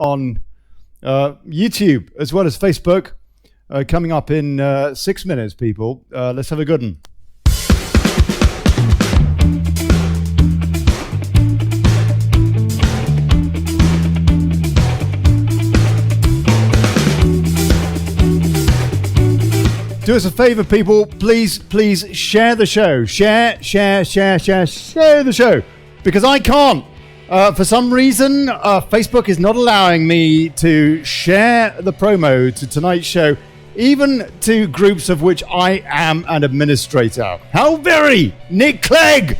on YouTube as well as Facebook. Coming up in 6 minutes, people. Let's have a good one. Do us a favor, people. Please share the show. Share the show. Because I can't. For some reason, Facebook is not allowing me to share the promo to tonight's show, even to groups of which I am an administrator. How very Nick Clegg!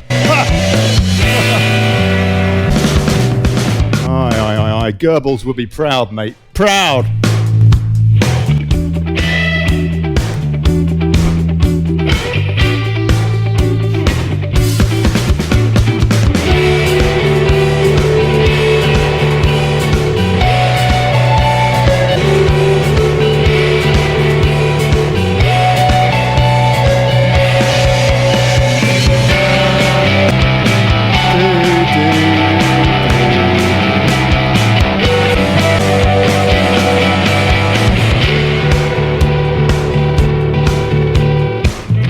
Aye. Goebbels would be proud, mate. Proud.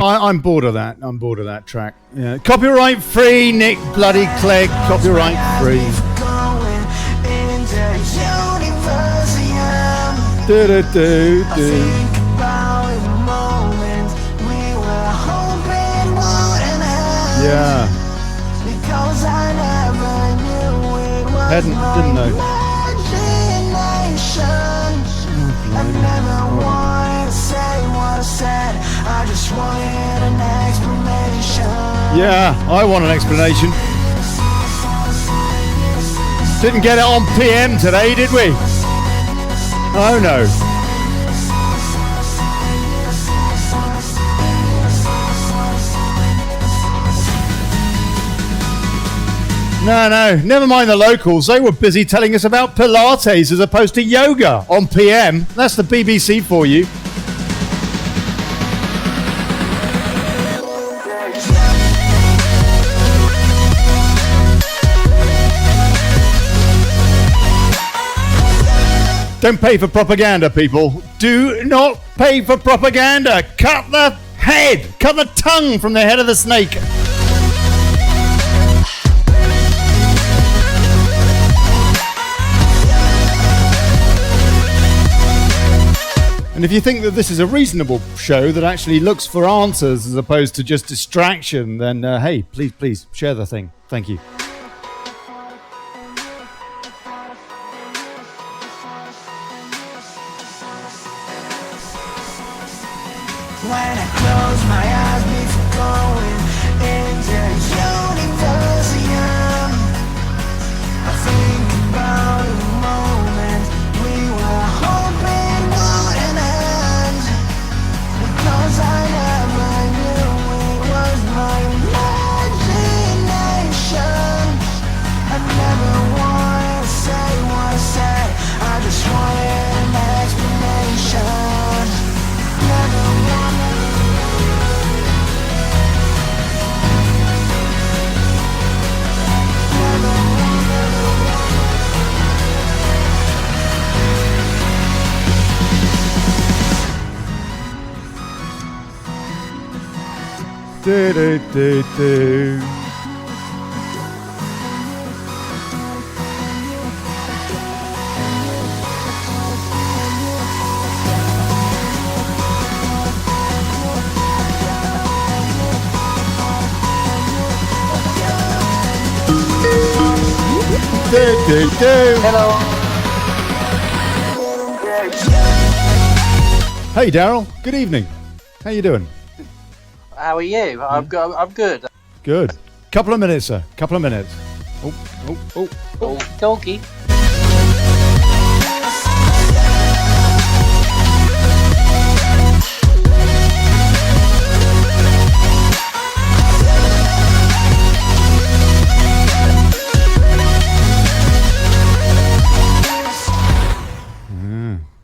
I'm bored of that. I'm bored of that track. Yeah. Copyright free, Nick bloody Clegg. Copyright free. Yeah. Didn't know. I just wanted an explanation. Yeah, I want an explanation. Didn't get it on PM today, did we? Oh no. No, never mind the locals. They were busy telling us about Pilates as opposed to yoga on PM. That's the BBC for you. Don't pay for propaganda, people. Do not pay for propaganda. Cut the tongue from the head of the snake. And if you think that this is a reasonable show that actually looks for answers as opposed to just distraction, then hey, please share the thing. Thank you. When I close my eyes before going into Universium, I think about the moment we were hoping wouldn't end, because I never knew it was my imagination. I never wanted to say what I said, I just wanted an explanation. Never wanted. Do. Hello. Hey, Darrell. Good evening. How you doing? How are you? I'm good. Good. Couple of minutes, sir. Couple of minutes. Oh, doggy.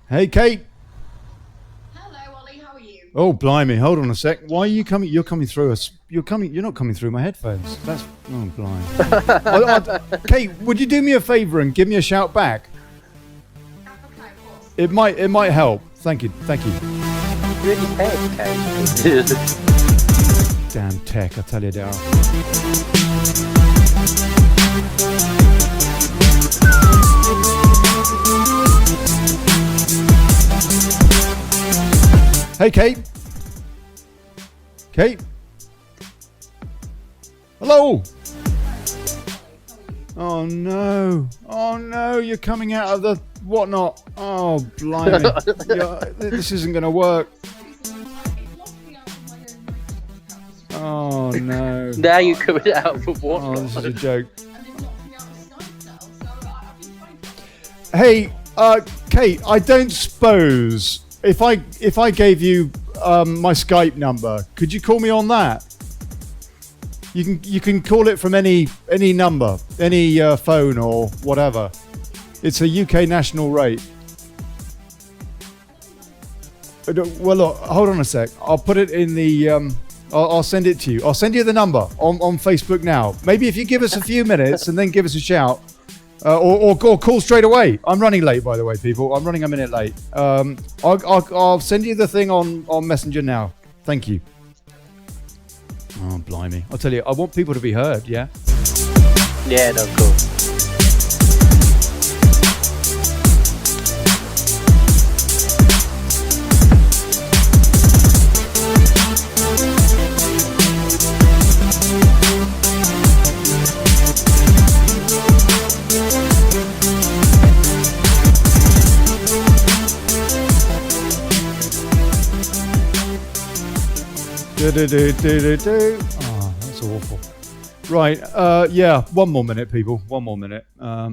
Hey, Kate. Hello, Ollie. How are you? Oh, blimey. Hold on a sec. Why are you coming? You're coming through us. You're not coming through my headphones. That's... Oh, blimey. Kate, would you do me a favour and give me a shout back? It might help. Thank you. Really bad, okay. Damn tech, I tell you, Darrell. Hey, Kate. Kate. Hello. Oh no. You're coming out of the whatnot. Oh, blimey. This isn't going to work. Oh no. Now you're coming out for what? Oh, this is a joke. Hey, Kate, I don't suppose if I gave you my Skype number, could you call me on that? You can call it from any number, any phone or whatever. It's a UK national rate. Well, look, hold on a sec. I'll put it in the. I'll send it to you. I'll send you the number on Facebook now. Maybe if you give us a few minutes and then give us a shout, or call straight away. I'm running late, by the way, people. I'm running a minute late. I'll send you the thing on Messenger now. Thank you. Oh, blimey. I'll tell you, I want people to be heard, yeah? Yeah, no, cool. Oh, that's awful. Right, yeah, one more minute, people. One more minute. Yeah.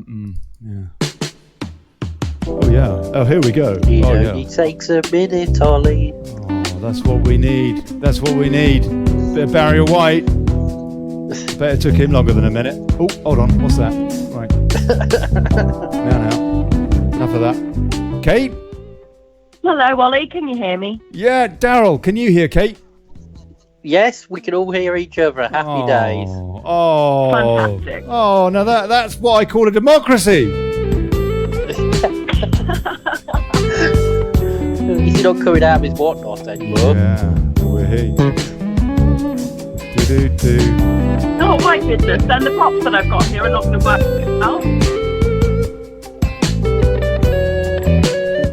Oh, yeah. Oh, here we go. It only takes a minute, Olly. Oh, that's what we need. That's what we need. Bit of Barrier White. Bet it took him longer than a minute. Oh, hold on. What's that? Right. Now. Enough of that. Kate? Hello, Olly. Can you hear me? Yeah, Darrell. Can you hear Kate? Yes, we can all hear each other. Happy days. Oh, fantastic. Oh, now that's what I call a democracy. He's not coming out of his whatnot anymore. Yeah, we're here. Oh, my goodness. Then the props that I've got here are not going to work.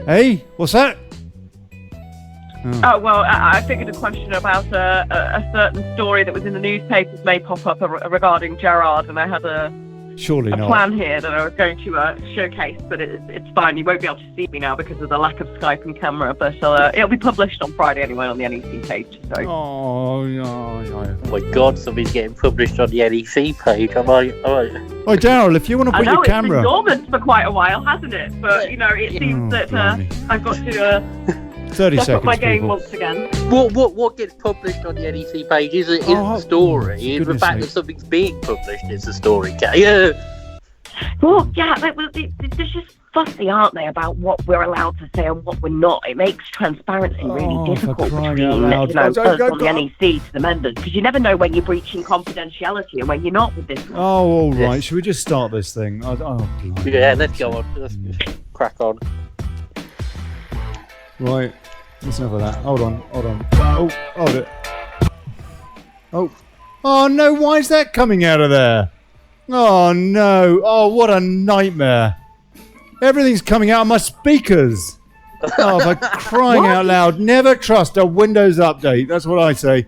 Hey, what's that? Oh, well, I figured a question about a certain story that was in the newspapers may pop up regarding Gerard, and I had a plan here that I was going to showcase, but it's fine. You won't be able to see me now because of the lack of Skype and camera, but it'll be published on Friday anyway on the NEC page. So. Oh my God, somebody's getting published on the NEC page. Am I? Oh, Darrell, if you want to put your camera... It's been dormant for quite a while, hasn't it? But, it seems that I've got to... 30 seconds, up my game people. once again. What gets published on the NEC page is the story. The fact that something's being published is the story. Yeah. Well, yeah, they're just fussy, aren't they, about what we're allowed to say and what we're not. It makes transparency really difficult between us on the NEC to the members, because you never know when you're breaching confidentiality and when you're not with this. Oh, all right. Should we just start this thing? Yeah, let's go on. Let's crack on. Right, let's enough of that. Hold on. Oh, hold it. Oh no, why is that coming out of there? Oh no, oh what a nightmare. Everything's coming out of my speakers. Oh, for crying out loud, never trust a Windows update. That's what I say.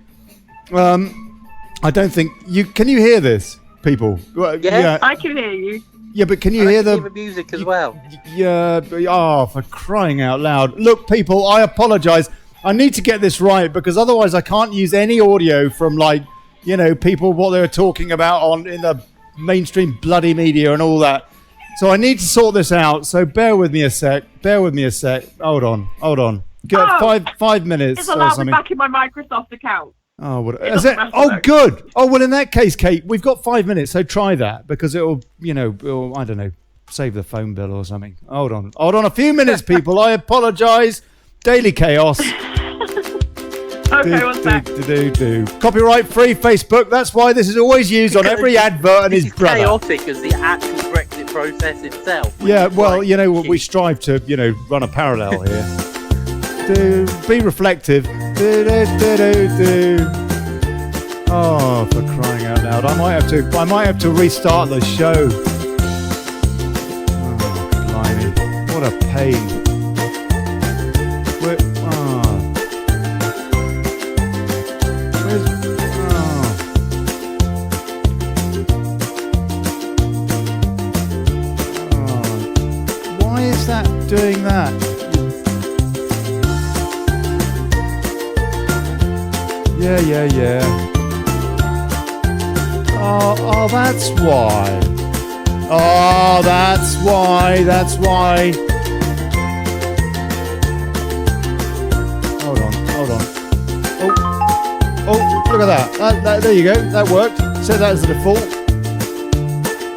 I don't think, can you hear this, people? Yeah, I can hear you. Yeah, but can you hear the music as well? Yeah, for crying out loud. Look, people, I apologise. I need to get this right because otherwise I can't use any audio from, people, what they're talking about in the mainstream bloody media and all that. So I need to sort this out. So bear with me a sec. Hold on. Get 5 minutes it's allowed or something. Me back in my Microsoft account. Oh, what is it? Oh, good. Oh, well, in that case, Kate, we've got 5 minutes, so try that because it'll, I don't know, save the phone bill or something. Hold on a few minutes, people. I apologise. Daily chaos. Okay, one sec. Copyright free Facebook. That's why this is always used on every advert and his brother. Chaotic as the actual Brexit process itself. Yeah, well, we strive to, run a parallel here. Be reflective. Oh, for crying out loud! I might have to restart the show. Oh, blimey! What a pain. Where's why is that doing that? Yeah. Oh, that's why. Oh, that's why. Hold on. Oh, look at that. There you go. That worked. Set that as the default.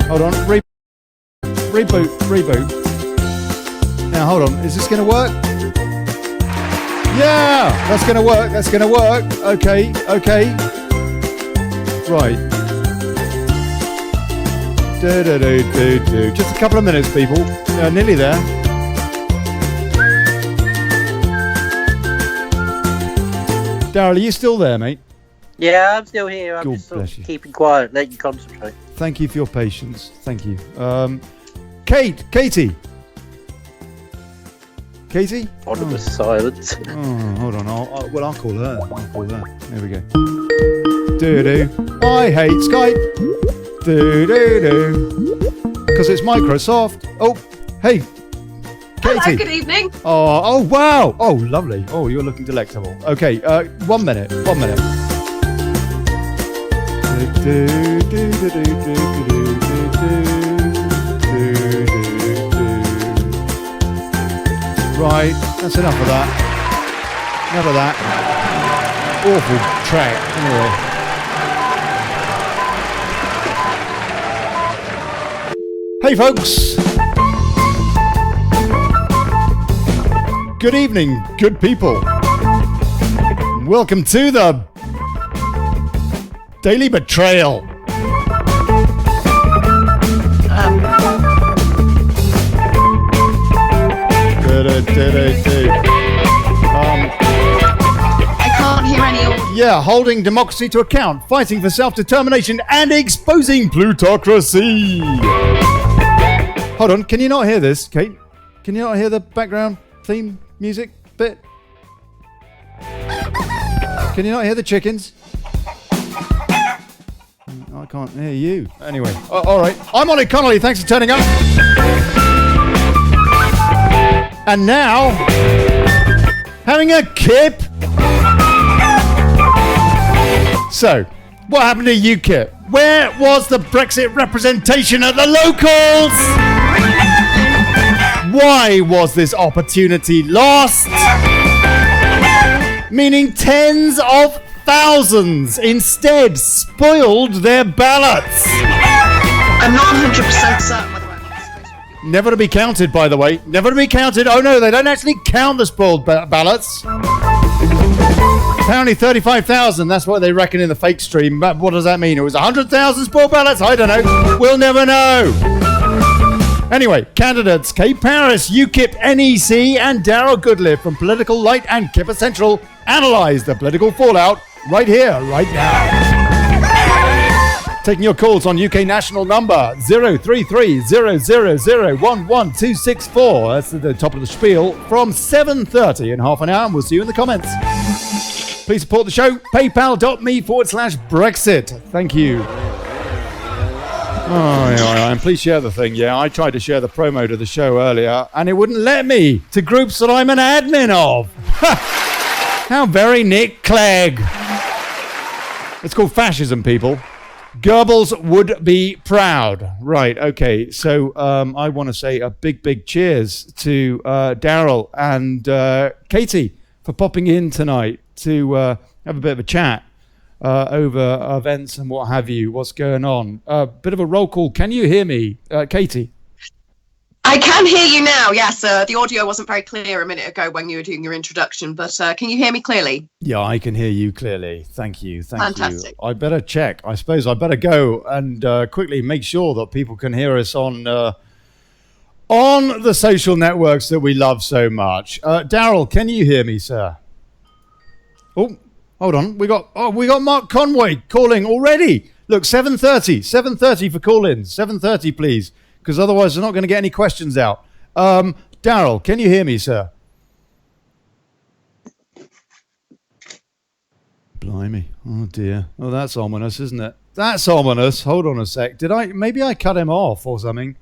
Hold on. Reboot. Now, hold on. Is this going to work? Yeah, that's going to work. Okay. Right. Just a couple of minutes, people. Nearly there. Darrell, are you still there, mate? Yeah, I'm still here. I'm God just sort of keeping quiet, letting you concentrate. Thank you for your patience. Thank you. Katie? Ominous silence. Oh, hold on. I'll call her. There we go. I hate Skype. Because it's Microsoft. Oh, hey, Katie. Hello, good evening. Oh, wow. Oh, lovely. Oh, you're looking delectable. Okay, 1 minute. Right, that's enough of that. Awful track. Anyway. Hey, folks. Good evening, good people. Welcome to the Daily Betrayal. I can't hear any audio. Yeah, holding democracy to account, fighting for self-determination, and exposing plutocracy. Hold on, can you not hear this, Kate? Can you not hear the background theme music bit? Can you not hear the chickens? I can't hear you. Anyway, all right. I'm Olly Connelly. Thanks for turning up. And now, having a KIP. So, what happened to UKIP? Where was the Brexit representation at the locals? Why was this opportunity lost? Meaning tens of thousands instead spoiled their ballots. I'm not 100% certain whether or not this is Never to be counted, by the way. Never to be counted. Oh no, they don't actually count the spoiled ballots. Apparently 35,000, that's what they reckon in the fake stream. But what does that mean? It was 100,000 spoiled ballots? I don't know. We'll never know. Anyway, candidates Kate Paris, UKIP NEC, and Darrell Goodliffe from Politicalite and KIP Central analyse the political fallout right here, right now. Taking your calls on UK national number 033-000-11264. That's at the top of the spiel from 7:30 in half an hour, and we'll see you in the comments. Please support the show. PayPal.me/Brexit. Thank you. Oh, yeah, and please share the thing. Yeah, I tried to share the promo to the show earlier, and it wouldn't let me to groups that I'm an admin of. How very Nick Clegg. It's called fascism, people. Goebbels would be proud. Right, okay. So I want to say a big cheers to Darrell and Katie for popping in tonight to have a bit of a chat over events and what have you. What's going on? Bit of a roll call. Can you hear me, Katie? I can hear you now, yes. The audio wasn't very clear a minute ago when you were doing your introduction, but can you hear me clearly? Yeah, I can hear you clearly. Thank you. Fantastic. I better check. I suppose I better go and quickly make sure that people can hear us on on the social networks that we love so much. Darrell, can you hear me, sir? Oh, hold on. We got Mark Conway calling already. Look, 7:30 for call-ins. 7:30, please, because otherwise we're not going to get any questions out. Darrell, can you hear me, sir? Blimey. Oh, dear. Oh, that's ominous, isn't it? That's ominous. Hold on a sec. Maybe I cut him off or something?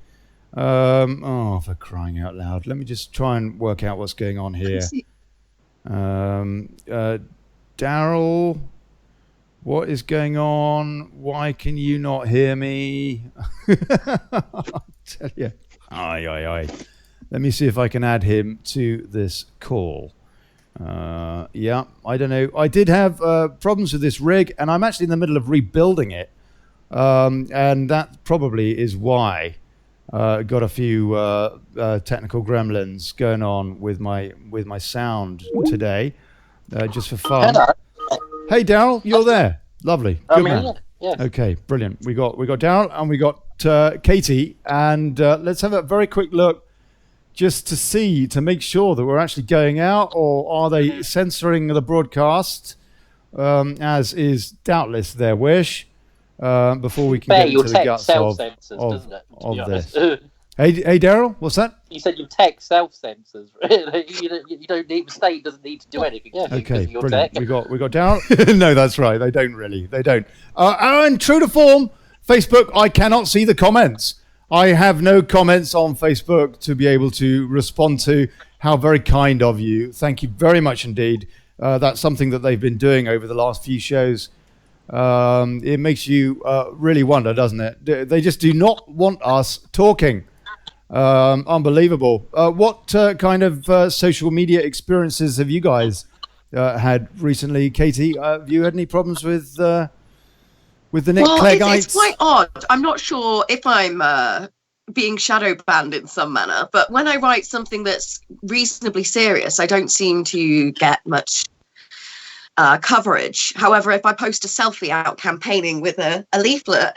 For crying out loud. Let me just try and work out what's going on here. Darrell, what is going on? Why can you not hear me? I'll tell you. Aye. Let me see if I can add him to this call. Yeah, I don't know. I did have problems with this rig, and I'm actually in the middle of rebuilding it. And that probably is why got a few technical gremlins going on with my sound today, just for fun. Hello. Hey, Darrell, you're there. Lovely. Good man. Yeah. Okay, brilliant. We got Darrell and we got Katie, and let's have a very quick look just to make sure that we're actually going out, or are they censoring the broadcast, as is doubtless their wish, before we can get into the guts of this. Hey, Darrell, what's that? You said your tech self-censors. You don't need, the state doesn't need to do anything. Okay, brilliant. We got Darrell. No, that's right. They don't really. They don't. And true to form, Facebook, I cannot see the comments. I have no comments on Facebook to be able to respond to. How very kind of you. Thank you very much indeed. That's something that they've been doing over the last few shows. It makes you really wonder, doesn't it? They just do not want us talking. Unbelievable. What kind of social media experiences have you guys had recently? Katie, have you had any problems with the Nick Cleggites? It's quite odd. I'm not sure if I'm being shadow banned in some manner, but when I write something that's reasonably serious, I don't seem to get much coverage. However, if I post a selfie out campaigning with a leaflet,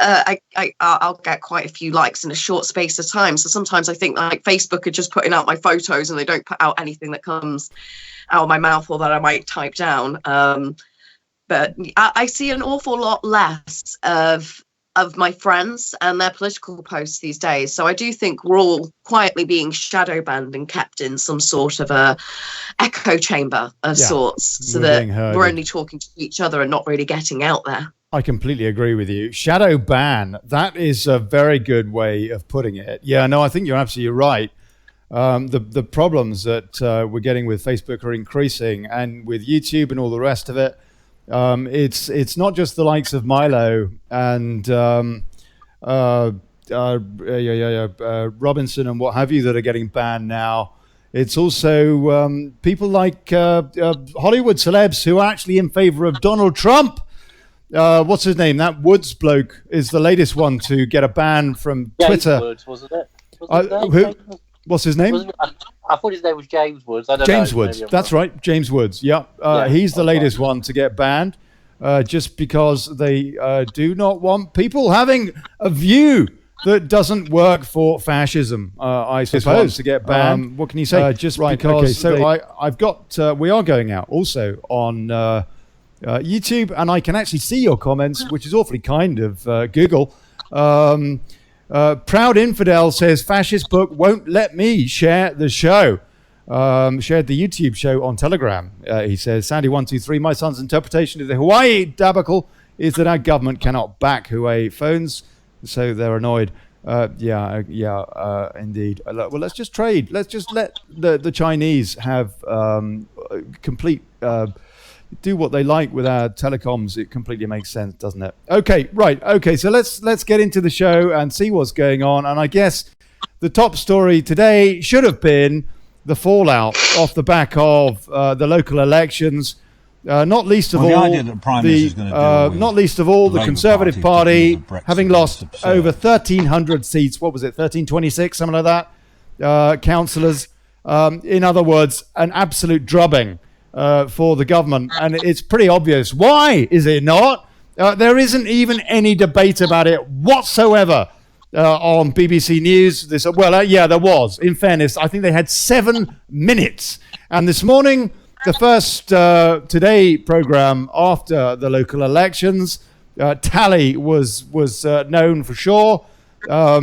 I'll get quite a few likes in a short space of time. So sometimes I think like Facebook are just putting out my photos and they don't put out anything that comes out of my mouth or that I might type down. But I see an awful lot less of my friends and their political posts these days. So I do think we're all quietly being shadow banned and kept in some sort of a echo chamber of sorts, so that we're only talking to each other and not really getting out there. I completely agree with you. Shadow ban, that is a very good way of putting it. Yeah, no, I think you're absolutely right. The problems that we're getting with Facebook are increasing, and with YouTube and all the rest of it. It's not just the likes of Milo and Robinson and what have you that are getting banned now. It's also people like Hollywood celebs who are actually in favor of Donald Trump. What's his name? That Woods bloke is the latest one to get a ban from Twitter. Woods, wasn't it? What's his name? I thought his name was James Woods. James Woods. That's right. James Woods. Yeah. He's the latest one to get banned just because they do not want people having a view that doesn't work for fascism, I suppose, to get banned. What can you say? Just right, because. Okay, so I've got, we are going out also on YouTube, and I can actually see your comments, which is awfully kind of Google. Proud Infidel says fascist book won't let me share the show. Shared the YouTube show on Telegram. He says, Sandy123, my son's interpretation of the Hawaii debacle is that our government cannot back Huawei phones, so they're annoyed. Indeed. Well, let's just trade. Let's just let the Chinese have complete do what they like with our telecoms. It completely makes sense, doesn't it? Okay, right. Okay, so let's get into the show and see what's going on. And I guess the top story today should have been the fallout off the back of the local elections. Not least of all the Conservative Party having lost over 1,300 seats. What was it, 1,326, something like that? Councillors. In other words, an absolute drubbing for the government, and it's pretty obvious. Why is it not? There isn't even any debate about it whatsoever. on BBC News. There was. In fairness, I think they had 7 minutes. And this morning, the first Today programme after the local elections, tally was known for sure. There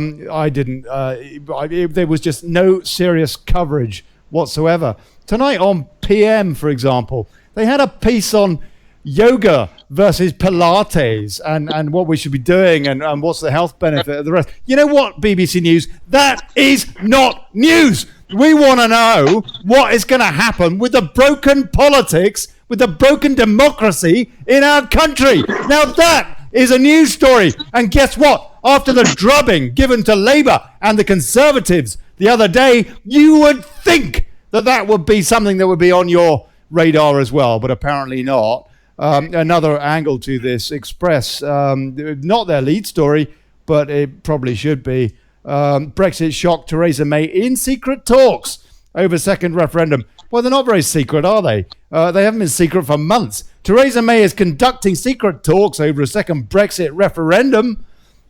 was just no serious coverage whatsoever. Tonight on PM, for example, they had a piece on yoga versus Pilates and what we should be doing and what's the health benefit of the rest. You know what, BBC News? That is not news. We want to know what is going to happen with the broken politics, with the broken democracy in our country. Now that is a news story. And guess what? After the drubbing given to Labour and the Conservatives the other day, you would think that would be something that would be on your radar as well, but apparently not. Another angle to this, Express, not their lead story, but it probably should be. Brexit shocked Theresa May in secret talks over second referendum. Well, they're not very secret, are they? They haven't been secret for months. Theresa May is conducting secret talks over a second Brexit referendum,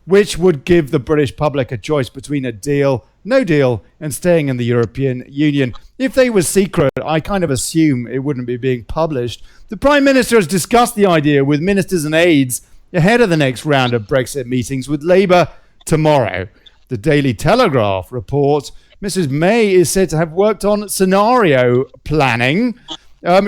which would give the British public a choice between a deal, no deal, and staying in the European Union. If they were secret, I kind of assume it wouldn't be being published. The Prime Minister has discussed the idea with ministers and aides ahead of the next round of Brexit meetings with Labour tomorrow. The Daily Telegraph reports Mrs. May is said to have worked on scenario planning.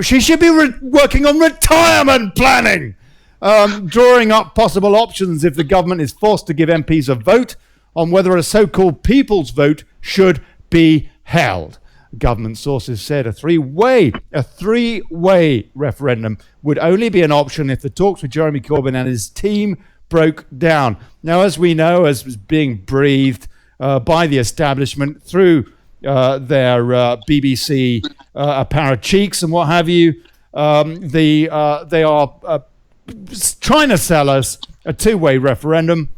She should be working on retirement planning. Drawing up possible options if the government is forced to give MPs a vote on whether a so-called people's vote should be held. Government sources said a three-way referendum would only be an option if the talks with Jeremy Corbyn and his team broke down. Now, as we know, as was being breathed by the establishment through their BBC paracheeks and what have you, they are trying to sell us a two-way referendum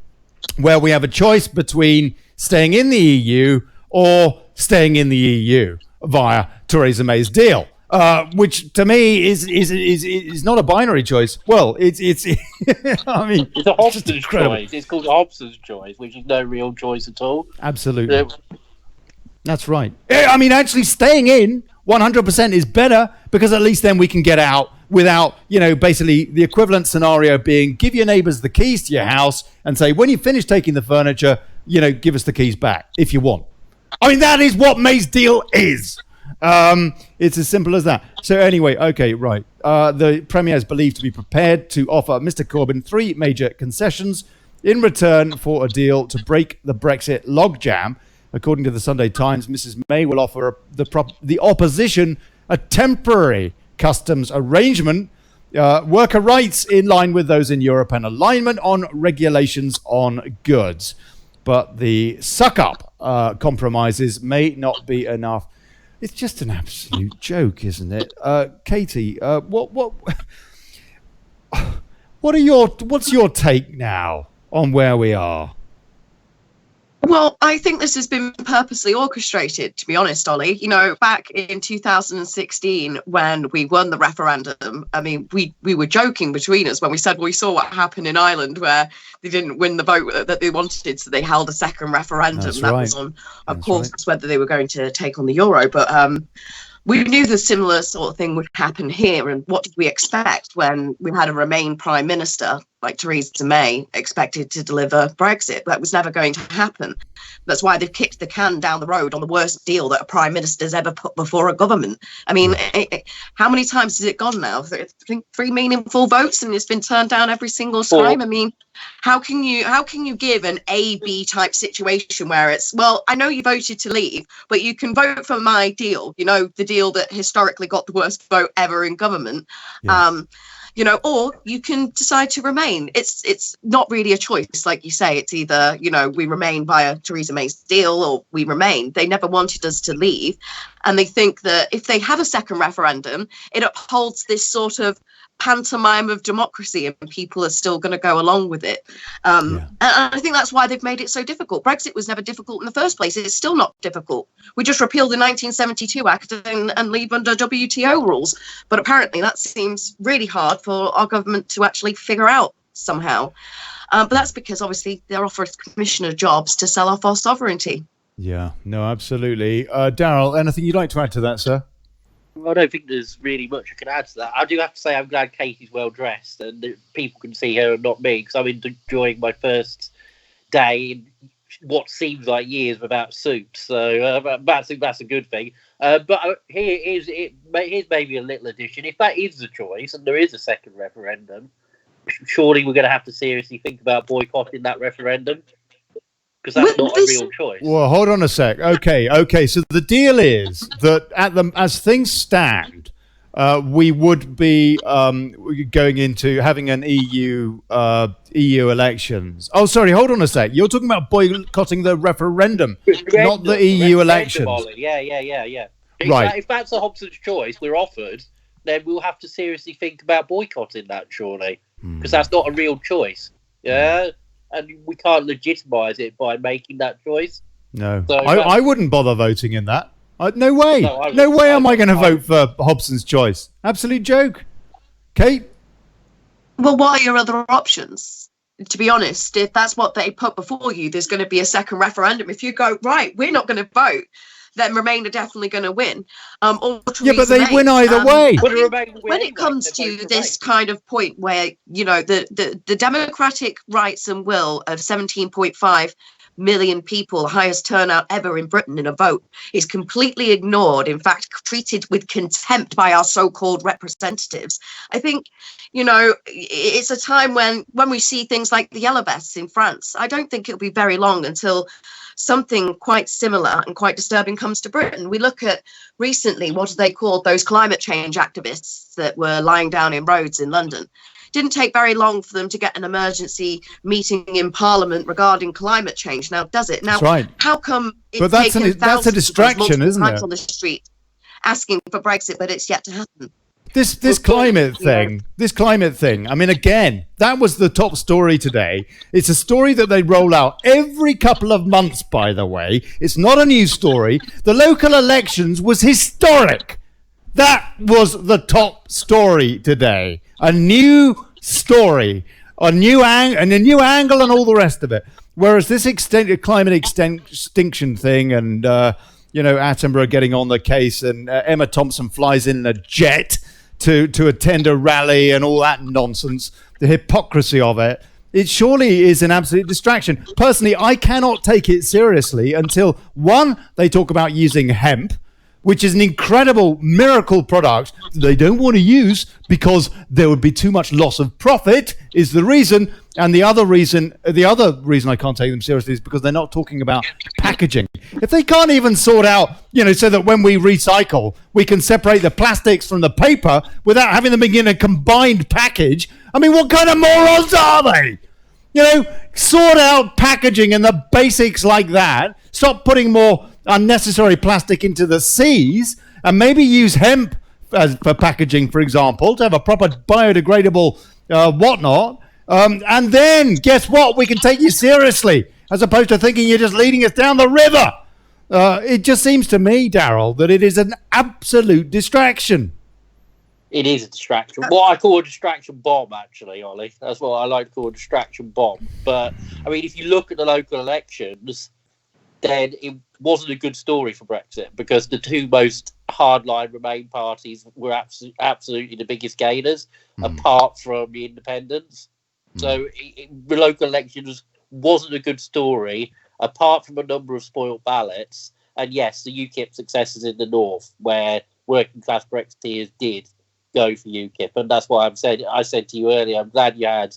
where we have a choice between staying in the EU or staying in the EU via Theresa May's deal, which to me is not a binary choice. Well, it's I mean, it's a Hobson's choice. It's called Hobson's choice, which is no real choice at all. Absolutely. That's right. I mean, actually staying in 100% is better because at least then we can get out without, basically the equivalent scenario being give your neighbours the keys to your house and say, when you finish taking the furniture, give us the keys back if you want. I mean, that is what May's deal is. It's as simple as that. So anyway, okay, right. The Premier is believed to be prepared to offer Mr. Corbyn 3 major concessions in return for a deal to break the Brexit logjam. According to the Sunday Times, Mrs. May will offer the opposition a temporary customs arrangement, worker rights in line with those in Europe, and alignment on regulations on goods. But the suck-up compromises may not be enough. It's just an absolute joke, isn't it? Katie, what's your take now on where we are? Well, I think this has been purposely orchestrated, to be honest, Ollie. Back in 2016, when we won the referendum, I mean, we were joking between us when we said, well, we saw what happened in Ireland where they didn't win the vote that they wanted, so they held a second referendum. That's that right. was on, of course, whether they were going to take on the euro. But we knew the similar sort of thing would happen here. And what did we expect when we had a Remain Prime Minister like Theresa May expected to deliver Brexit? That was never going to happen. That's why they've kicked the can down the road on the worst deal that a Prime Minister's ever put before a government. I mean, how many times has it gone now? I think 3 meaningful votes and it's been turned down every single time. I mean, how can you give an A-B type situation where it's, well, I know you voted to leave, but you can vote for my deal, the deal that historically got the worst vote ever in government. Yes. Or you can decide to remain. It's not really a choice, like you say. It's either, we remain via Theresa May's deal or we remain. They never wanted us to leave. And they think that if they have a second referendum, it upholds this sort of pantomime of democracy and people are still going to go along with it. And I think that's why they've made it so difficult. Brexit was never difficult in the first place. It's still not difficult. We just repealed the 1972 Act and leave under WTO rules. But apparently that seems really hard for our government to actually figure out somehow. But that's because obviously they're offering commissioner jobs to sell off our sovereignty. Yeah, no, absolutely. Darrell, anything you'd like to add to that, sir? I don't think there's really much I can add to that. I do have to say I'm glad Katie's well dressed and that people can see her and not me, because I'm enjoying my first day in what seems like years without soup. So that's a good thing. But here's maybe a little addition. If that is the choice and there is a second referendum, surely we're going to have to seriously think about boycotting that referendum, because that's not a real choice. Well, hold on a sec. Okay. So the deal is that as things stand, we would be going into having an EU elections. Oh, sorry. Hold on a sec. You're talking about boycotting the referendum, not the EU elections. Yeah. Right. If that's a Hobson's choice we're offered, then we'll have to seriously think about boycotting that, surely, because that's not a real choice. Yeah. And we can't legitimise it by making that choice. No, so I wouldn't bother voting in that. No way. No way am I going to vote for Hobson's choice. Absolute joke. Kate? Well, what are your other options? To be honest, if that's what they put before you, there's going to be a second referendum. If you go, right, we're not going to vote, then Remain are definitely going to win. Or yeah, but they win either way. When it comes to this kind of point where, you know, the democratic rights and will of 17.5 million people, the highest turnout ever in Britain in a vote, is completely ignored, in fact, treated with contempt by our so-called representatives. I think, you know, it's a time when we see things like the yellow vests in France. I don't think it'll be very long until something quite similar and quite disturbing comes to Britain. We look at recently, what are they called, those climate change activists that were lying down in roads in London. Didn't take very long for them to get an emergency meeting in Parliament regarding climate change. Now, does it? Now, that's right. How come it's but that's a distraction, isn't it? On the street asking for Brexit, but it's yet to happen. This climate thing. I mean, again, that was the top story today. It's a story that they roll out every couple of months, by the way. It's not a new story. The local elections was historic. That was the top story today. A new story, a new angle and all the rest of it. Whereas this climate extinction thing and, Attenborough getting on the case and Emma Thompson flies in a jet to attend a rally and all that nonsense, the hypocrisy of it, it surely is an absolute distraction. Personally, I cannot take it seriously until, one, they talk about using hemp, which is an incredible miracle product they don't want to use because there would be too much loss of profit is the reason. And the other reason I can't take them seriously is because they're not talking about packaging. If they can't even sort out, so that when we recycle, we can separate the plastics from the paper without having them in a combined package. I mean, what kind of morons are they? Sort out packaging and the basics like that. Stop putting more unnecessary plastic into the seas and maybe use hemp for packaging, for example, to have a proper biodegradable whatnot. And then, guess what? We can take you seriously, as opposed to thinking you're just leading us down the river. It just seems to me, Darrell, that it is an absolute distraction. It is a distraction. What I call a distraction bomb, actually, Ollie. That's what I like to call a distraction bomb. But, I mean, if you look at the local elections, then it wasn't a good story for Brexit because the two most hardline Remain parties were absolutely the biggest gainers, apart from the independents. So the local elections wasn't a good story, apart from a number of spoiled ballots. And yes, the UKIP successes in the north, where working class Brexiteers did go for UKIP. And that's why I said to you earlier, I'm glad you had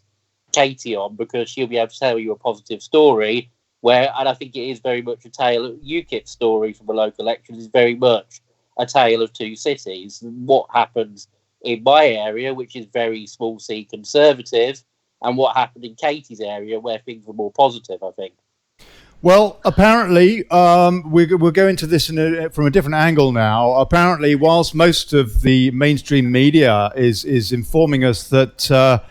Katie on, because she'll be able to tell you a positive story. And I think it is very much a tale of UKIP's story from the local elections is very much a tale of two cities. What happens in my area, which is very small C conservative, and what happened in Katie's area, where things were more positive, I think. Well, apparently, we'll go into this from a different angle now. Apparently, whilst most of the mainstream media is informing us that,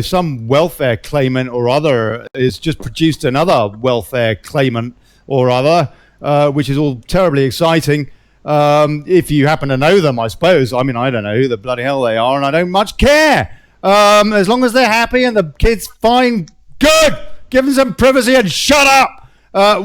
some welfare claimant or other has just produced another welfare claimant or other, which is all terribly exciting. If you happen to know them, I suppose. I mean, I don't know who the bloody hell they are, and I don't much care. As long as they're happy and the kid's fine, Good. Give them some privacy and shut up.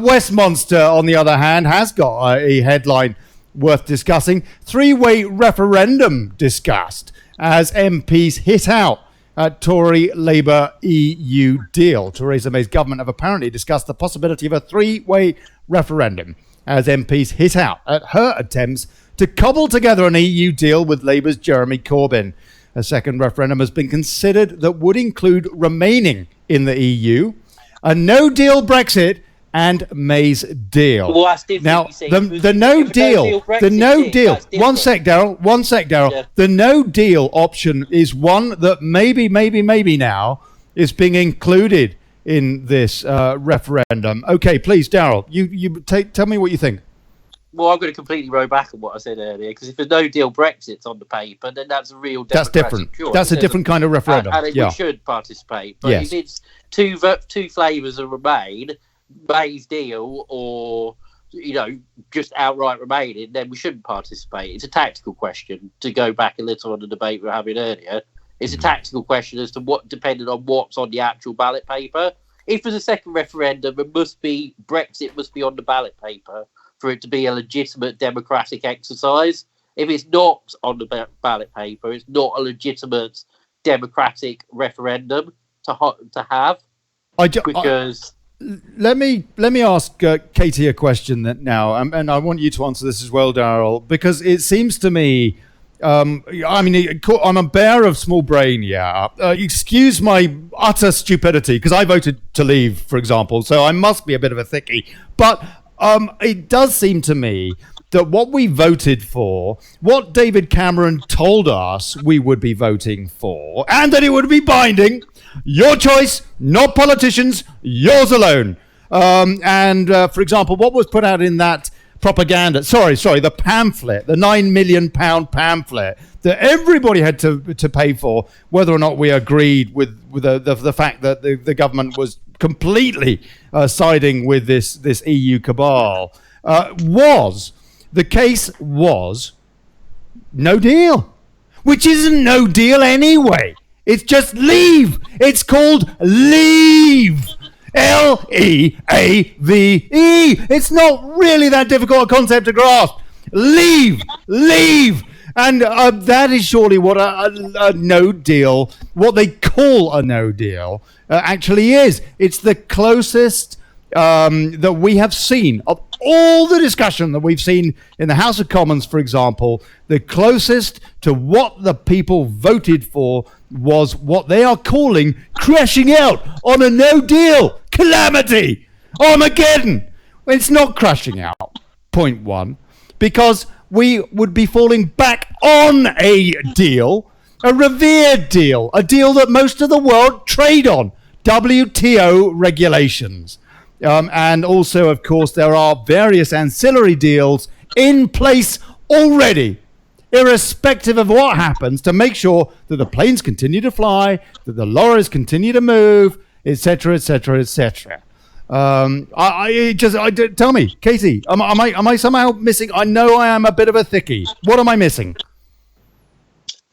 Westminster, on the other hand, has got a headline worth discussing. Three-way referendum discussed as MPs hit out at Tory Labour EU deal. Theresa May's government have apparently discussed the possibility of a three-way referendum as MPs hit out at her attempts to cobble together an EU deal with Labour's Jeremy Corbyn. A second referendum has been considered that would include remaining in the EU, a no-deal Brexit, and May's deal. Well, that's different. Now, the no deal. One sec, Darrell. Yeah. The no deal option is one that maybe now is being included in this referendum. Okay, please, Darrell, you tell me what you think. Well, I'm going to completely row back on what I said earlier, because if a no-deal Brexit's on the paper, then that's a real democratic That's different. choice, That's a different kind of referendum. And we should participate. But if it's two flavours of Remain, May's deal, or just outright remaining, then we shouldn't participate. It's a tactical question. To go back a little on the debate we were having earlier, it's a tactical question as to what, depending on what's on the actual ballot paper. If there's a second referendum, Brexit must be on the ballot paper for it to be a legitimate democratic exercise. If it's not on the ballot paper, it's not a legitimate democratic referendum to have. Let me ask Katie a question now, and I want you to answer this as well, Darrell, because it seems to me, I'm a bear of small brain, excuse my utter stupidity, because I voted to leave, for example, so I must be a bit of a thickie, but it does seem to me that what we voted for, what David Cameron told us we would be voting for, and that it would be binding, your choice, not politicians, yours alone. For example, what was put out in that propaganda, the pamphlet, the £9 million pamphlet that everybody had to pay for, whether or not we agreed with the fact that the government was completely siding with this EU cabal, the case was no deal, which isn't no deal anyway. It's just leave. It's called leave. Leave. It's not really that difficult a concept to grasp. Leave. And that is surely what a no deal, what they call a no deal, actually is. It's the closest that we have seen of all the discussion that we've seen in the House of Commons, for example. The closest to what the people voted for was what they are calling crashing out on a no deal calamity, Armageddon. It's not crashing out, point one, because we would be falling back on a deal, a revered deal, a deal that most of the world trade on, WTO regulations. And also, of course, there are various ancillary deals in place already, irrespective of what happens, to make sure that the planes continue to fly, that the lorries continue to move, etc., etc., etc. Tell me, Katie, am I somehow missing? I know I am a bit of a thickie. What am I missing?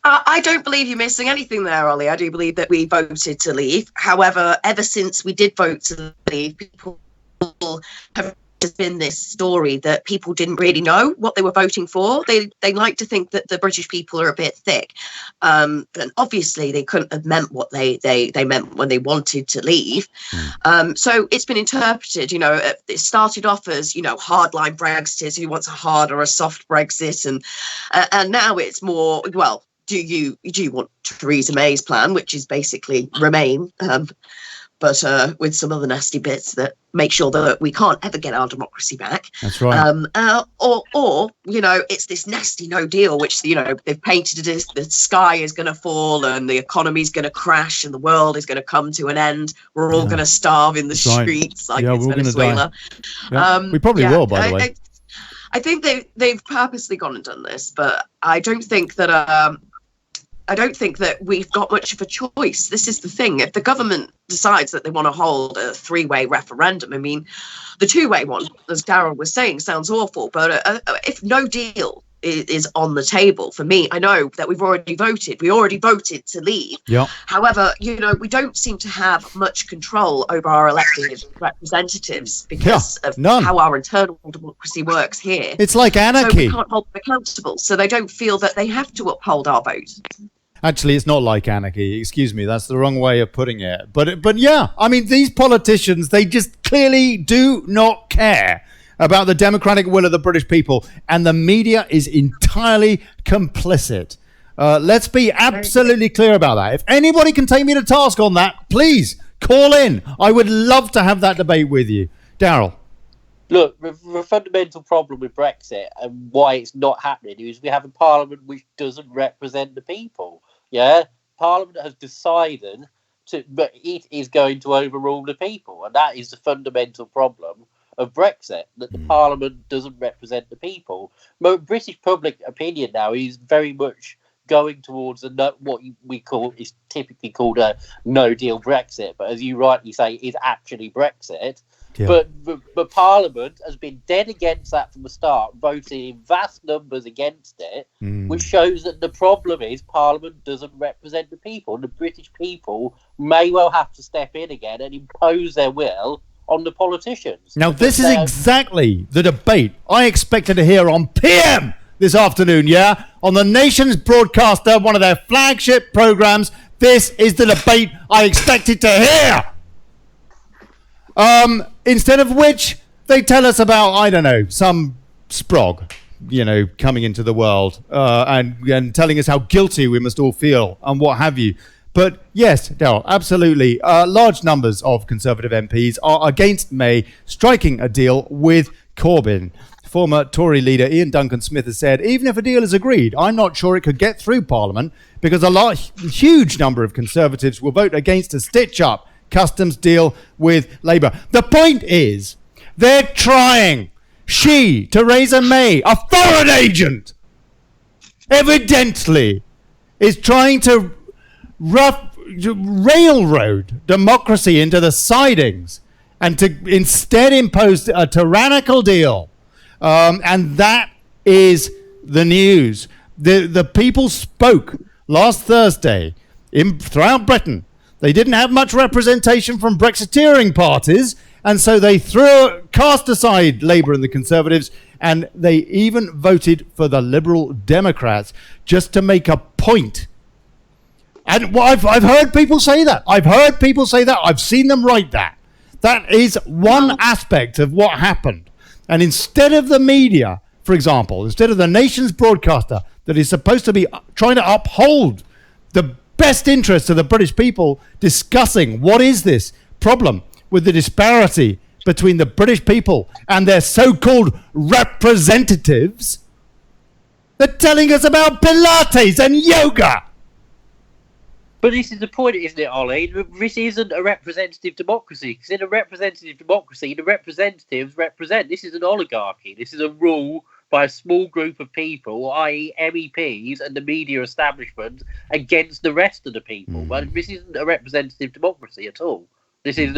I don't believe you're missing anything there, Ollie. I do believe that we voted to leave. However, ever since we did vote to leave, people have been this story that people didn't really know what they were voting for. They like to think that the British people are a bit thick. And obviously they couldn't have meant what they meant when they wanted to leave. So it's been interpreted, it started off as, hardline Brexiters who wants a hard or a soft Brexit. And now it's more, well, do you want Theresa May's plan, which is basically remain, but with some other nasty bits that make sure that we can't ever get our democracy back. That's right. Or it's this nasty no deal, which, they've painted it as the sky is going to fall and the economy is going to crash and the world is going to come to an end. We're all going to starve in the streets like it's Venezuela. We probably will, by the way. I think they've purposely gone and done this, but I don't think that we've got much of a choice. This is the thing. If the government decides that they want to hold a three-way referendum, I mean, the two-way one, as Darrell was saying, sounds awful. But if no deal is on the table. For me, I know that we already voted to leave. Yeah. However, we don't seem to have much control over our elected representatives because of how our internal democracy works here. It's like anarchy. So we can't hold them accountable, so they don't feel that they have to uphold our vote. Actually, it's not like anarchy. Excuse me, that's the wrong way of putting it. But yeah, I mean, these politicians, they just clearly do not care about the democratic will of the British people, and the media is entirely complicit. Let's be absolutely clear about that. If anybody can take me to task on that, please call in. I would love to have that debate with you. Darrell. Look, the fundamental problem with Brexit and why it's not happening is we have a parliament which doesn't represent the people. Yeah, Parliament has decided but it is going to overrule the people, and that is the fundamental problem of Brexit, that the Parliament doesn't represent the people. British public opinion now is very much going towards what we call is typically called a no-deal Brexit, but as you rightly say, is actually Brexit. Yeah. But Parliament has been dead against that from the start, voting in vast numbers against it, which shows that the problem is Parliament doesn't represent the people. The British people may well have to step in again and impose their will on the politicians. Now, this is exactly the debate I expected to hear on PM this afternoon, yeah? On the nation's broadcaster, one of their flagship programs. This is the debate I expected to hear. Instead of which, they tell us about, I don't know, some sprog, coming into the world and telling us how guilty we must all feel and what have you. But yes, Darrell, absolutely. Large numbers of Conservative MPs are against May striking a deal with Corbyn. Former Tory leader Ian Duncan Smith has said, even if a deal is agreed, I'm not sure it could get through Parliament because a huge number of Conservatives will vote against a stitch-up customs deal with Labour. The point is, they're trying, Theresa May, a foreign agent, evidently, is trying to railroad democracy into the sidings and to instead impose a tyrannical deal. And that is the news. The people spoke last Thursday throughout Britain. They didn't have much representation from Brexiteering parties, and so they cast aside Labour and the Conservatives, and they even voted for the Liberal Democrats just to make a point. And I've heard people say that. I've seen them write that. That is one aspect of what happened. And instead of the media, for example, instead of the nation's broadcaster that is supposed to be trying to uphold the best interests of the British people, discussing what is this problem with the disparity between the British people and their so-called representatives, they're telling us about Pilates and yoga. But this is the point, isn't it, Ollie? This isn't a representative democracy. Because in a representative democracy, the representatives represent. This is an oligarchy. This is a rule by a small group of people, i.e. MEPs and the media establishment, against the rest of the people. But this isn't a representative democracy at all. This is,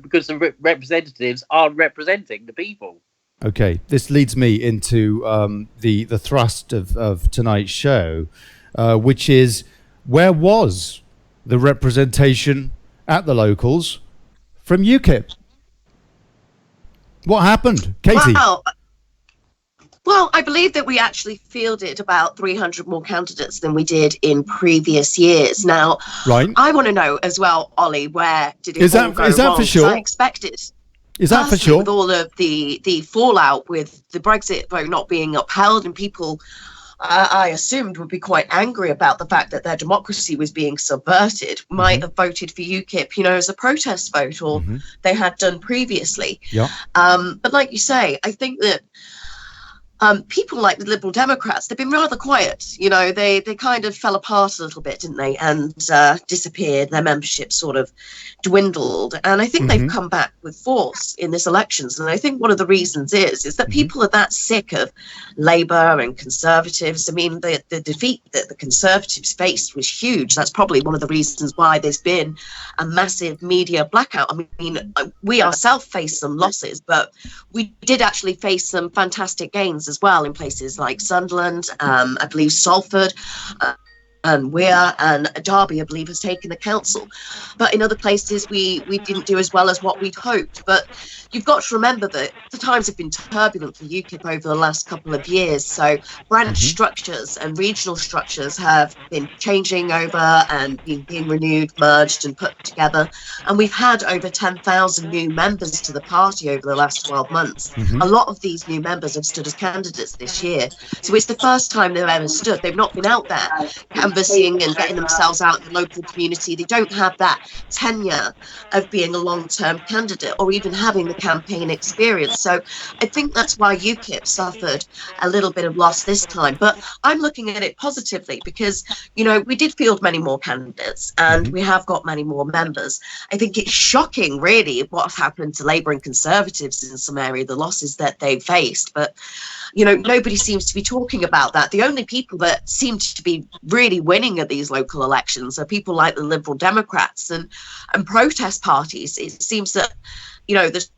because the representatives aren't representing the people. Okay, this leads me into the thrust of tonight's show, which is, where was the representation at the locals from UKIP? What happened, Katie? Well, I believe that we actually fielded about 300 more candidates than we did in previous years. Now, right. I want to know as well, Ollie, where did it all go wrong? Is that for sure? I expected. Is that for sure? With all of the fallout with the Brexit vote not being upheld, and people, I assumed, would be quite angry about the fact that their democracy was being subverted, might have voted for UKIP, as a protest vote, or they had done previously. Yeah. But like you say, I think that people like the Liberal Democrats, they've been rather quiet. They kind of fell apart a little bit, didn't they? And disappeared. Their membership sort of dwindled. And I think they've come back with force in this elections. And I think one of the reasons is that people are that sick of Labour and Conservatives. I mean, the defeat that the Conservatives faced was huge. That's probably one of the reasons why there's been a massive media blackout. I mean, we ourselves faced some losses, but we did actually face some fantastic gains elections as well in places like Sunderland, I believe Salford, and Weir and Derby, I believe, has taken the council. But in other places, we didn't do as well as what we'd hoped. But you've got to remember that the times have been turbulent for UKIP over the last couple of years. So branch structures and regional structures have been changing over and being renewed, merged and put together. And we've had over 10,000 new members to the party over the last 12 months. A lot of these new members have stood as candidates this year. So it's the first time they've ever stood. They've not been out there canvassing and getting themselves out in the local community. They don't have that tenure of being a long-term candidate or even having the campaign experience. So I think that's why UKIP suffered a little bit of loss this time. But I'm looking at it positively because, you know, we did field many more candidates and we have got many more members. I think it's shocking, really, what happened to Labour and Conservatives in some area, the losses that they faced. But, you know, nobody seems to be talking about that. The only people that seem to be really winning at these local elections are people like the Liberal Democrats and protest parties. It seems that, you know, there's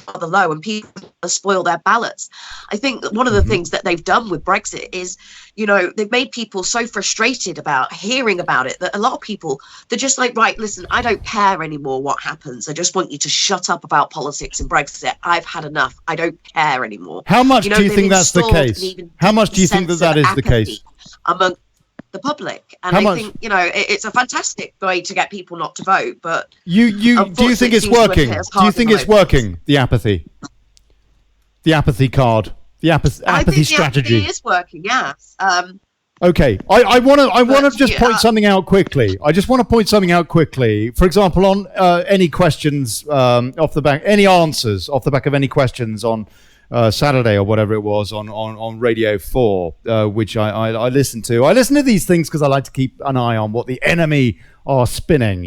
rather low and people spoil their ballots. I think that one of the things that they've done with Brexit is, you know, they've made people so frustrated about hearing about it that a lot of people, they're just like, right, listen, I don't care anymore what happens. I just want you to shut up about politics and Brexit. I've had enough. I don't care anymore. How much do you think that's the case? How much do you think that is the case? Among the public, and I think, you know, it's a fantastic way to get people not to vote. But do you think it's working? Do you think it's working? The apathy card, the apathy strategy. Apathy is working. Yes. Okay, I want to just point something out quickly. I just want to point something out quickly. For example, on any questions off the back, any answers off the back of any questions on Saturday or whatever it was on Radio 4, which I listened to. I listen to these things because I like to keep an eye on what the enemy are spinning,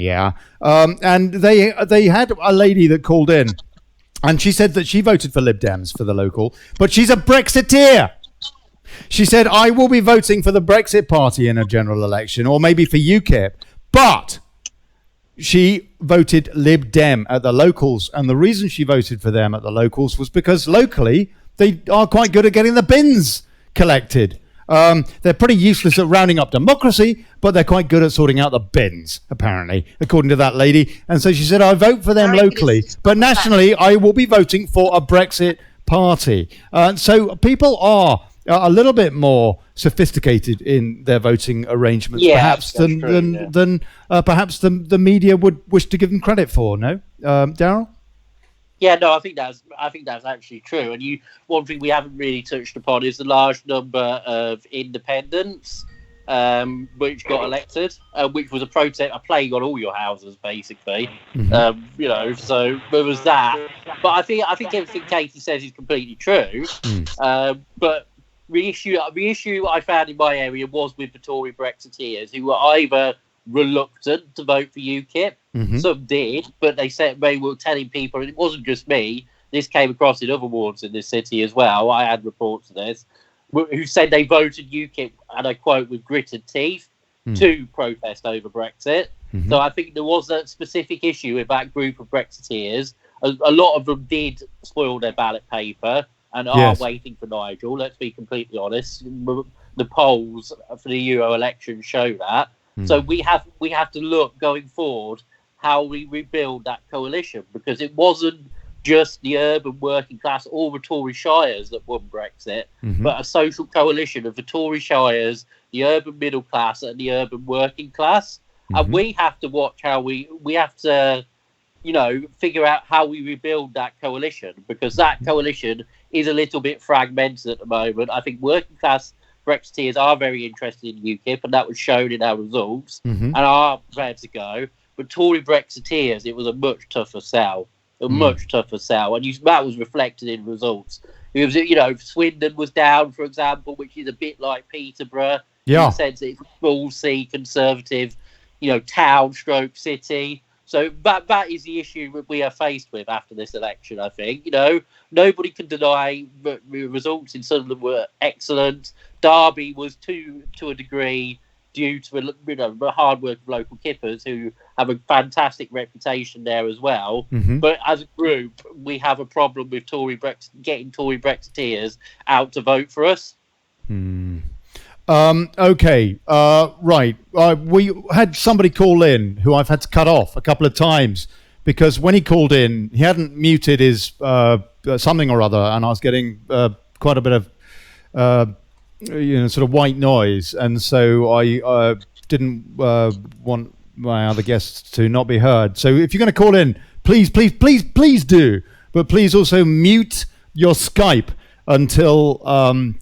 and they had a lady that called in, and she said that she voted for Lib Dems for the local, but she's a Brexiteer. She said, I will be voting for the Brexit party in a general election, or maybe for UKIP, but she voted Lib Dem at the locals, and the reason she voted for them at the locals was because locally they are quite good at getting the bins collected. They're pretty useless at rounding up democracy, but they're quite good at sorting out the bins, apparently, according to that lady. And so she said, I vote for them locally, but nationally I will be voting for a Brexit party. So people are a little bit more sophisticated in their voting arrangements, perhaps than perhaps the media would wish to give them credit for. No, Darrell? Yeah, no, I think that's actually true. And one thing we haven't really touched upon is the large number of independents which got elected, which was a plague on all your houses, basically. You know, so there was that. But I think everything Katie says is completely true. But the issue I found in my area was with the Tory Brexiteers, who were either reluctant to vote for UKIP. Some did, but they were telling people, and it wasn't just me, this came across in other wards in this city as well, I had reports of this, who said they voted UKIP, and I quote, with gritted teeth, to protest over Brexit. So I think there was a specific issue with that group of Brexiteers. A lot of them did spoil their ballot paper and are waiting for Nigel. Let's be completely honest. The polls for the Euro election show that. So we have to look going forward how we rebuild that coalition, because it wasn't just the urban working class or the Tory shires that won Brexit, but a social coalition of the Tory shires, the urban middle class and the urban working class. And we have to watch how we have to, you know, figure out how we rebuild that coalition, because that coalition is a little bit fragmented at the moment. I think working class Brexiteers are very interested in UKIP, and that was shown in our results, and are prepared to go. But Tory Brexiteers, it was a much tougher sell. Much tougher sell, and that was reflected in results. It was, you know, Swindon was down, for example, which is a bit like Peterborough in the sense that it's a full C conservative, you know, town stroke city. So that is the issue that we are faced with after this election. I think, you know, nobody can deny the results in Sunderland were excellent. Derby was to a degree, due to the hard work of local kippers who have a fantastic reputation there as well. Mm-hmm. But as a group, we have a problem with getting Tory Brexiteers out to vote for us. Okay, right. We had somebody call in who I've had to cut off a couple of times because when he called in, he hadn't muted his something or other, and I was getting quite a bit of sort of white noise, and so I didn't want my other guests to not be heard. So if you're going to call in, please do, but please also mute your Skype until I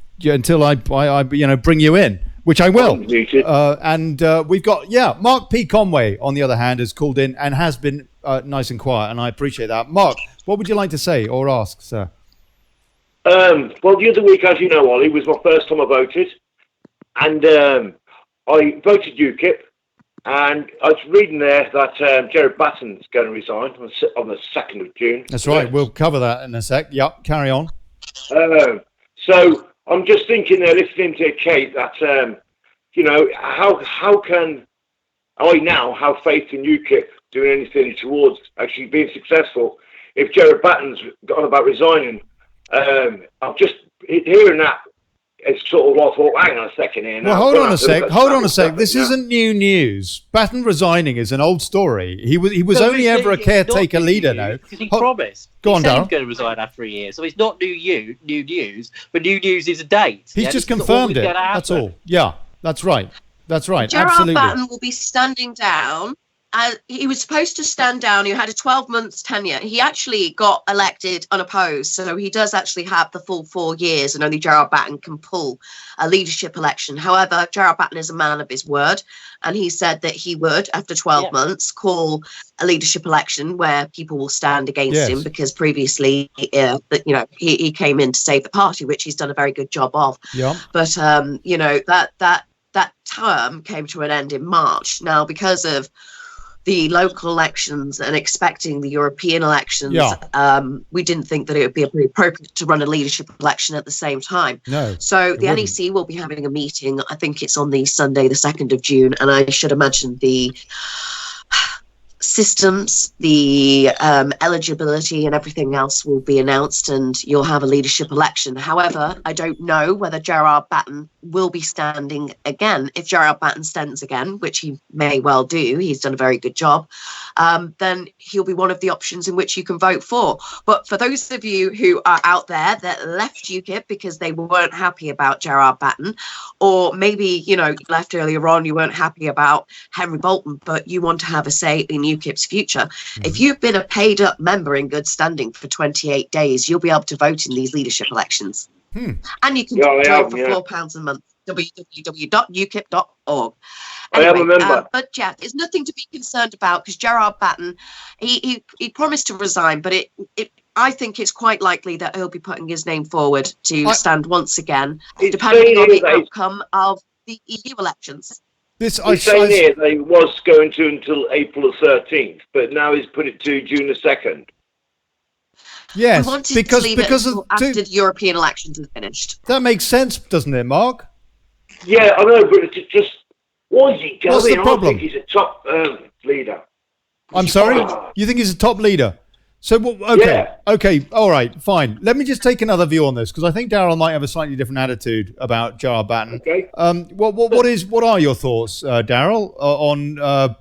bring you in, which I will. And we've got Mark P. Conway on the other hand has called in and has been nice and quiet, and I appreciate that. Mark, what would you like to say or ask, sir? Well, the other week, as you know, Ollie, was my first time I voted, and I voted UKIP, and I was reading there that Gerard Batten's going to resign on the 2nd of June. That's right. We'll cover that in a sec. Yep, carry on. So I'm just thinking there, listening to Kate, that how can I now have faith in UKIP doing anything towards actually being successful if Gerard Batten's gone about resigning? I'm just hearing that. It's sort of I thought, hang on a second here. Now. Well, hold on a sec. This isn't new news. Batten resigning is an old story. He was only ever a caretaker leader now. Because he promised. Go on, Darrell. He's going to resign after a year, so it's not new news. But new news is a date. He's just confirmed it. That's all. Yeah, that's right. Gerard Absolutely. Batten will be standing down. He was supposed to stand down. He had a 12 months tenure. He actually got elected unopposed. So he does actually have the full 4 years, and only Gerard Batten can pull a leadership election. However, Gerard Batten is a man of his word. And he said that he would, after 12 months, call a leadership election where people will stand against him, because previously, he came in to save the party, which he's done a very good job of. Yeah. But, that term came to an end in March. Now, because of the local elections and expecting the European elections, we didn't think that it would be appropriate to run a leadership election at the same time. No. So the NEC will be having a meeting. I think it's on the Sunday, the 2nd of June. And I should imagine the systems, the eligibility and everything else will be announced, and you'll have a leadership election. However, I don't know whether Gerard Batten will be standing again. If Gerard Batten stands again, which he may well do, he's done a very good job, then he'll be one of the options in which you can vote for. But for those of you who are out there that left UKIP because they weren't happy about Gerard Batten, or maybe, you left earlier on, you weren't happy about Henry Bolton, but you want to have a say in UKIP's future. If you've been a paid up member in good standing for 28 days, you'll be able to vote in these leadership elections. And you can vote for £4 a month. www.ukip.org. Anyway, I am a member. But there's nothing to be concerned about, because Gerard Batten, he promised to resign, but I think it's quite likely that he'll be putting his name forward to stand once again, depending on the outcome of the EU elections. He's saying here that he was going to until April the 13th, but now he's put it to June the 2nd. Yes, we wanted because to leave it after the European elections are finished. That makes sense, doesn't it, Mark? Yeah, I know, but it's just, why is he going? What's the problem? I think he's a top leader. I'm sorry? You think he's a top leader? So, okay, all right, fine. Let me just take another view on this, because I think Darrell might have a slightly different attitude about Gerard Batten. Okay. What are your thoughts, Darrell, on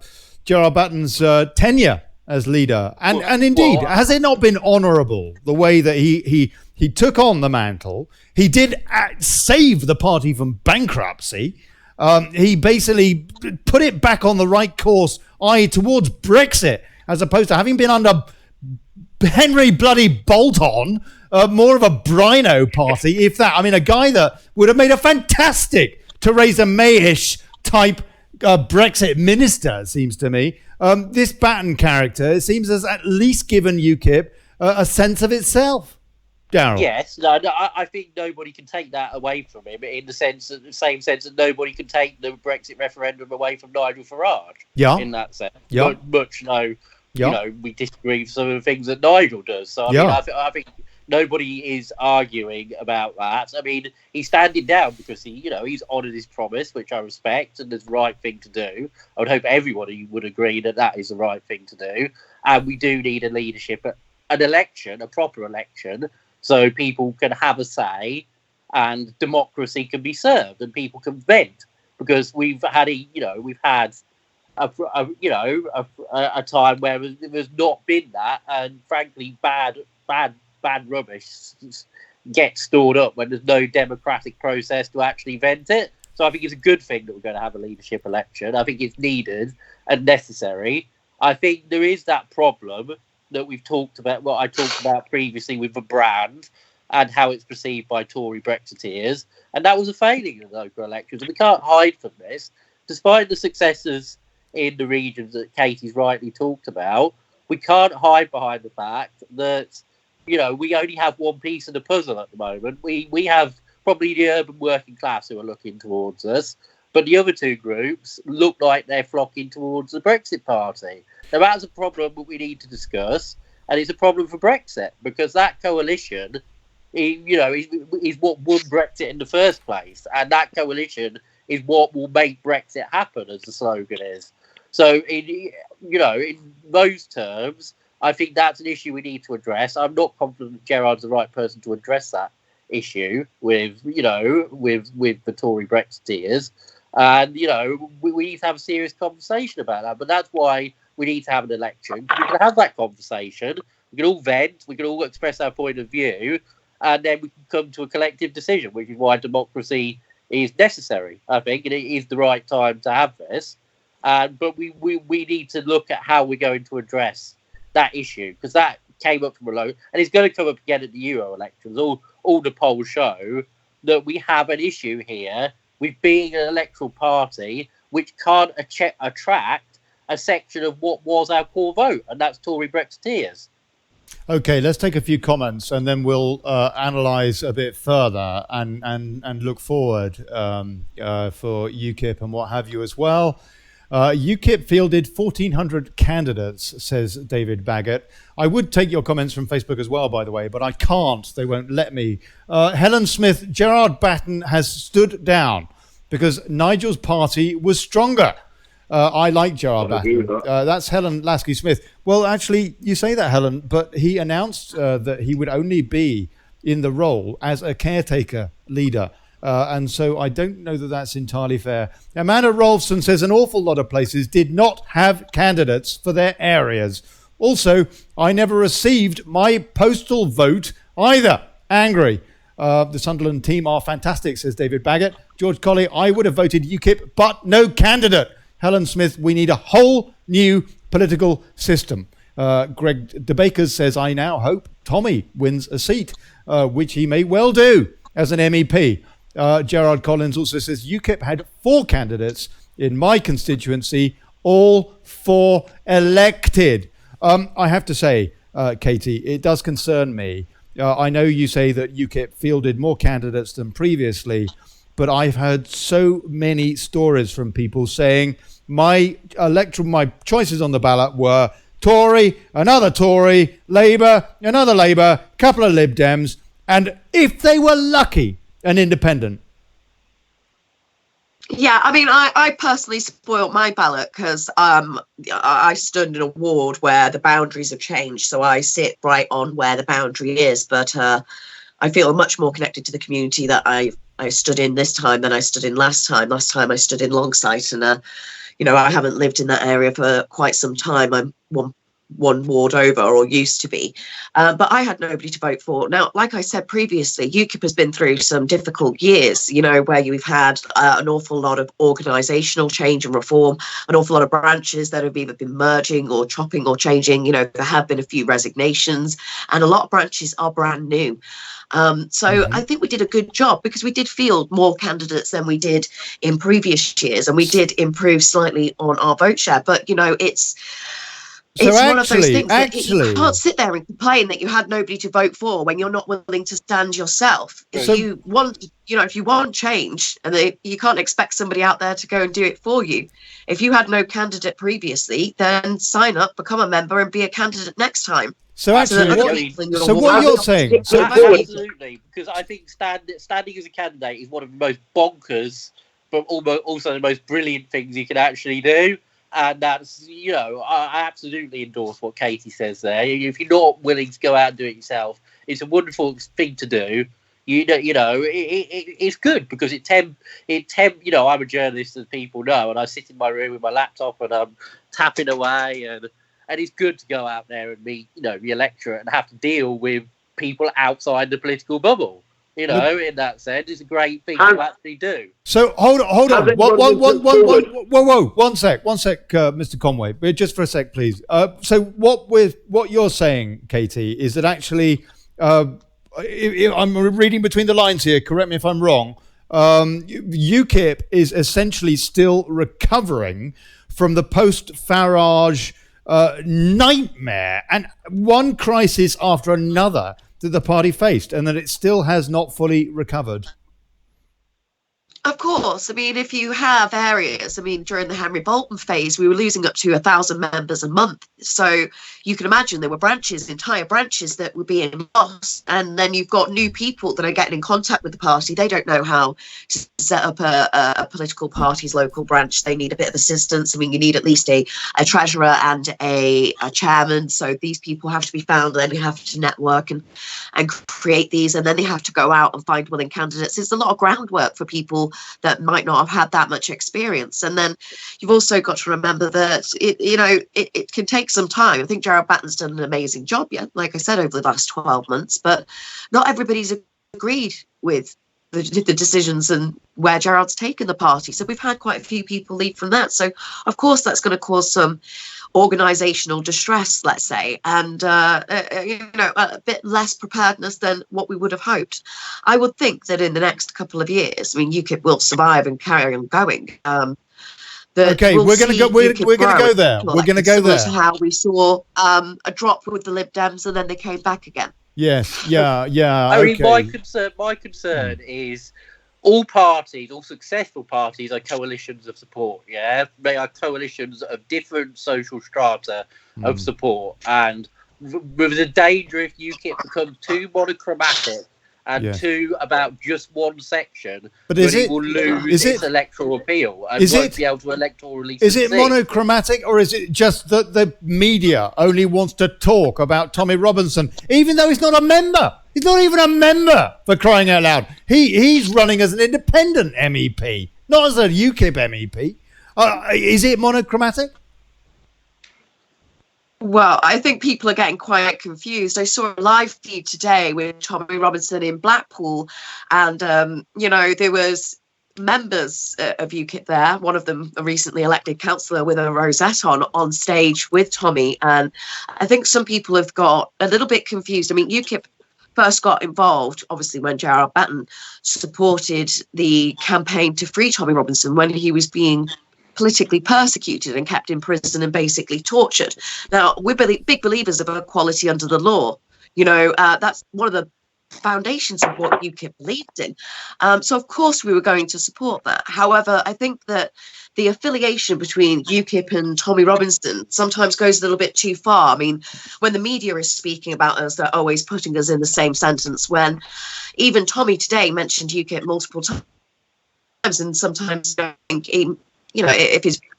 Gerard Batten's tenure as leader? And indeed, has it not been honourable the way that he took on the mantle? He did save the party from bankruptcy. He basically put it back on the right course, i.e. towards Brexit, as opposed to having been under Henry bloody Bolton, more of a Brino party, if that. I mean, a guy that would have made a fantastic Theresa May-ish type Brexit minister, it seems to me. This Batten character, it seems, has at least given UKIP a sense of itself. Darrell. Yes, I think nobody can take that away from him, in the same sense that nobody can take the Brexit referendum away from Nigel Farage. Yeah. In that sense. Yeah. Much we disagree with some of the things that Nigel does. So I mean, I think Nobody is arguing about that. I mean, he's standing down because he's honoured his promise, which I respect, and is the right thing to do. I would hope everybody would agree that is the right thing to do. And we do need a leadership, an election, a proper election, so people can have a say and democracy can be served and people can vent. Because we've had a time where there's not been that, and frankly, bad rubbish gets stored up when there's no democratic process to actually vent it. So I think it's a good thing that we're going to have a leadership election. I think it's needed and necessary. I think there is that problem that we've talked about, what I talked about previously with the brand and how it's perceived by Tory Brexiteers. And that was a failing in the local elections. And we can't hide from this. Despite the successes in the regions that Katie's rightly talked about, we can't hide behind the fact that we only have one piece of the puzzle at the moment. We have probably the urban working class who are looking towards us, but the other two groups look like they're flocking towards the Brexit Party. Now, that's a problem that we need to discuss, and it's a problem for Brexit, because that coalition is what won Brexit in the first place, and that coalition is what will make Brexit happen, as the slogan is. So, in those terms, I think that's an issue we need to address. I'm not confident that Gerard's the right person to address that issue with the Tory Brexiteers. And, we need to have a serious conversation about that. But that's why we need to have an election. We can have that conversation. We can all vent. We can all express our point of view. And then we can come to a collective decision, which is why democracy is necessary, I think. And it is the right time to have this. But we need to look at how we're going to address that issue, because that came up from a low, and it's going to come up again at the Euro elections. All the polls show that we have an issue here with being an electoral party which can't attract a section of what was our core vote, and that's Tory Brexiteers. Okay, let's take a few comments and then we'll analyse a bit further and look forward for UKIP and what have you as well. UKIP fielded 1,400 candidates, says David Baggett. I would take your comments from Facebook as well, by the way, but I can't. They won't let me. Helen Smith, Gerard Batten has stood down because Nigel's party was stronger. I like Gerard Batten. That's Helen Lasky-Smith. Well, actually, you say that, Helen, but he announced that he would only be in the role as a caretaker leader. And so I don't know that that's entirely fair. Amanda Rolfson says an awful lot of places did not have candidates for their areas. Also, I never received my postal vote either. Angry. The Sunderland team are fantastic, says David Baggett. George Colley, I would have voted UKIP, but no candidate. Helen Smith, we need a whole new political system. Greg DeBakers says, I now hope Tommy wins a seat, which he may well do as an MEP. Gerard Collins also says UKIP had 4 candidates in my constituency, all 4 elected. I have to say, Katie, it does concern me. I know you say that UKIP fielded more candidates than previously, but I've heard so many stories from people saying my choices on the ballot were Tory, another Tory, Labour, another Labour, couple of Lib Dems, and if they were lucky, an independent. Yeah, I mean, I personally spoiled my ballot because I stood in a ward where the boundaries have changed. So I sit right on where the boundary is. But I feel much more connected to the community that I stood in this time than I stood in last time. Last time I stood in Longsight, and I haven't lived in that area for quite some time. I'm one ward over, or used to be, but I had nobody to vote for. Now, like I said previously, UKIP has been through some difficult years, where you've had an awful lot of organisational change and reform, an awful lot of branches that have either been merging or chopping or changing. There have been a few resignations, and a lot of branches are brand new. I think we did a good job because we did field more candidates than we did in previous years, and we did improve slightly on our vote share. But So it's one of those things that actually, you can't sit there and complain that you had nobody to vote for when you're not willing to stand yourself. If you want change, and you can't expect somebody out there to go and do it for you. If you had no candidate previously, then sign up, become a member, and be a candidate next time. So actually, what you're saying, absolutely, because I think standing as a candidate is one of the most bonkers, but also the most brilliant things you can actually do. And that's, I absolutely endorse what Katie says there. If you're not willing to go out and do it yourself, it's a wonderful thing to do. It's good because I'm a journalist, as people know, and I sit in my room with my laptop and I'm tapping away, and it's good to go out there and meet, the electorate and have to deal with people outside the political bubble. In that sense, it's a great thing to actually do. So hold on. Whoa, one sec, Mr. Conway, but just for a sec, please. So what you're saying, Katie, is that actually, I'm reading between the lines here. Correct me if I'm wrong. UKIP is essentially still recovering from the post-Farage nightmare and one crisis after another that the party faced, and that it still has not fully recovered. Of course. I mean, if you have areas, during the Henry Bolton phase, we were losing up to 1,000 members a month. So you can imagine there were entire branches that were being lost. And then you've got new people that are getting in contact with the party. They don't know how to set up a political party's local branch. They need a bit of assistance. You need at least a treasurer and a chairman. So these people have to be found, and then you have to network and create these. And then they have to go out and find willing candidates. It's a lot of groundwork for people that might not have had that much experience. And then you've also got to remember that it can take some time. I think Darrell Batten's done an amazing job, like I said, over the last 12 months, but not everybody's agreed with the decisions and where Gerard's taken the party. So we've had quite a few people leave from that. So of course that's going to cause some organizational distress, let's say, and a bit less preparedness than what we would have hoped. I would think that in the next couple of years, UKIP will survive and carry on going. Okay, we're going to go. We're going to go there. We're going to go there. To how we saw a drop with the Lib Dems, and then they came back again. Yes, yeah. I mean, my concern is all parties, all successful parties, are coalitions of support. Yeah, they are coalitions of different social strata of support, and with the danger if UKIP becomes too monochromatic and too about just one section, but it will lose its electoral appeal and won't be able to electorally succeed. Is it monochromatic, or is it just that the media only wants to talk about Tommy Robinson, even though he's not a member? He's not even a member, for crying out loud. He's running as an independent MEP, not as a UKIP MEP. Is it monochromatic? Well, I think people are getting quite confused. I saw a live feed today with Tommy Robinson in Blackpool, and there was members of UKIP there. One of them, a recently elected councillor with a rosette on stage with Tommy, and I think some people have got a little bit confused. UKIP first got involved, obviously, when Darrell Batten supported the campaign to free Tommy Robinson when he was being politically persecuted and kept in prison and basically tortured. Now, we're big believers of equality under the law. That's one of the foundations of what UKIP believed in. So, of course, we were going to support that. However, I think that the affiliation between UKIP and Tommy Robinson sometimes goes a little bit too far. When the media is speaking about us, they're always putting us in the same sentence, when even Tommy today mentioned UKIP multiple times, and sometimes I think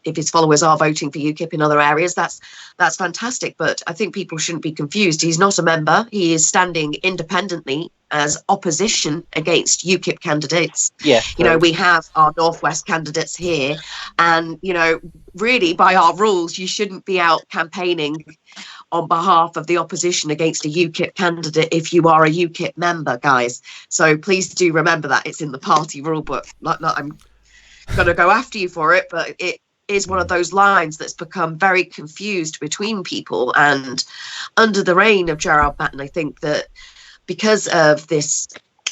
if his followers are voting for UKIP in other areas, that's fantastic. But I think people shouldn't be confused. He's not a member. He is standing independently as opposition against UKIP candidates. Yeah. We have our Northwest candidates here, and really by our rules, you shouldn't be out campaigning on behalf of the opposition against a UKIP candidate if you are a UKIP member, guys. So please do remember that. It's in the party rule book. I'm going to go after you for it, but it is one of those lines that's become very confused between people. And under the reign of Gerard Batten, I think that because of this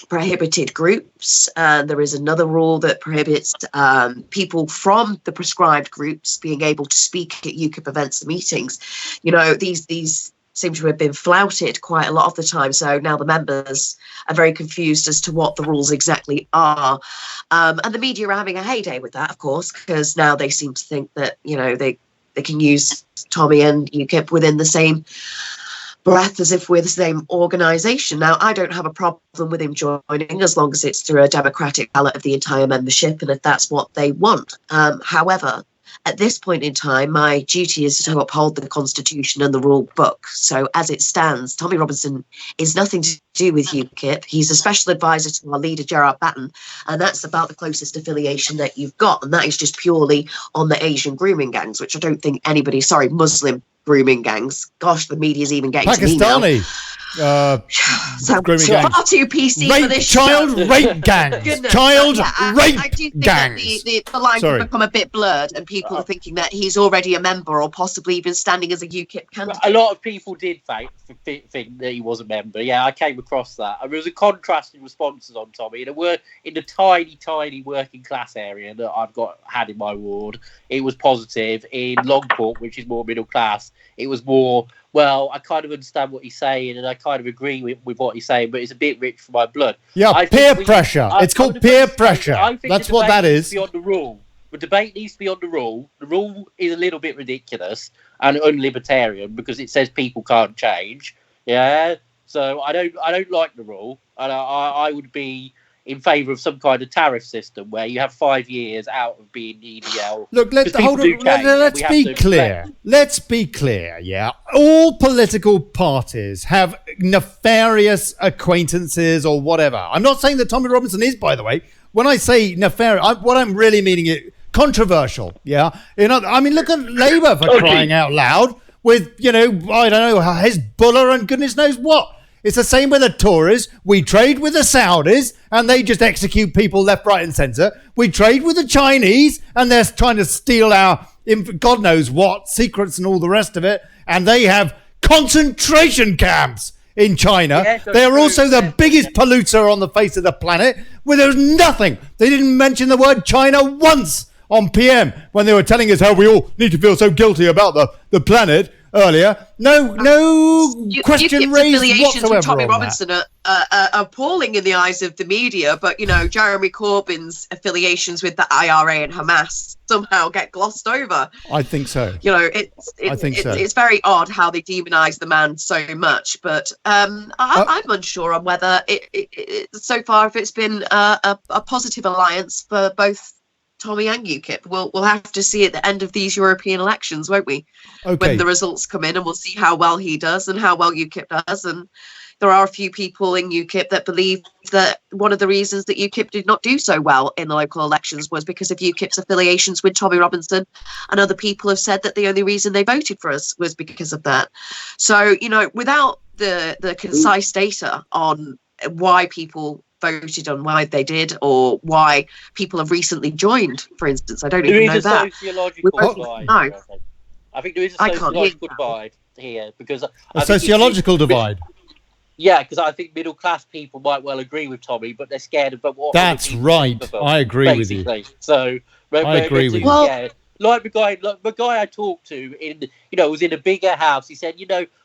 prohibited groups. There is another rule that prohibits people from the prescribed groups being able to speak at UKIP events and meetings. You know, these seem to have been flouted quite a lot of the time. So now the members are very confused as to what the rules exactly are. And the media are having a heyday with that, of course, because now they seem to think that, you know, they can use Tommy and UKIP within the same breath as if we're the same organisation. Now, I don't have a problem with him joining as long as it's through a democratic ballot of the entire membership and if that's what they want. However, at this point in time, my duty is to uphold the Constitution and the rule book. So as it stands, Tommy Robinson is nothing to do with UKIP. He's a special advisor to our leader, Gerard Batten, and that's about the closest affiliation that you've got. And that is just purely on the Asian grooming gangs, which I don't think anybody, Muslim grooming gangs. Gosh, the media's even getting Pakistani. So grooming far gangs. too PC for this child show. rape gangs. Goodness. Child rape I do think gangs. that the lines have become a bit blurred and people are thinking that he's already a member or possibly even standing as a UKIP candidate. A lot of people did think that he was a member. Yeah, I came across that. There was a contrast in responses on Tommy. And in the tiny working class area that had in my ward, it was positive. In Longport, which is more middle class, it was more, well, I kind of understand what he's saying and I kind of agree with what he's saying, but it's a bit rich for my blood. Yeah, peer pressure. It's called peer pressure. That's what that is. The debate needs to be on the rule. The rule is a little bit ridiculous and unlibertarian because it says people can't change. Yeah, so I don't like the rule, and I would be in favour of some kind of tariff system where you have 5 years out of being EDL. Look, let's be clear. Let's be clear, yeah. All political parties have nefarious acquaintances or whatever. I'm not saying that Tommy Robinson is, by the way. When I say nefarious, what I'm really meaning is controversial, yeah. You know, I mean, look at Labour for crying out loud with, you know, I don't know, Hezbollah and goodness knows what. It's the same with the Tories. We trade with the Saudis and they just execute people left, right and centre. We trade with the Chinese and they're trying to steal our God knows what, secrets and all the rest of it. And they have concentration camps in China. Yes, they're also the biggest polluter on the face of the planet where there's nothing. They didn't mention the word China once on PM when they were telling us how we all need to feel so guilty about the planet. Earlier, no question raised whatsoever. With Tommy Robinson are appalling in the eyes of the media, but you know Jeremy Corbyn's affiliations with the IRA and Hamas somehow get glossed over. I think so. You know, it's very odd how they demonise the man so much, but I'm unsure on whether so far if it's been a positive alliance for both Tommy and UKIP. We'll have to see at the end of these European elections, won't we? Okay. When the results come in, and we'll see how well he does and how well UKIP does. And there are a few people in UKIP that believe that one of the reasons that UKIP did not do so well in the local elections was because of UKIP's affiliations with Tommy Robinson. And other people have said that the only reason they voted for us was because of that. So, you know, without the concise data on why people voted on why they did or why people have recently joined, for instance. I don't even know that. I think there is a sociological divide here because a sociological divide. Yeah, because I think middle class people might well agree with Tommy, but they're scared of what. That's right. I agree with you. So I agree with you. Yeah, like the guy I talked to was in a bigger house. He said,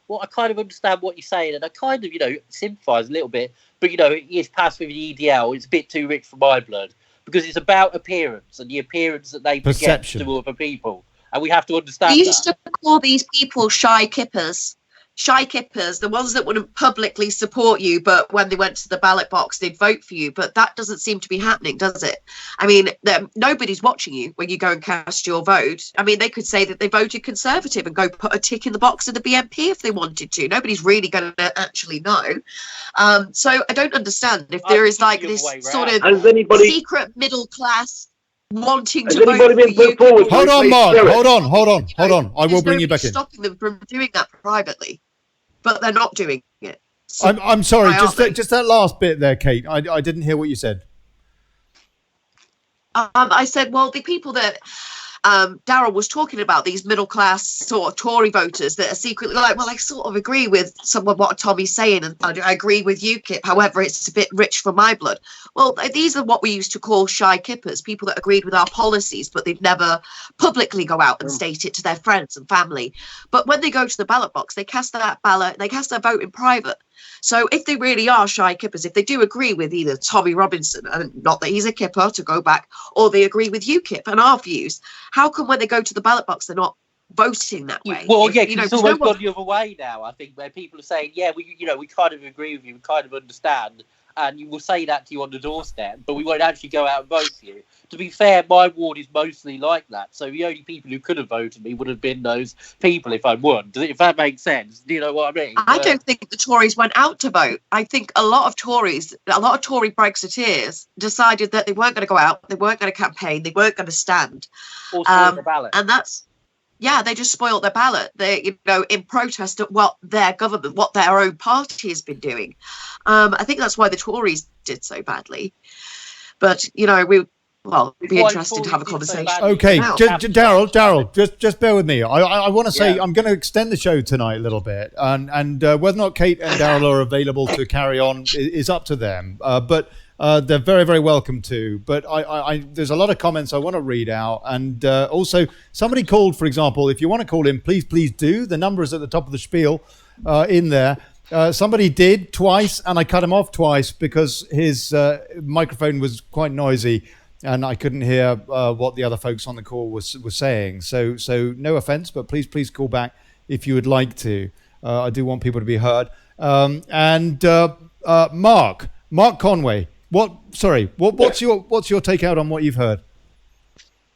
well, I kind of understand what you're saying, and I kind of, sympathise a little bit. But, he is passed with the EDL. It's a bit too rich for my blood because it's about appearance and the appearance that they project to other people. And we have to understand that. We used to call these people shy kippers. Shy kippers, the ones that wouldn't publicly support you, but when they went to the ballot box, they'd vote for you. But that doesn't seem to be happening, does it? I mean, nobody's watching you when you go and cast your vote. I mean, they could say that they voted Conservative and go put a tick in the box of the BNP if they wanted to. Nobody's really going to actually know. So I don't understand if there is like this sort of secret middle class wanting to vote for you. Hold on, Mark. Hold on. I will bring you back in. Stopping them from doing that privately, but they're not doing it. So I'm sorry. Just that last bit there, Kate. I didn't hear what you said. I said, well, the people that Darrell was talking about these middle class sort of Tory voters that are secretly like, well, I sort of agree with some of what Tommy's saying, and I agree with UKIP. However, it's a bit rich for my blood. Well, these are what we used to call shy kippers, people that agreed with our policies, but they'd never publicly go out and state it to their friends and family. But when they go to the ballot box, they cast their vote in private. So if they really are shy kippers, if they do agree with either Tommy Robinson, and not that he's a kipper, to go back, or they agree with UKIP and our views, how come when they go to the ballot box they're not voting that way? Well, yeah, because it's almost gone the other way now, I think, where people are saying, yeah, we kind of agree with you, we kind of understand, and you will say that to you on the doorstep, but we won't actually go out and vote for you. To be fair, my ward is mostly like that, so the only people who could have voted me would have been those people if I won. If that makes sense, do you know what I mean? I don't think the Tories went out to vote. I think a lot of Tory Brexiteers decided that they weren't going to go out, they weren't going to campaign, they weren't going to stand. Or spoil the ballot. And that's, yeah, they just spoiled their ballot. They, in protest at what their government, what their own party has been doing. I think that's why the Tories did so badly. But, it'd be interesting to have a conversation. Okay, Darrell, just bear with me. I want to say I'm going to extend the show tonight a little bit, and whether or not Kate and Darrell are available to carry on is up to them. But they're very, very welcome to. But there's a lot of comments I want to read out, and also somebody called, for example. If you want to call in, please do. The number is at the top of the spiel in there. Somebody did twice, and I cut him off twice because his microphone was quite noisy. And I couldn't hear what the other folks on the call were saying. So no offense, but please call back if you would like to. I do want people to be heard. Mark Conway, what's your take out on what you've heard?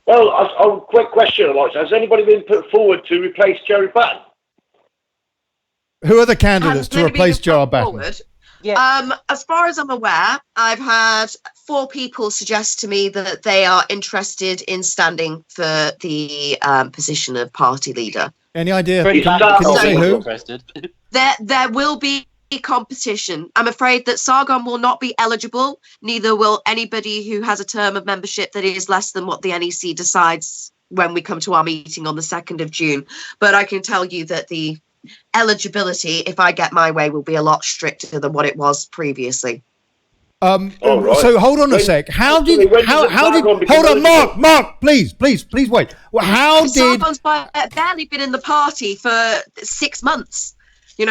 Well, a quick question, Alexa. Has anybody been put forward to replace Jerry Batten? Who are the candidates to replace Gerard Batten? Yeah. As far as I'm aware, I've had 4 people suggest to me that they are interested in standing for the position of party leader. Any idea? Can you say who? There will be competition. I'm afraid that Sargon will not be eligible. Neither will anybody who has a term of membership that is less than what the NEC decides when we come to our meeting on the 2nd of June. But I can tell you that the eligibility, if I get my way, will be a lot stricter than what it was previously. Right. So hold on a sec. Hold on, Mark, please wait. Well, Sargon's barely been in the party for 6 months. He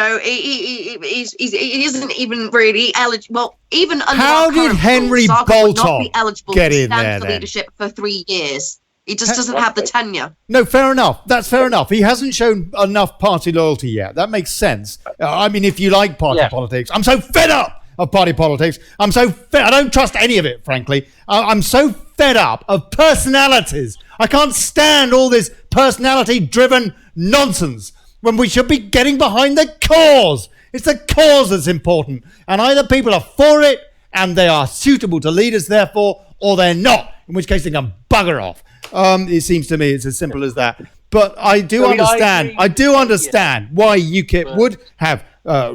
isn't even really eligible. Well, even under how did Henry Bolton get in there for leadership for 3 years? He just doesn't have the tenure. No, fair enough. That's fair enough. He hasn't shown enough party loyalty yet. That makes sense. I mean, if you like party politics, I'm so fed up of party politics. I don't trust any of it, frankly. I'm so fed up of personalities. I can't stand all this personality-driven nonsense when we should be getting behind the cause. It's the cause that's important. And either people are for it and they are suitable to lead us, therefore, or they're not, in which case they can bugger off. It seems to me it's as simple as that. But I do understand why UKIP would have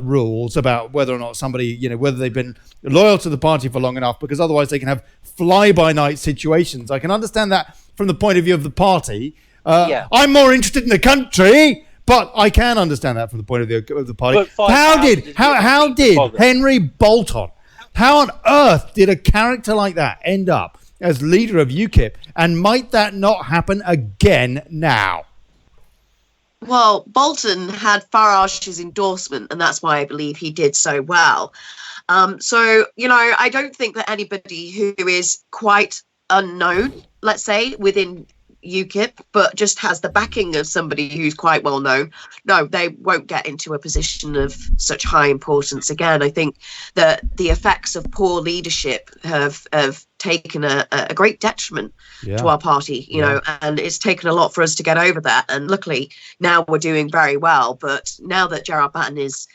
rules about whether or not somebody, whether they've been loyal to the party for long enough, because otherwise they can have fly-by-night situations. I can understand that from the point of view of the party. I'm more interested in the country, but I can understand that from the point of view of the party. How did Henry Bolton, how on earth did a character like that end up as leader of UKIP, and might that not happen again now? Well, Bolton had Farage's endorsement, and that's why I believe he did so well. I don't think that anybody who is quite unknown, let's say, within UKIP, but just has the backing of somebody who's quite well known, no, they won't get into a position of such high importance again. I think that the effects of poor leadership have taken a great detriment to our party, and it's taken a lot for us to get over that. And luckily now we're doing very well. But now that Gerard Batten is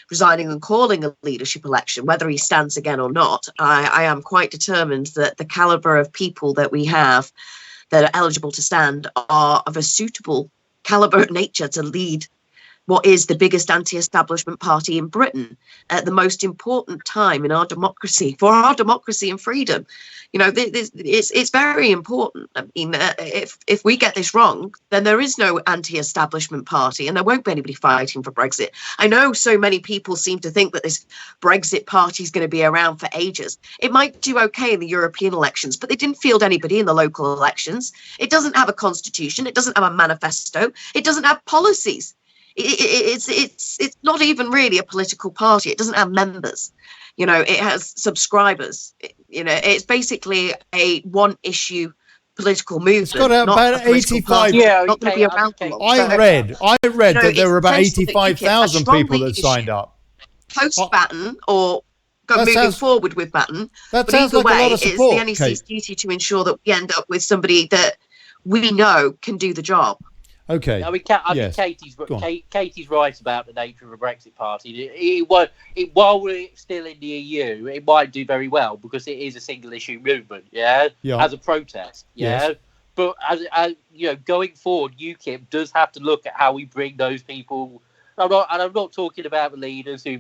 resigning and calling a leadership election, whether he stands again or not, I am quite determined that the caliber of people that we have that are eligible to stand are of a suitable caliber of nature to lead what is the biggest anti-establishment party in Britain at the most important time in our democracy, for our democracy and freedom. You know, it's very important. I mean, if we get this wrong, then there is no anti-establishment party and there won't be anybody fighting for Brexit. I know so many people seem to think that this Brexit party is going to be around for ages. It might do okay in the European elections, but they didn't field anybody in the local elections. It doesn't have a constitution. It doesn't have a manifesto. It doesn't have policies. It's not even really a political party. It doesn't have members. You know, it has subscribers. You know, it's basically a one-issue political movement. It's got about 85. Yeah, not going to be around for long. I read that there were about 85,000 people that signed up. Post-Batten or moving forward with Batten. That but sounds either like way, a lot of support, it's the NEC's duty to ensure that we end up with somebody that we know can do the job. Okay. I mean, Katie's right about the nature of a Brexit party. While we're still in the EU, it might do very well because it is a single issue movement, as a protest, Yes. But as you know, going forward, UKIP does have to look at how we bring those people. I'm not talking about the leaders who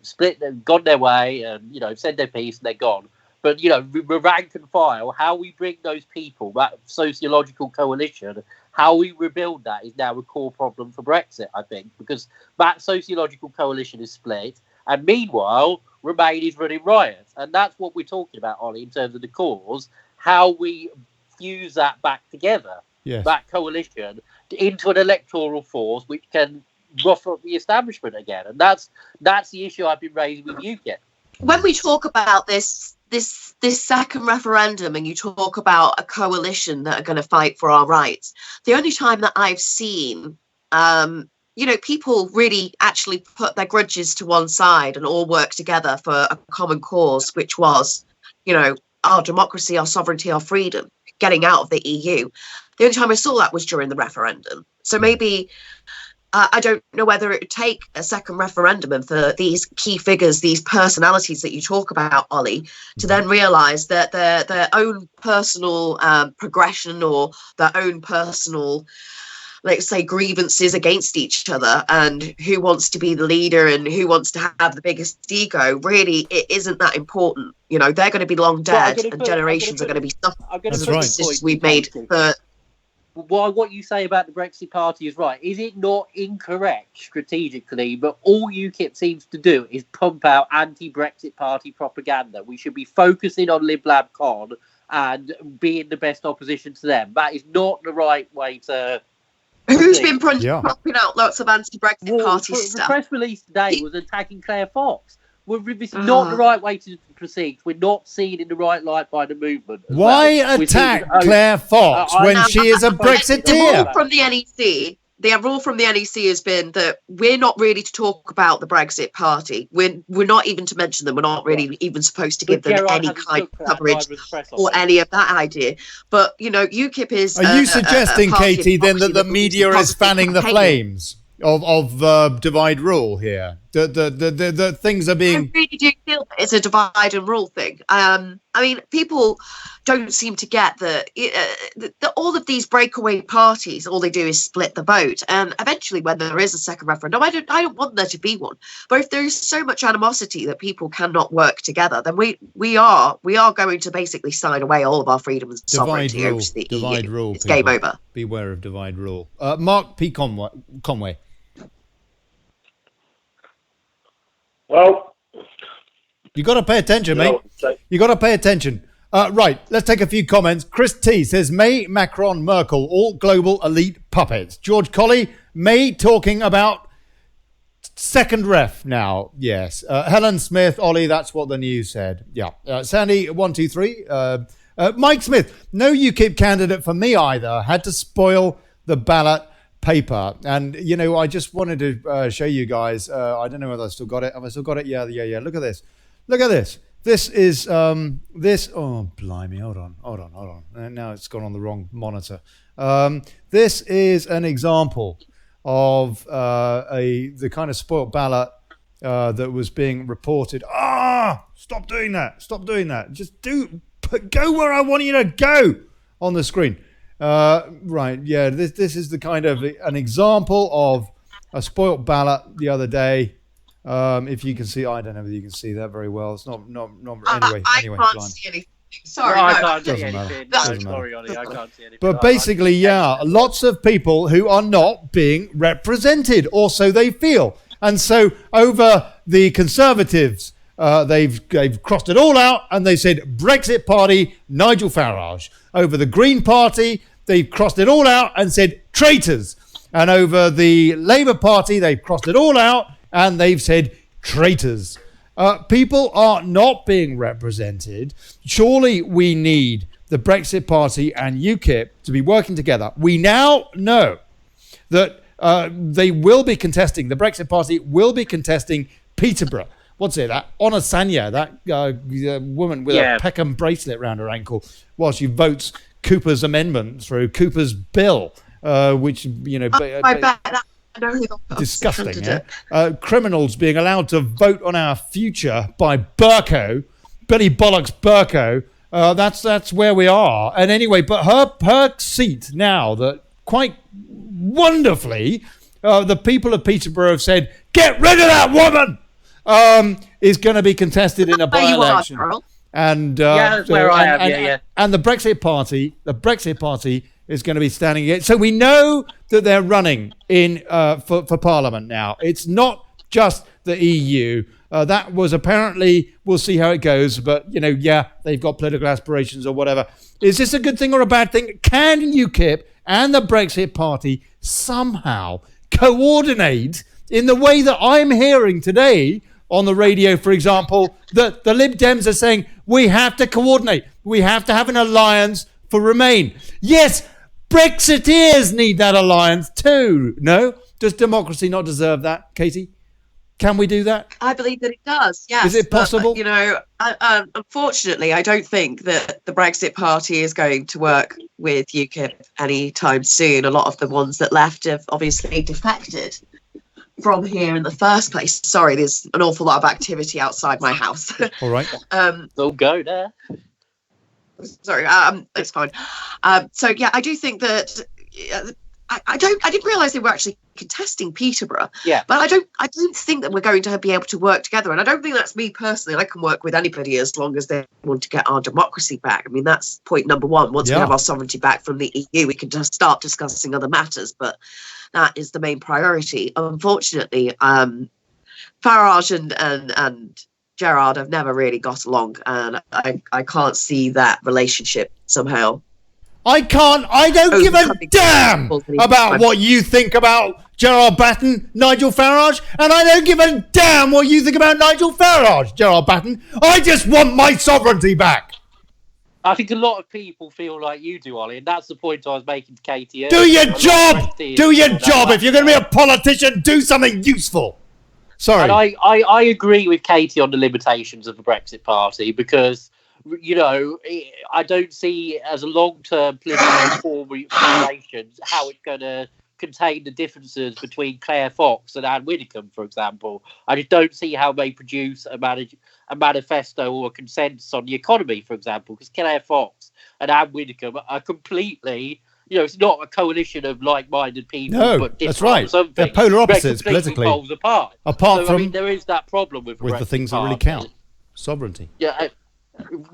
split them, gone their way, and said their piece and they're gone. But the rank and file, how we bring those people, that sociological coalition, how we rebuild that is now a core problem for Brexit, I think, because that sociological coalition is split, and meanwhile, Remain is running riot, and that's what we're talking about, Ollie, in terms of the cause. How we fuse that back together, that coalition, into an electoral force which can rough up the establishment again, and that's the issue I've been raising with UKIP. When we talk about this second referendum and you talk about a coalition that are going to fight for our rights, the only time that I've seen people really actually put their grudges to one side and all work together for a common cause, which was our democracy, our sovereignty, our freedom, getting out of the EU. The only time I saw that was during the referendum. So maybe I don't know whether it would take a second referendum and for these key figures, these personalities that you talk about, Ollie, to then realise that their own personal progression or their own personal, let's say, grievances against each other and who wants to be the leader and who wants to have the biggest ego, really, it isn't that important. They're going to be long dead and generations are going to be suffering for the decisions we've made for... Well, what you say about the Brexit party is right. Is it not incorrect strategically, but all UKIP seems to do is pump out anti-Brexit party propaganda? We should be focusing on EULibLabCon and being the best opposition to them. That is not the right way to... Who's been pumping out lots of anti-Brexit party stuff? The press release today was attacking Claire Fox. This is not the right way to proceed. We're not seen in the right light by the movement. Why attack Claire Fox when she is a Brexiteer? The rule from the NEC, the rule from the NEC has been that we're not really to talk about the Brexit party. We're not even to mention them. We're not really even supposed to give them any kind of coverage or any of that idea. But UKIP is. Are you suggesting, Katie, then that the media is fanning the flames of divide rule here? The things are being... I really do feel that it's a divide and rule thing. I mean, people don't seem to get that all of these breakaway parties, all they do is split the vote. And eventually, when there is a second referendum, I don't want there to be one. But if there is so much animosity that people cannot work together, then we are going to basically sign away all of our freedom and sovereignty over to the EU. Divide rule. It's game over. Beware of divide rule. Mark P. Conway. Well, you got to pay attention, mate. You got to pay attention. Right, let's take a few comments. Chris T says, May, Macron, Merkel, all global elite puppets. George Colley, May talking about second ref now. Yes. Helen Smith, Ollie, that's what the news said. Yeah. Sandy, 123. Mike Smith, no UKIP candidate for me either. Had to spoil the ballot paper. And I just wanted to show you guys, I don't know whether I still got it. Have I still got it? Yeah. Look at this. This is oh blimey, hold on. Now it's gone on the wrong monitor. This is an example of the kind of spoilt ballot that was being reported. Stop doing that. Just go where I want you to go on the screen. Right, yeah, this is the kind of an example a spoilt ballot the other day. If you can see, I don't know whether you can see that very well. It's not anyway. I Anyway, can't blind. see anything. Sorry, I no. can't see Doesn't anything. matter. No, sorry, Ollie, I can't see anything. But basically, yeah, lots of people who are not being represented, or so they feel. And so over the Conservatives, they've crossed it all out and they said Brexit Party, Nigel Farage. Over the Green Party, they've crossed it all out and said traitors. And over the Labour Party, they've crossed it all out and they've said traitors. People are not being represented. Surely we need the Brexit Party and UKIP to be working together. We now know that they will be contesting, the Brexit Party will be contesting Peterborough. What's it? Honor Sanya, that woman with a Peckham bracelet around her ankle, while she votes Cooper's amendment through, Cooper's bill, which, you know... I bet that... Disgusting, yeah? Criminals being allowed to vote on our future by Burko, Billy Bollocks Burko. That's where we are. And anyway, but her seat now, that quite wonderfully, the people of Peterborough have said, get rid of that woman, is going to be contested in a by-election. And that's where I am. And the Brexit Party is going to be standing against. So we know that they're running in for Parliament now. It's not just the EU. That was apparently, we'll see how it goes, but, you know, yeah, they've got political aspirations or whatever. Is this a good thing or a bad thing? Can UKIP and the Brexit Party somehow coordinate in the way that I'm hearing today on the radio, for example, that the Lib Dems are saying, we have to coordinate. We have to have an alliance for Remain. Yes, Brexiteers need that alliance too. No? Does democracy not deserve that, Katie? Can we do that? I believe that it does, yes. Is it possible? But, you know, unfortunately, I don't think that the Brexit Party is going to work with UKIP anytime soon. A lot of the ones that left have obviously defected from here in the first place. Sorry, there's an awful lot of activity outside my house. All right. Don't go there. Sorry, it's fine. So yeah, I do think that I didn't realise they were actually contesting Peterborough. Yeah. But I don't think that we're going to be able to work together. And I don't think that's me personally. I can work with anybody as long as they want to get our democracy back. I mean, that's point number one. Once we have our sovereignty back from the EU, we can just start discussing other matters. But that is the main priority. Unfortunately, Farage and Gerard have never really got along, and I can't see that relationship somehow. I don't give a damn about what you think about Gerard Batten, Nigel Farage, and I don't give a damn what you think about Nigel Farage, Gerard Batten. I just want my sovereignty back. I think a lot of people feel like you do, Ollie, and that's the point I was making to Katie. Do your job! Do your job! If you're going to be a politician, do something useful. Sorry. And I agree with Katie on the limitations of the Brexit Party because, you know, I don't see as a long-term political relations how it's going to contain the differences between Claire Fox and Anne Widdecombe, for example. I just don't see how they produce a manifesto or a consensus on the economy, for example, because Claire Fox and Anne Widdecombe are completely... You know, it's not a coalition of like-minded people. No, but that's right. They're polar opposites politically. Poles apart. Apart from, I mean, there is that problem with the things that really count, sovereignty. Yeah,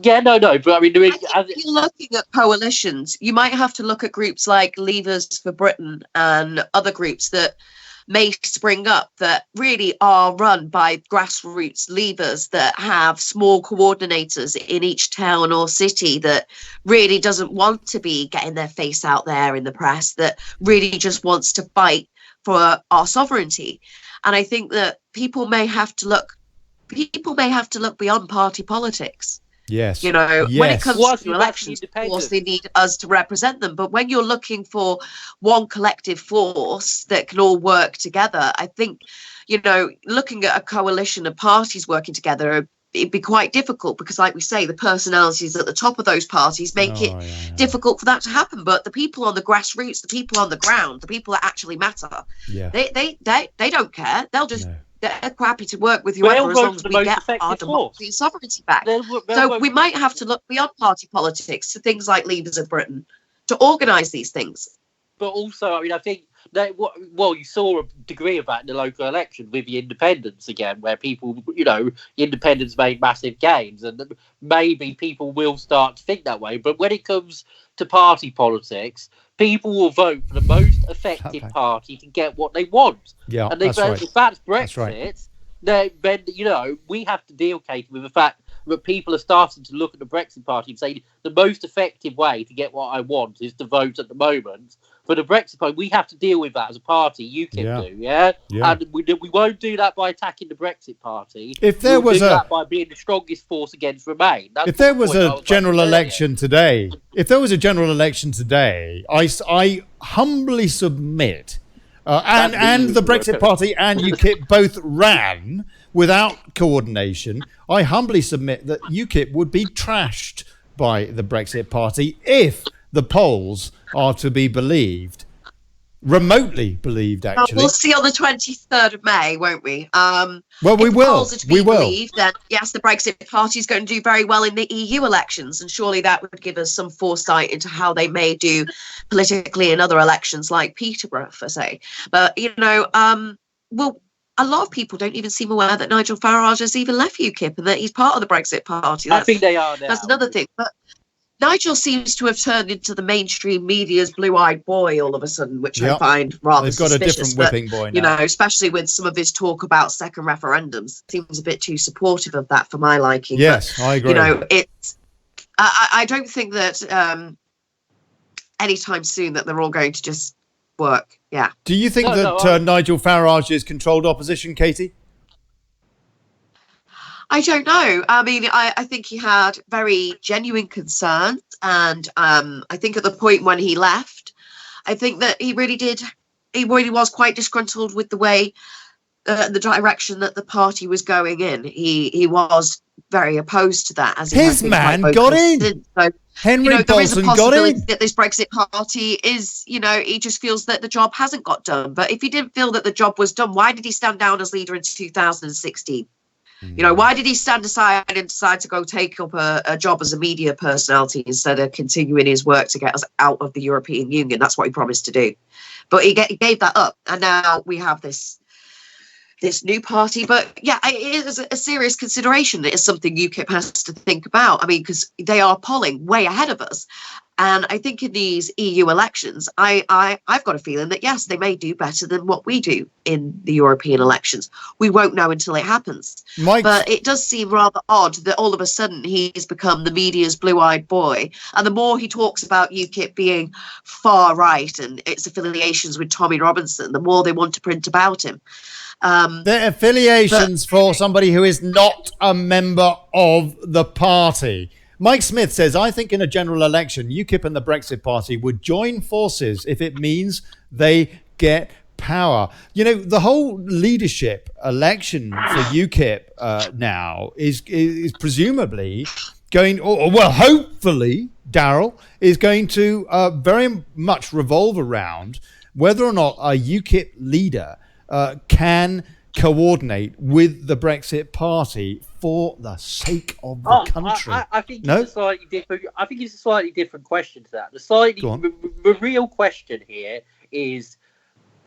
no. But I mean, if you're looking at coalitions, you might have to look at groups like Leavers for Britain and other groups that may spring up that really are run by grassroots leavers that have small coordinators in each town or city that really doesn't want to be getting their face out there in the press, that really just wants to fight for our sovereignty. And I think that people may have to look beyond party politics. Yes. You know, when it comes to elections, of course, they need us to represent them. But when you're looking for one collective force that can all work together, I think, you know, looking at a coalition of parties working together, it'd be quite difficult because, like we say, the personalities at the top of those parties make it difficult for that to happen. But the people on the grassroots, the people on the ground, the people that actually matter, they don't care. They'll just... They're happy to work with whoever as long as we get our democracy and sovereignty back. So we might have to look beyond party politics to things like Leavers of Britain to organise these things. But also, I mean, I think Well, you saw a degree of that in the local election with the independents again, where people, independents made massive gains, and maybe people will start to think that way. But when it comes to party politics, people will vote for the most effective party to get what they want. Yeah, and if that's Brexit, then we have to deal, Katie, with the fact that people are starting to look at the Brexit party and say the most effective way to get what I want is to vote at the moment for the Brexit party. We have to deal with that as a party. UKIP do, yeah? And we won't do that by attacking the Brexit party. If there was that by being the strongest force against Remain. If there was a general election today, I humbly submit, and the Brexit party and UKIP both ran without coordination. I humbly submit that UKIP would be trashed by the Brexit party if the polls are to be believed, remotely believed, actually. We'll see on the 23rd of May, won't we? Well, we if the will. Polls are to be believed, then yes, the Brexit party is going to do very well in the EU elections, and surely that would give us some foresight into how they may do politically in other elections, like Peterborough, for say. But a lot of people don't even seem aware that Nigel Farage has even left UKIP and that he's part of the Brexit party. I think they are now. That's another thing. But Nigel seems to have turned into the mainstream media's blue-eyed boy all of a sudden, which I find rather suspicious. They've got a different whipping boy now. Especially with some of his talk about second referendums. Seems a bit too supportive of that for my liking. Yes, I agree. I don't think that anytime soon that they're all going to just work. Yeah. Do you think Nigel Farage is controlled opposition, Katie? I don't know. I mean, I think he had very genuine concerns, and I think at the point when he left, I think that he really was quite disgruntled with the way, the direction that the party was going in. He was very opposed to that. As his man got in. So, Henry Bolton got in. That this Brexit party is, he just feels that the job hasn't got done. But if he didn't feel that the job was done, why did he stand down as leader in 2016? Why did he stand aside and decide to go take up a job as a media personality instead of continuing his work to get us out of the European Union? That's what he promised to do. But he gave that up. And now we have this new party. But yeah, it is a serious consideration. It is something UKIP has to think about. I mean, because they are polling way ahead of us. And I think in these EU elections, I've got a feeling that, yes, they may do better than what we do in the European elections. We won't know until it happens. But it does seem rather odd that all of a sudden he's become the media's blue-eyed boy. And the more he talks about UKIP being far right and its affiliations with Tommy Robinson, the more they want to print about him. The affiliations for somebody who is not a member of the party. Mike Smith says, I think in a general election, UKIP and the Brexit party would join forces if it means they get power. The whole leadership election for UKIP now is presumably going, or hopefully, Darrell, is going to very much revolve around whether or not a UKIP leader can coordinate with the Brexit party for the sake of the country. I think it's a slightly different. I think it's a slightly different question to that. The real question here is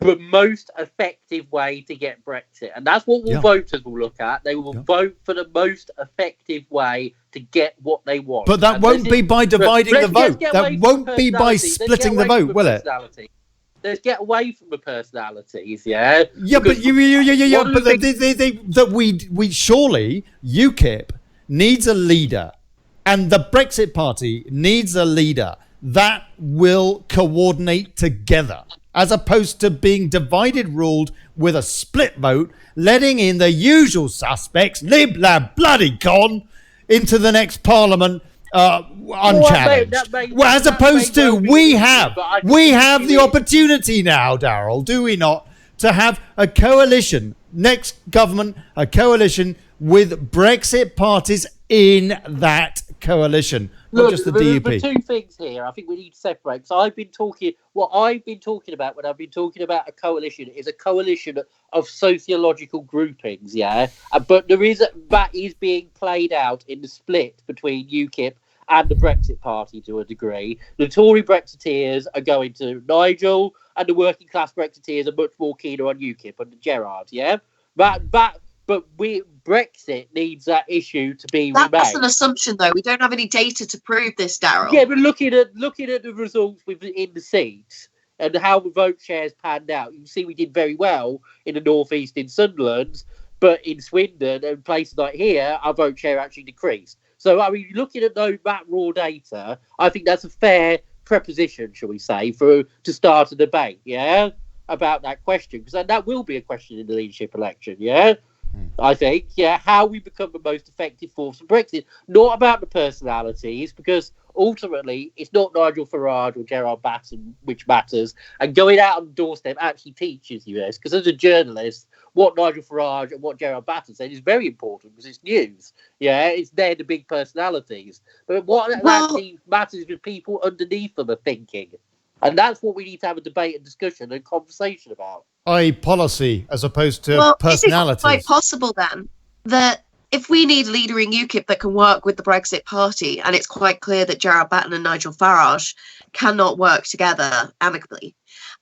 the most effective way to get Brexit, and that's what voters will look at. They will vote for the most effective way to get what they want. But that won't be by dividing the vote. That won't be by splitting the vote, will it? Let's get away from the personalities, yeah. Yeah, but But we surely UKIP needs a leader, and the Brexit party needs a leader that will coordinate together, as opposed to being divided, ruled with a split vote, letting in the usual suspects, EULibLabCon, into the next parliament. Unchallenged. As opposed to we have the opportunity now, Darrell, do we not, to have a coalition, next government, a coalition with Brexit parties in that coalition, not just the DUP. There are two things here I think we need to separate. Because I've been talking about when I've been talking about a coalition is a coalition of sociological groupings, yeah. But that is being played out in the split between UKIP and the Brexit Party to a degree. The Tory Brexiteers are going to Nigel, and the working class Brexiteers are much more keener on UKIP under Gerard. Yeah, but Brexit needs that issue to be remade. That's an assumption, though. We don't have any data to prove this, Darrell. Yeah, but looking at the results in the seats and how the vote shares panned out, you can see we did very well in the northeast in Sunderland, but in Swindon and places like here, our vote share actually decreased. So, I mean, looking at that raw data, I think that's a fair preposition, shall we say, to start a debate, yeah, about that question, because that will be a question in the leadership election, yeah. I think, yeah, how we become the most effective force of Brexit, not about the personalities, because ultimately it's not Nigel Farage or Gerard Batten which matters, and going out on the doorstep actually teaches you this, because as a journalist, what Nigel Farage and what Gerard Batten said is very important because it's news. Yeah, they're the big personalities, but what actually matters is the people underneath them are thinking, and that's what we need to have a debate and discussion and conversation about. Policy as opposed to personalities. Is it quite possible then that if we need a leader in UKIP that can work with the Brexit Party, and it's quite clear that Gerard Batten and Nigel Farage cannot work together amicably,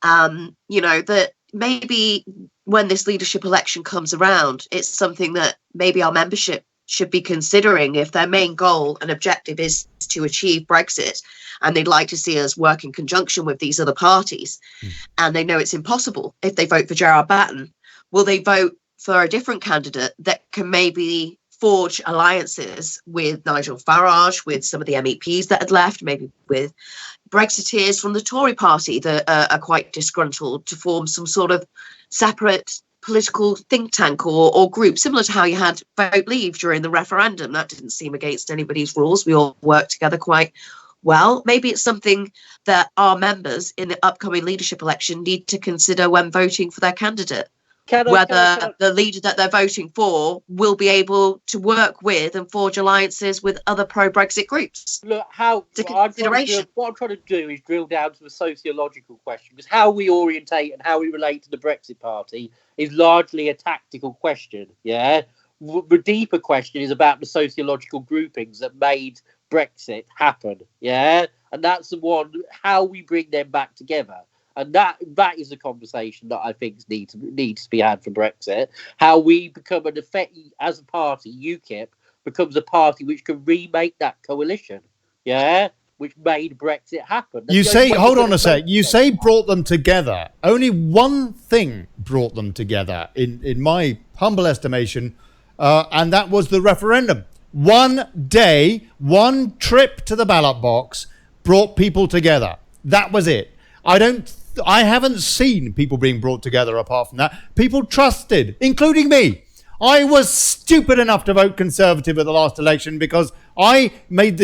that maybe when this leadership election comes around, it's something that maybe our membership should be considering if their main goal and objective is to achieve Brexit, and they'd like to see us work in conjunction with these other parties, and they know it's impossible if they vote for Gerard Batten. Will they vote for a different candidate that can maybe forge alliances with Nigel Farage, with some of the MEPs that had left, maybe with Brexiteers from the Tory party that are quite disgruntled, to form some sort of separate political think tank or group, similar to how you had Vote Leave during the referendum? That didn't seem against anybody's rules. We all worked together quite well. Maybe it's something that our members in the upcoming leadership election need to consider when voting for their candidate. Whether the leader that they're voting for will be able to work with and forge alliances with other pro-Brexit groups. Look, what I'm trying to do is drill down to a sociological question, because how we orientate and how we relate to the Brexit Party is largely a tactical question, yeah? The deeper question is about the sociological groupings that made Brexit happen, yeah? And that's the one, how we bring them back together. And that is a conversation that I think needs to be had for Brexit. How we become an effect as a party, UKIP becomes a party which can remake that coalition, yeah, which made Brexit happen. You say, hold on a sec. You say brought them together. Only one thing brought them together, in my humble estimation, and that was the referendum. One day, one trip to the ballot box brought people together. That was it. I haven't seen people being brought together apart from that. People trusted, including me. I was stupid enough to vote Conservative at the last election because I made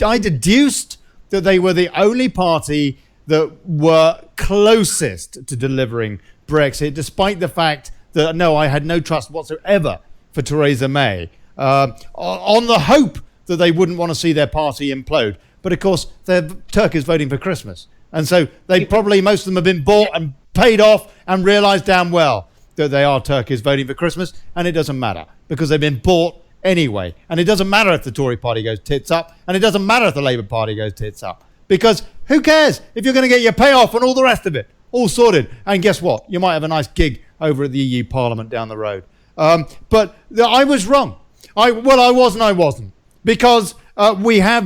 I deduced that they were the only party that were closest to delivering Brexit, despite the fact that, I had no trust whatsoever for Theresa May, on the hope that they wouldn't want to see their party implode. But of course, Turk is voting for Christmas. And so most of them have been bought and paid off and realised damn well that they are Turkish voting for Christmas, and it doesn't matter because they've been bought anyway. And it doesn't matter if the Tory party goes tits up, and it doesn't matter if the Labour Party goes tits up, because who cares if you're going to get your payoff and all the rest of it, all sorted. And guess what? You might have a nice gig over at the EU Parliament down the road. But I was wrong. I wasn't, because we have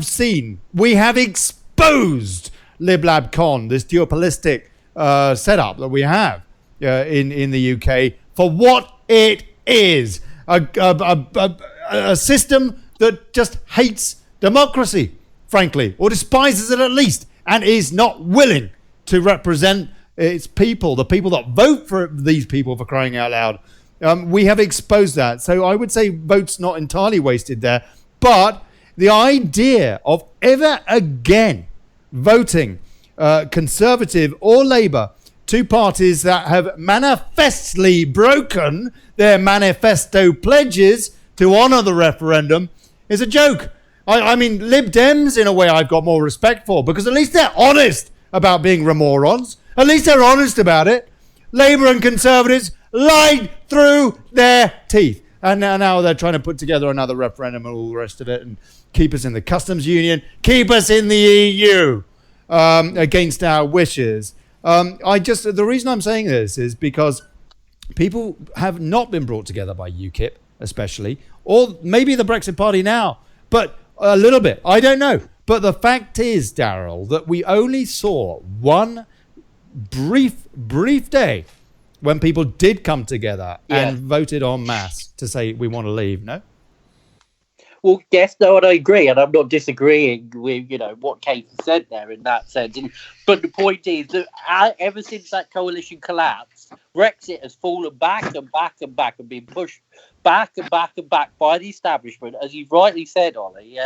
exposed EULibLabCon, this duopolistic setup that we have in the UK, for what it is, a system that just hates democracy, frankly, or despises it at least, and is not willing to represent its people, the people that vote for these people, for crying out loud. We have exposed that. So I would say votes not entirely wasted there, but the idea of ever again voting Conservative or Labour, two parties that have manifestly broken their manifesto pledges to honour the referendum, is a joke. I mean, Lib Dems, in a way, I've got more respect for, because at least they're honest about being remorons. At least they're honest about it. Labour and Conservatives lied through their teeth. And now they're trying to put together another referendum and all the rest of it and keep us in the customs union, keep us in the EU against our wishes. The reason I'm saying this is because people have not been brought together by UKIP, especially, or maybe the Brexit Party now, but a little bit. I don't know. But the fact is, Darrell, that we only saw one brief day when people did come together and voted en masse to say we want to leave, no? Well, yes, no, and I agree, and I'm not disagreeing with, what Katie said there in that sense. But the point is that ever since that coalition collapsed, Brexit has fallen back and back and back and been pushed back and back and back by the establishment, as you've rightly said, Ollie,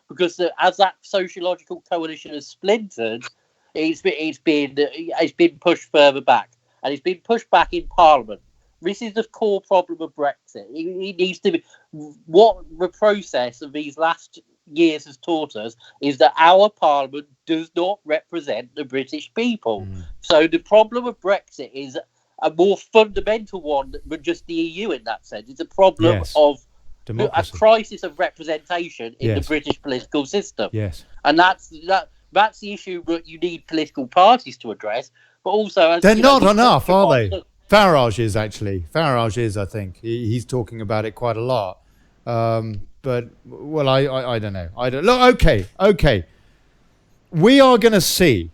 because as that sociological coalition has splintered, it's been pushed further back. And it's been pushed back in Parliament. This is the core problem of Brexit. It needs to be. What the process of these last years has taught us is that our Parliament does not represent the British people. So the problem of Brexit is a more fundamental one than just the EU in that sense. It's a problem of democracy. A crisis of representation in the British political system. Yes. And that's the issue that you need political parties to address. But also, they're not enough, are they? Farage is, I think. He's talking about it quite a lot. But, well, I don't know. Look, okay. We are going to see,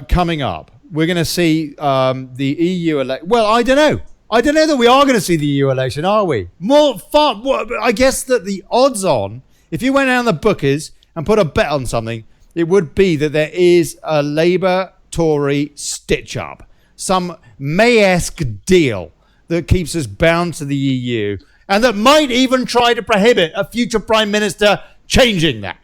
coming up, we're going to see the EU election. Well, I don't know. I don't know that we are going to see the EU election, are we? More fun. I guess that the odds on, if you went down the bookies and put a bet on something, it would be that there is a Labour Tory stitch up, some May-esque deal that keeps us bound to the EU and that might even try to prohibit a future Prime Minister changing that.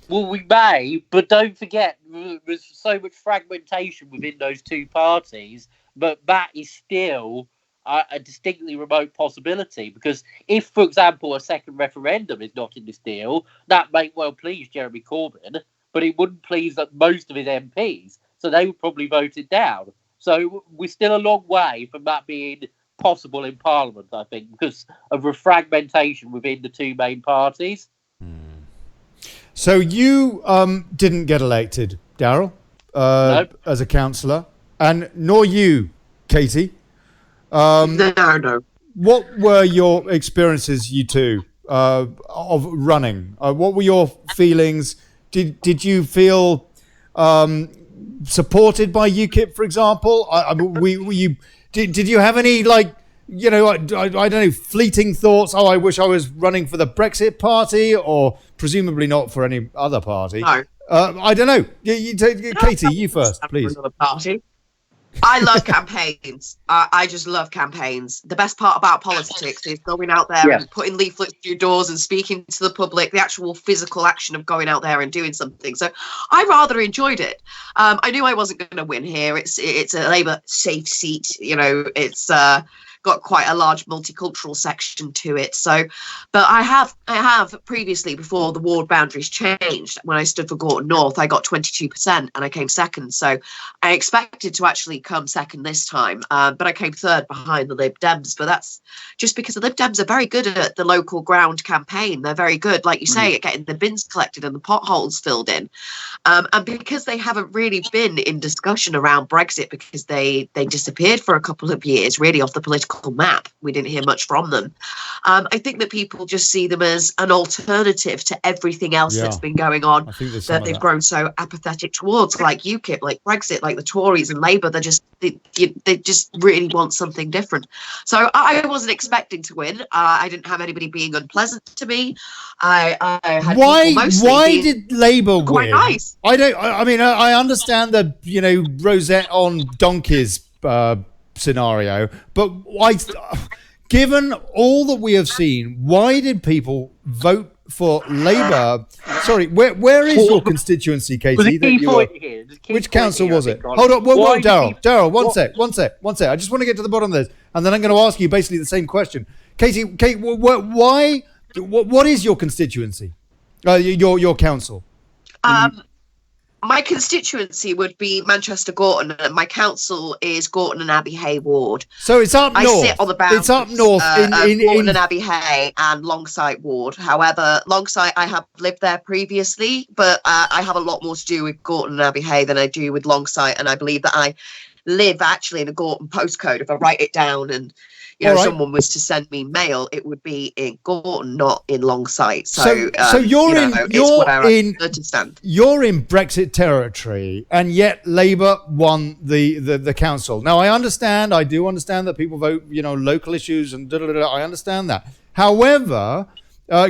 Well, we may, but don't forget there's so much fragmentation within those two parties, but that is still a distinctly remote possibility, because if, for example, a second referendum is not in this deal, that may well please Jeremy Corbyn, but it wouldn't please most of his MPs, so they would probably vote it down. So we're still a long way from that being possible in Parliament, I think, because of the fragmentation within the two main parties. So you didn't get elected, Darrell, Nope. as a councillor, and nor you, Katie. No. What were your experiences, you two, of running? What were your feelings? Did you feel supported by UKIP, for example? Did you have any, I don't know, fleeting thoughts? Oh, I wish I was running for the Brexit Party, or presumably not for any other party. No. I don't know. Katie, you first, please. Another party. I love campaigns. I just love campaigns. The best part about politics is going out there and putting leaflets through doors and speaking to the public, the actual physical action of going out there and doing something. So I rather enjoyed it. I knew I wasn't going to win here. It's a Labour safe seat. It's got quite a large multicultural section to it. So, but I have previously, before the ward boundaries changed, when I stood for Gorton North, I got 22% and I came second. So I expected to actually come second this time, but I came third behind the Lib Dems. But that's just because the Lib Dems are very good at the local ground campaign. They're very good, like you say, at getting the bins collected and the potholes filled in. And because they haven't really been in discussion around Brexit, because they disappeared for a couple of years, really, off the political map. We didn't hear much from them. I think that people just see them as an alternative to everything else that's been going on, that they've grown so apathetic towards, like UKIP, like Brexit, like the Tories and Labour. They just really want something different. So I wasn't expecting to win. I didn't have anybody being unpleasant to me. I had why did Labour win? Quite nice. I understand the rosette on donkeys scenario, but given all that we have seen, why did people vote for Labour? Sorry, where is your constituency, Katie? Which council was it? Hold on, Darrell, one sec. I just want to get to the bottom of this, and then I'm going to ask you basically the same question. Katie, why? What is your constituency? Your council? My constituency would be Manchester Gorton, and my council is Gorton and Abbey Hay ward. So it's up north. I sit on the boundaries. It's up north Gorton and Abbey Hay and Longsight ward. However, Longsight, I have lived there previously, but I have a lot more to do with Gorton and Abbey Hay than I do with Longsight, and I believe that I live actually in a Gorton postcode. If I write it down and someone was to send me mail, it would be in Gorton, not in Longsight. So you're in Brexit territory, and yet Labour won the council. Now I do understand that people vote, local issues and I understand that. However,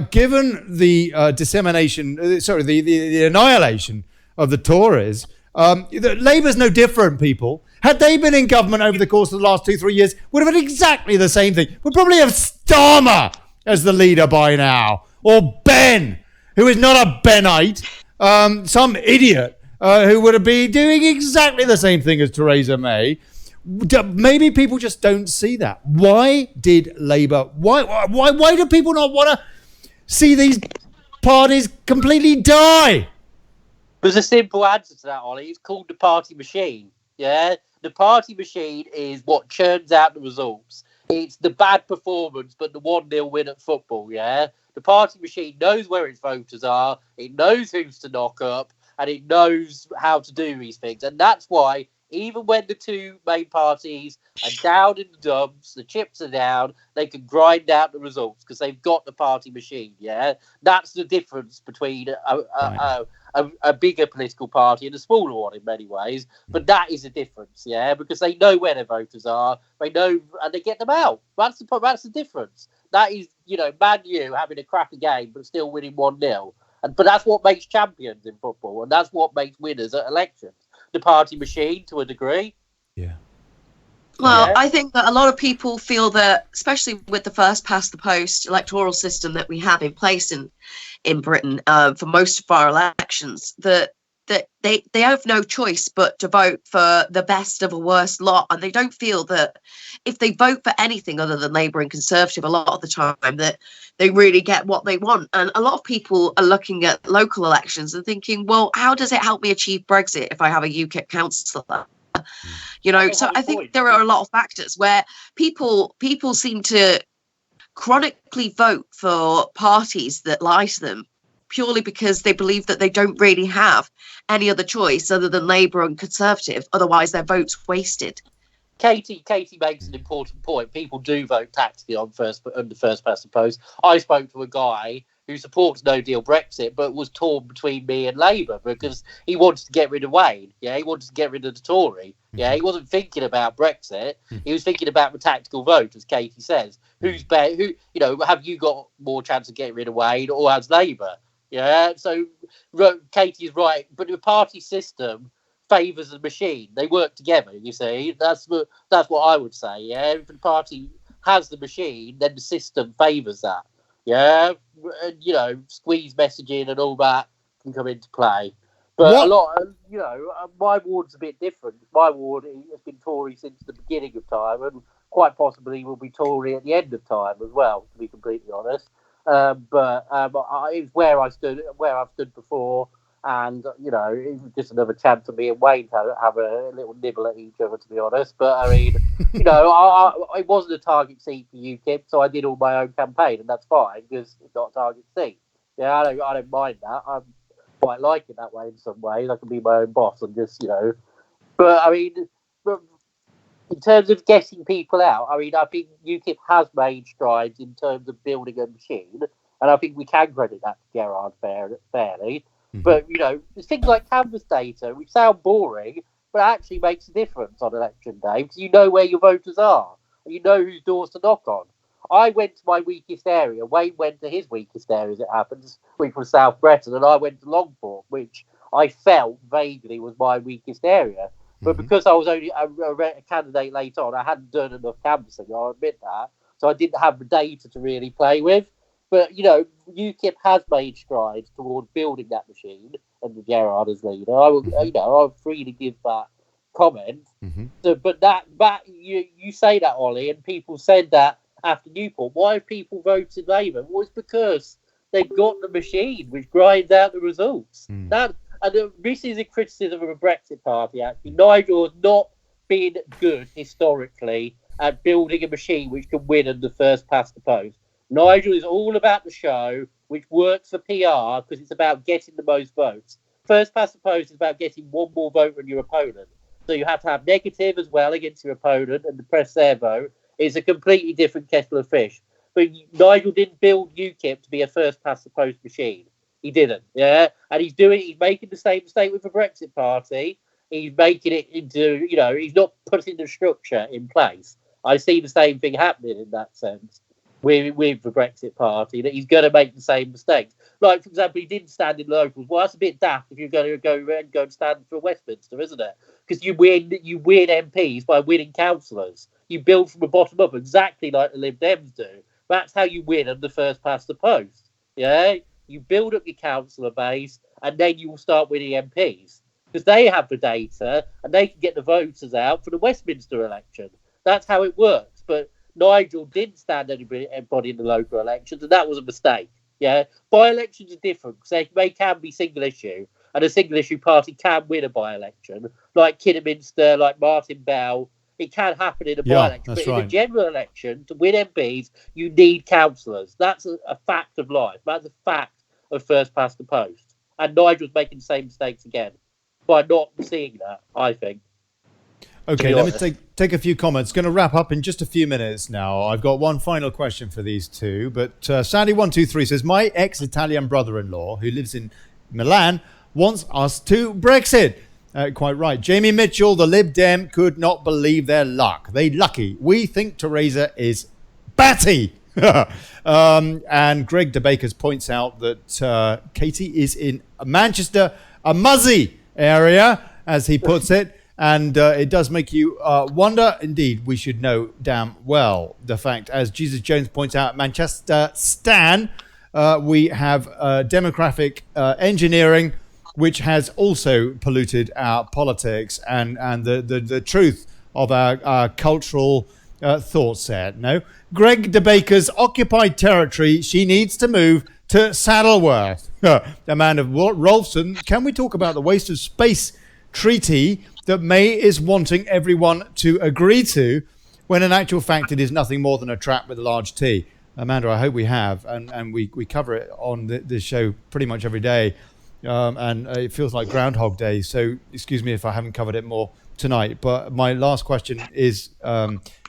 given the the annihilation of the Tories, Labour's no different, people. Had they been in government over the course of the last 2-3 years, would have been exactly the same thing. We'd probably have Starmer as the leader by now, or Ben, who is not a Benite, some idiot who would have been doing exactly the same thing as Theresa May. Maybe people just don't see that. Why did Labour? Why do people not want to see these parties completely die? There's a simple answer to that, Ollie. It's called the party machine. Yeah, the party machine is what churns out the results. It's the bad performance, but the 1-0 win at football. Yeah, the party machine knows where its voters are. It knows who's to knock up, and it knows how to do these things. And that's why, even when the two main parties are down in the dumps, the chips are down, they can grind out the results because they've got the party machine. Yeah, that's the difference between a bigger political party and a smaller one in many ways. But that is a difference, yeah, because they know where their voters are, they know, and they get them out. That's the difference. That is, Man U having a crappy game but still winning 1-0. But that's what makes champions in football, and that's what makes winners at elections. The party machine, to a degree. Yeah. Well, I think that a lot of people feel that, especially with the first past the post electoral system that we have in place in Britain for most of our elections, that they have no choice but to vote for the best of a worst lot, and they don't feel that if they vote for anything other than Labour and Conservative a lot of the time that they really get what they want. And a lot of people are looking at local elections and thinking, well, how does it help me achieve Brexit if I have a UKIP councillor? So I think there are a lot of factors where people seem to chronically vote for parties that lie to them purely because they believe that they don't really have any other choice other than Labour and Conservative. Otherwise, their vote's wasted. Katie makes an important point. People do vote tactically on the first past the post. I spoke to a guy who supports no deal Brexit, but was torn between me and Labour because he wanted to get rid of Wayne. Yeah, he wanted to get rid of the Tory. Yeah, he wasn't thinking about Brexit. He was thinking about the tactical vote, as Katie says. Who's better? Have you got more chance of getting rid of Wayne, or has Labour? Yeah, so Katie's right, but the party system favours the machine. They work together. You see, that's what I would say. Yeah, if the party has the machine, then the system favours that. Yeah, and, squeeze messaging and all that can come into play. But my ward's a bit different. My ward has been Tory since the beginning of time, and quite possibly will be Tory at the end of time as well, to be completely honest. But it's where I've stood before, and it was just another chance for me and Wayne to have a little nibble at each other, to be honest. But I mean, it wasn't a target seat for UKIP, so I did all my own campaign, and that's fine because it's not a target seat. Yeah, I don't mind that. I quite like it that way in some ways. I can be my own boss and just But I mean, in terms of getting people out, I mean, I think UKIP has made strides in terms of building a machine, and I think we can credit that to Gerard fairly. Mm-hmm. But, there's things like canvas data, which sound boring, but actually makes a difference on election day, because you know where your voters are, and you know whose doors to knock on. I went to my weakest area. Wayne went to his weakest area, as it happens. We from South Breton, and I went to Longport, which I felt vaguely was my weakest area. But because I was only a candidate late on, I hadn't done enough canvassing, I'll admit that. So I didn't have the data to really play with. But, UKIP has made strides towards building that machine under Gerard as leader. I will freely give that comment. Mm-hmm. So, but that you say that, Ollie, and people said that after Newport. Why have people voted Labour? Well, it's because they've got the machine which grinds out the results. and this is a criticism of a Brexit party, actually. Nigel has not been good historically at building a machine which can win under first past the post. Nigel is all about the show, which works for PR because it's about getting the most votes. First past the post is about getting one more vote than your opponent. So you have to have negative as well against your opponent and press their vote. It's a completely different kettle of fish. But Nigel didn't build UKIP to be a first past the post machine. He didn't, yeah? And he's making the same mistake with the Brexit party. He's making it into, he's not putting the structure in place. I see the same thing happening in that sense with the Brexit party, that he's going to make the same mistakes. Like, for example, he didn't stand in locals. Well, that's a bit daft if you're going to go and stand for Westminster, isn't it? Because you win MPs by winning councillors. You build from the bottom up, exactly like the Lib Dems do. That's how you win under first past the post. Yeah, you build up your councillor base, and then you will start winning MPs because they have the data and they can get the voters out for the Westminster election. That's how it works. But Nigel didn't stand anybody in the local elections, and that was a mistake. Yeah, by-elections are different because they can be single issue, and a single issue party can win a by-election, like Kidderminster, like Martin Bell. It can happen in a by-election, but in a general election, to win MPs, you need councillors. That's a fact of life. That's a fact of first past the post. And Nigel's making the same mistakes again by not seeing that, I think. Okay, let me take a few comments. Going to wrap up in just a few minutes now. I've got one final question for these two. But Sandy123 says, my ex-Italian brother-in-law, who lives in Milan, wants us to Brexit. Quite right. Jamie Mitchell, the Lib Dem, could not believe their luck. They lucky. We think Theresa is batty. And Greg DeBakers points out that Katie is in Manchester, a muzzy area, as he puts it. And it does make you wonder. Indeed, we should know damn well the fact, as Jesus Jones points out, Manchester Stan, we have demographic engineering, which has also polluted our politics and the truth of our cultural thought set. No, Greg DeBaker's occupied territory. She needs to move to Saddleworth. Amanda Rolfson, can we talk about the waste of space treaty that May is wanting everyone to agree to, when in actual fact it is nothing more than a trap with a large T? Amanda, I hope we have, and we cover it on this show pretty much every day. And it feels like Groundhog Day, so excuse me if I haven't covered it more tonight. But my last question is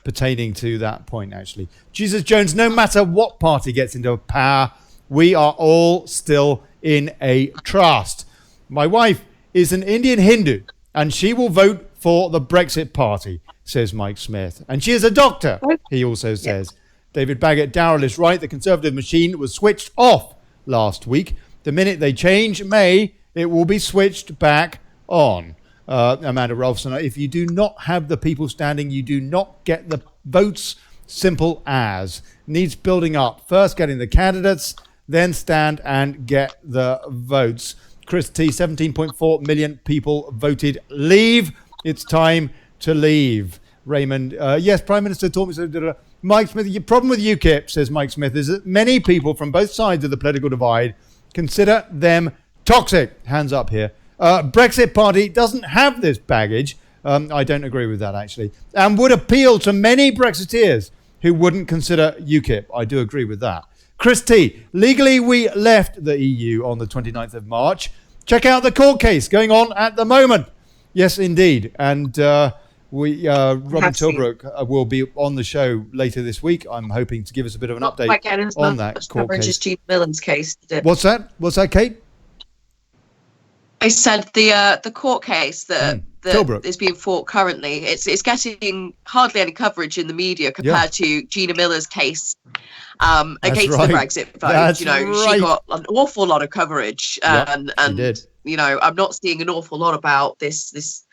pertaining to that point, actually. Jesus Jones, no matter what party gets into power, we are all still in a trust. My wife is an Indian Hindu, and she will vote for the Brexit party, says Mike Smith. And she is a doctor, he also says. David Baggett, Darrell is right. The Conservative machine was switched off last week. The minute they change May, it will be switched back on. Amanda Rolfson, if you do not have the people standing, you do not get the votes. Simple as. Needs building up. First getting the candidates, then stand and get the votes. Chris T, 17.4 million people voted leave. It's time to leave. Raymond, yes, Prime Minister taught me so. Mike Smith, your problem with UKIP, says Mike Smith, is that many people from both sides of the political divide consider them toxic. Hands up here. Brexit party doesn't have this baggage. I don't agree with that, actually. And would appeal to many Brexiteers who wouldn't consider UKIP. I do agree with that. Chris T, legally we left the EU on the 29th of March. Check out the court case going on at the moment. Yes, indeed. And Robin Tilbrook will be on the show later this week. I'm hoping to give us a bit of an update on that court case. Gina Miller's case. What's that? What's that, Kate? I said the court case that is being fought currently. It's getting hardly any coverage in the media compared to Gina Miller's case against the Brexit vote. She got an awful lot of coverage, and I'm not seeing an awful lot about this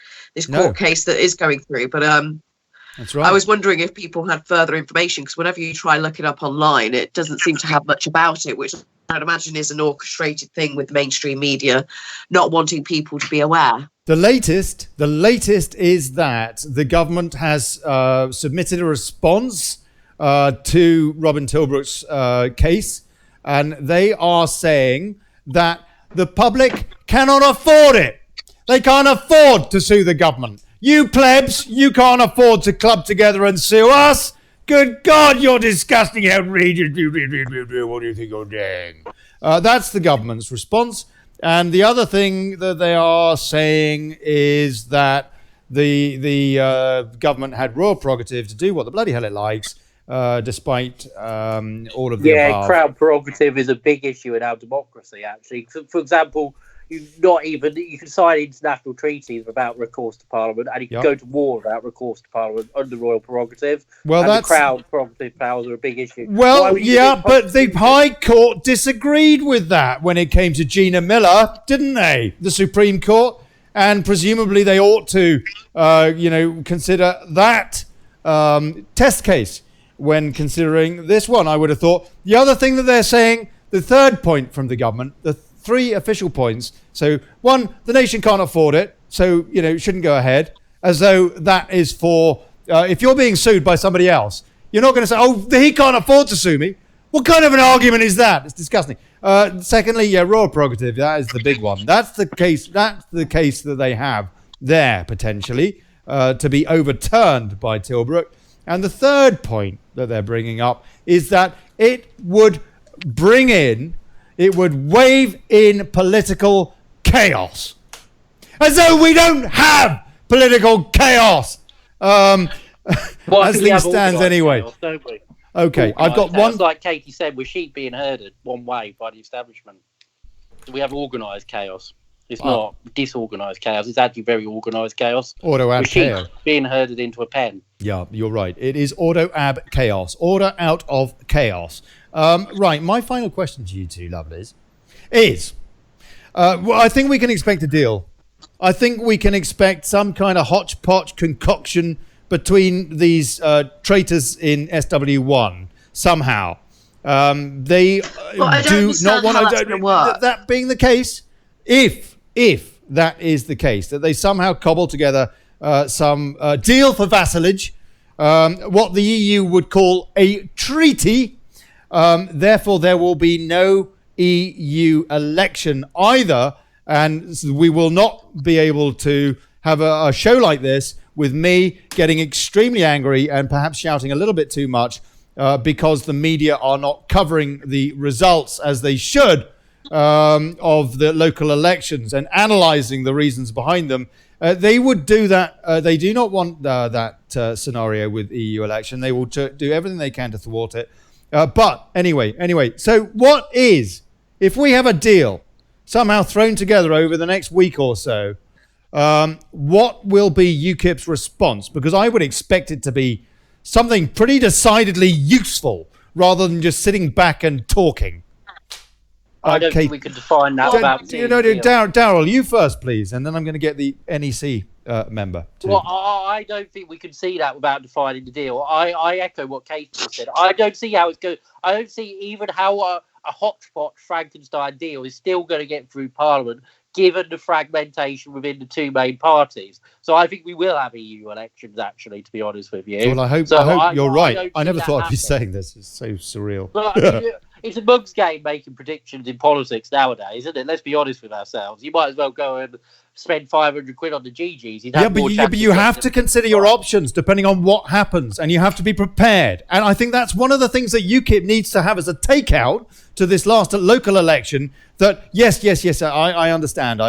court case that is going through. But that's right. I was wondering if people had further information, because whenever you try look it up online, it doesn't seem to have much about it, which I'd imagine is an orchestrated thing with mainstream media not wanting people to be aware. The latest is that the government has submitted a response to Robin Tilbrook's case, and they are saying that the public cannot afford it. They can't afford to sue the government. You plebs, you can't afford to club together and sue us. Good God, you're disgusting, outrageous. What do you think you're doing? That's the government's response. And the other thing that they are saying is that the government had royal prerogative to do what the bloody hell it likes, despite all of the above. Crown prerogative is a big issue in our democracy, actually. For example, you can sign international treaties without recourse to Parliament, and you can go to war without recourse to Parliament under royal prerogative. Well, the Crown prerogative powers are a big issue. Well, but the High Court disagreed with that when it came to Gina Miller, didn't they? The Supreme Court, and presumably they ought to, consider that test case when considering this one. I would have thought. The other thing that they're saying, the third point from the government, the 3 official points. So, 1, the nation can't afford it, so, it shouldn't go ahead, as though that is for, if you're being sued by somebody else, you're not going to say, oh, he can't afford to sue me. What kind of an argument is that? It's disgusting. Secondly, royal prerogative, that is the big one. That's the case that they have there, potentially, to be overturned by Tilbrook. And the third point that they're bringing up is that it would wave in political chaos. As though we don't have political chaos. As things stands anyway. Chaos, don't we? Okay, I've got one. Like Katie said, we're sheep being herded one way by the establishment. So we have organised chaos. It's not disorganised chaos. It's actually very organised chaos. Auto-ab chaos. Being herded into a pen. Yeah, you're right. It is auto-ab chaos. Order out of chaos. Right, my final question to you two, lovelies, is, I think we can expect a deal. I think we can expect some kind of hodgepodge concoction between these traitors in SW1 somehow. They do not want to. That being the case, if that is the case, that they somehow cobble together some deal for vassalage, what the EU would call a treaty. Therefore, there will be no EU election either, and we will not be able to have a show like this with me getting extremely angry and perhaps shouting a little bit too much because the media are not covering the results as they should of the local elections and analysing the reasons behind them. They would do that. They do not want that scenario with EU election. They will do everything they can to thwart it. But anyway, so what is, if we have a deal somehow thrown together over the next week or so, what will be UKIP's response? Because I would expect it to be something pretty decidedly useful rather than just sitting back and talking. I don't think we could define that Darrell, you first, please, and then I'm going to get the NEC member. Well, I don't think we can see that without defining the deal. I echo what Katie said. I don't see how it's going. I don't see even how a hotspot Frankenstein deal is still going to get through Parliament, given the fragmentation within the two main parties. So I think we will have EU elections, actually, to be honest with you. Well, I hope you're right. I never thought I'd be saying this. It's so surreal. But, I mean, it's a mug's game making predictions in politics nowadays, isn't it? Let's be honest with ourselves. You might as well go and spend 500 quid on the GGs. But you have to consider your options depending on what happens, and you have to be prepared. And I think that's one of the things that UKIP needs to have as a takeout to this last local election. That yes, I understand.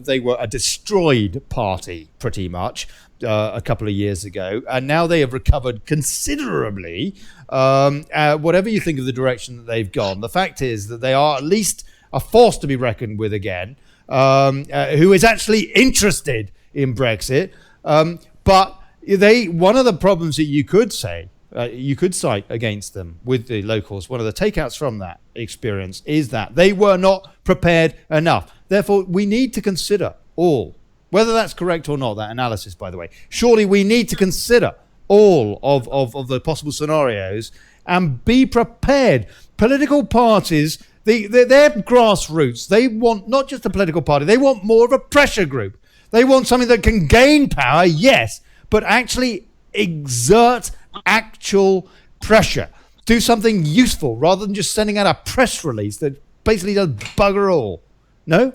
They were a destroyed party pretty much a couple of years ago, and now they have recovered considerably. Whatever you think of the direction that they've gone, the fact is that they are at least a force to be reckoned with again. Who is actually interested in Brexit. But one of the problems that you could cite against them with the locals, one of the takeouts from that experience is that they were not prepared enough. Therefore, we need to consider all, whether that's correct or not, that analysis, by the way. Surely we need to consider all of the possible scenarios and be prepared. Political parties, their grassroots, they want not just a political party, they want more of a pressure group. They want something that can gain power, yes, but actually exert actual pressure. Do something useful rather than just sending out a press release that basically does bugger all. No?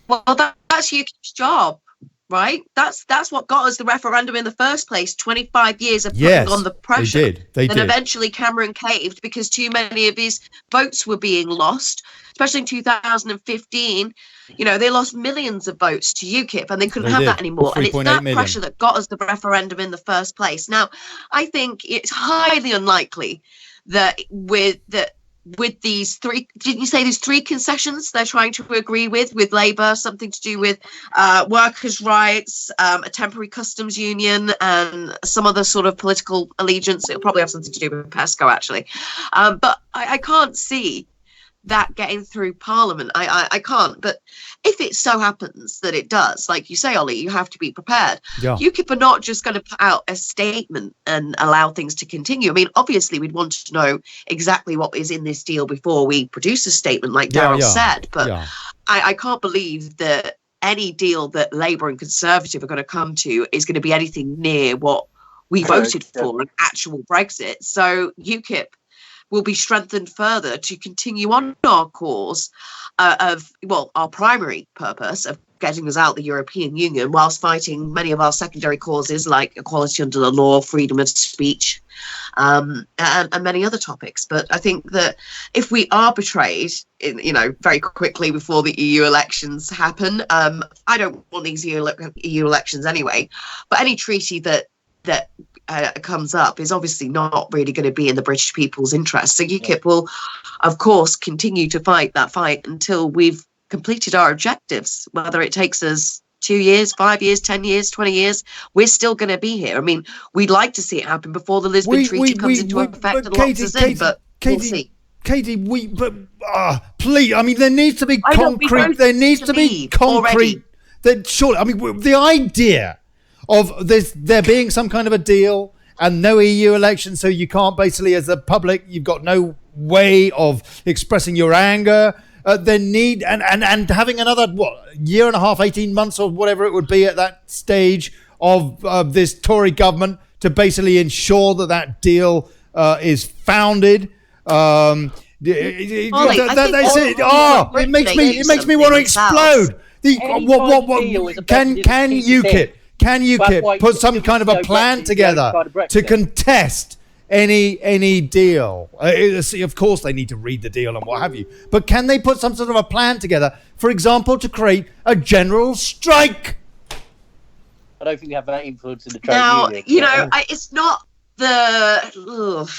Well, that's UKIP's job, right? That's what got us the referendum in the first place. 25 years of putting on the pressure. They did. Eventually Cameron caved because too many of his votes were being lost, especially in 2015. You know, they lost millions of votes to UKIP and they couldn't have that anymore. And it's that pressure that got us the referendum in the first place. Now, I think it's highly unlikely that with these three, didn't you say there's three concessions they're trying to agree with Labour, something to do with workers' rights, a temporary customs union, and some other sort of political allegiance. It'll probably have something to do with PESCO, actually. But I can't see that getting through Parliament. I can't. But if it so happens that it does, like you say, Ollie, you have to be prepared. Yeah. UKIP are not just going to put out a statement and allow things to continue. I mean, obviously, we'd want to know exactly what is in this deal before we produce a statement, like Darrell said. But I can't believe that any deal that Labour and Conservative are going to come to is going to be anything near what we voted for, an actual Brexit. So UKIP will be strengthened further to continue on our cause our primary purpose of getting us out the European Union, whilst fighting many of our secondary causes like equality under the law, freedom of speech, and many other topics. But I think that if we are betrayed, very quickly before the EU elections happen, I don't want these EU elections anyway, but any treaty that comes up is obviously not really going to be in the British people's interest. So UKIP will, of course, continue to fight that fight until we've completed our objectives, whether it takes us 2 years, 5 years, 10 years, 20 years. We're still going to be here. I mean, we'd like to see it happen before the Lisbon Treaty comes into effect and locks us in, but we'll see. Katie, please, I mean, there needs to be concrete. There needs to be concrete. Surely, I mean, the idea of there being some kind of a deal and no EU election, so you can't basically, as the public, you've got no way of expressing your anger. And having another year and a half, 18 months or whatever it would be at that stage of this Tory government to basically ensure that deal is founded. It makes me want to explode. Can UKIP put some kind of a plan together to contest any deal? Of course they need to read the deal and what have you, but can they put some sort of a plan together, for example, to create a general strike? I don't think we have that influence in the trade union. It's not the...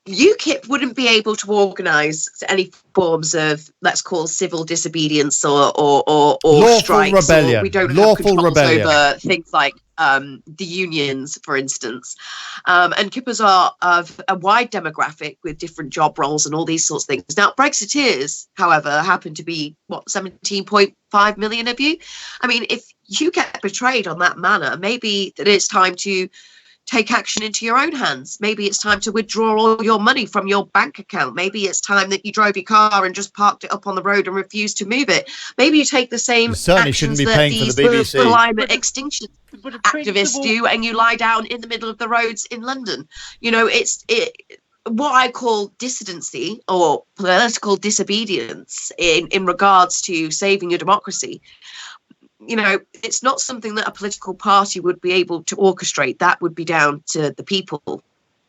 UKIP wouldn't be able to organise any forms of, let's call, civil disobedience or lawful strikes. Rebellion. We don't have controls over things like the unions, for instance. And kippers are of a wide demographic with different job roles and all these sorts of things. Now, Brexiteers, however, happen to be, 17.5 million of you? I mean, if you get betrayed on that manner, maybe that it's time to take action into your own hands. Maybe it's time to withdraw all your money from your bank account. Maybe it's time that you drove your car and just parked it up on the road and refused to move it. Maybe you take the same actions that these climate extinction activists do, and you lie down in the middle of the roads in London. It's what I call dissidency or political disobedience in regards to saving your democracy. It's not something that a political party would be able to orchestrate. That would be down to the people.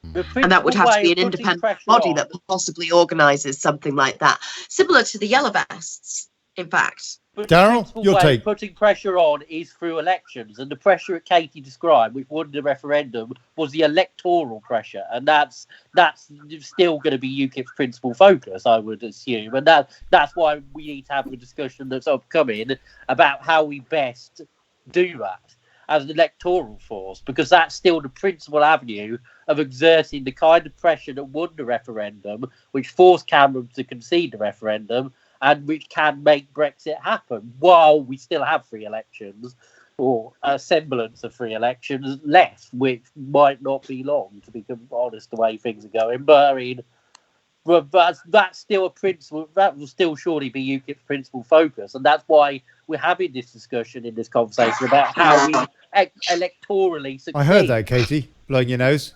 And that would have to be an independent body that possibly organises something like that. Similar to the Yellow Vests, in fact. Darrell, your take. Putting pressure on is through elections, and the pressure that Katie described, which won the referendum, was the electoral pressure, and that's still going to be UKIP's principal focus, I would assume, and that's why we need to have a discussion that's upcoming about how we best do that as an electoral force, because that's still the principal avenue of exerting the kind of pressure that won the referendum, which forced Cameron to concede the referendum, and which can make Brexit happen while we still have free elections, or a semblance of free elections left, which might not be long, to be honest, the way things are going. But I mean, that's still a principle. That will still surely be UKIP's principal focus, and that's why we're having this discussion in this conversation about how we electorally succeed. I heard that, Katie, blowing your nose.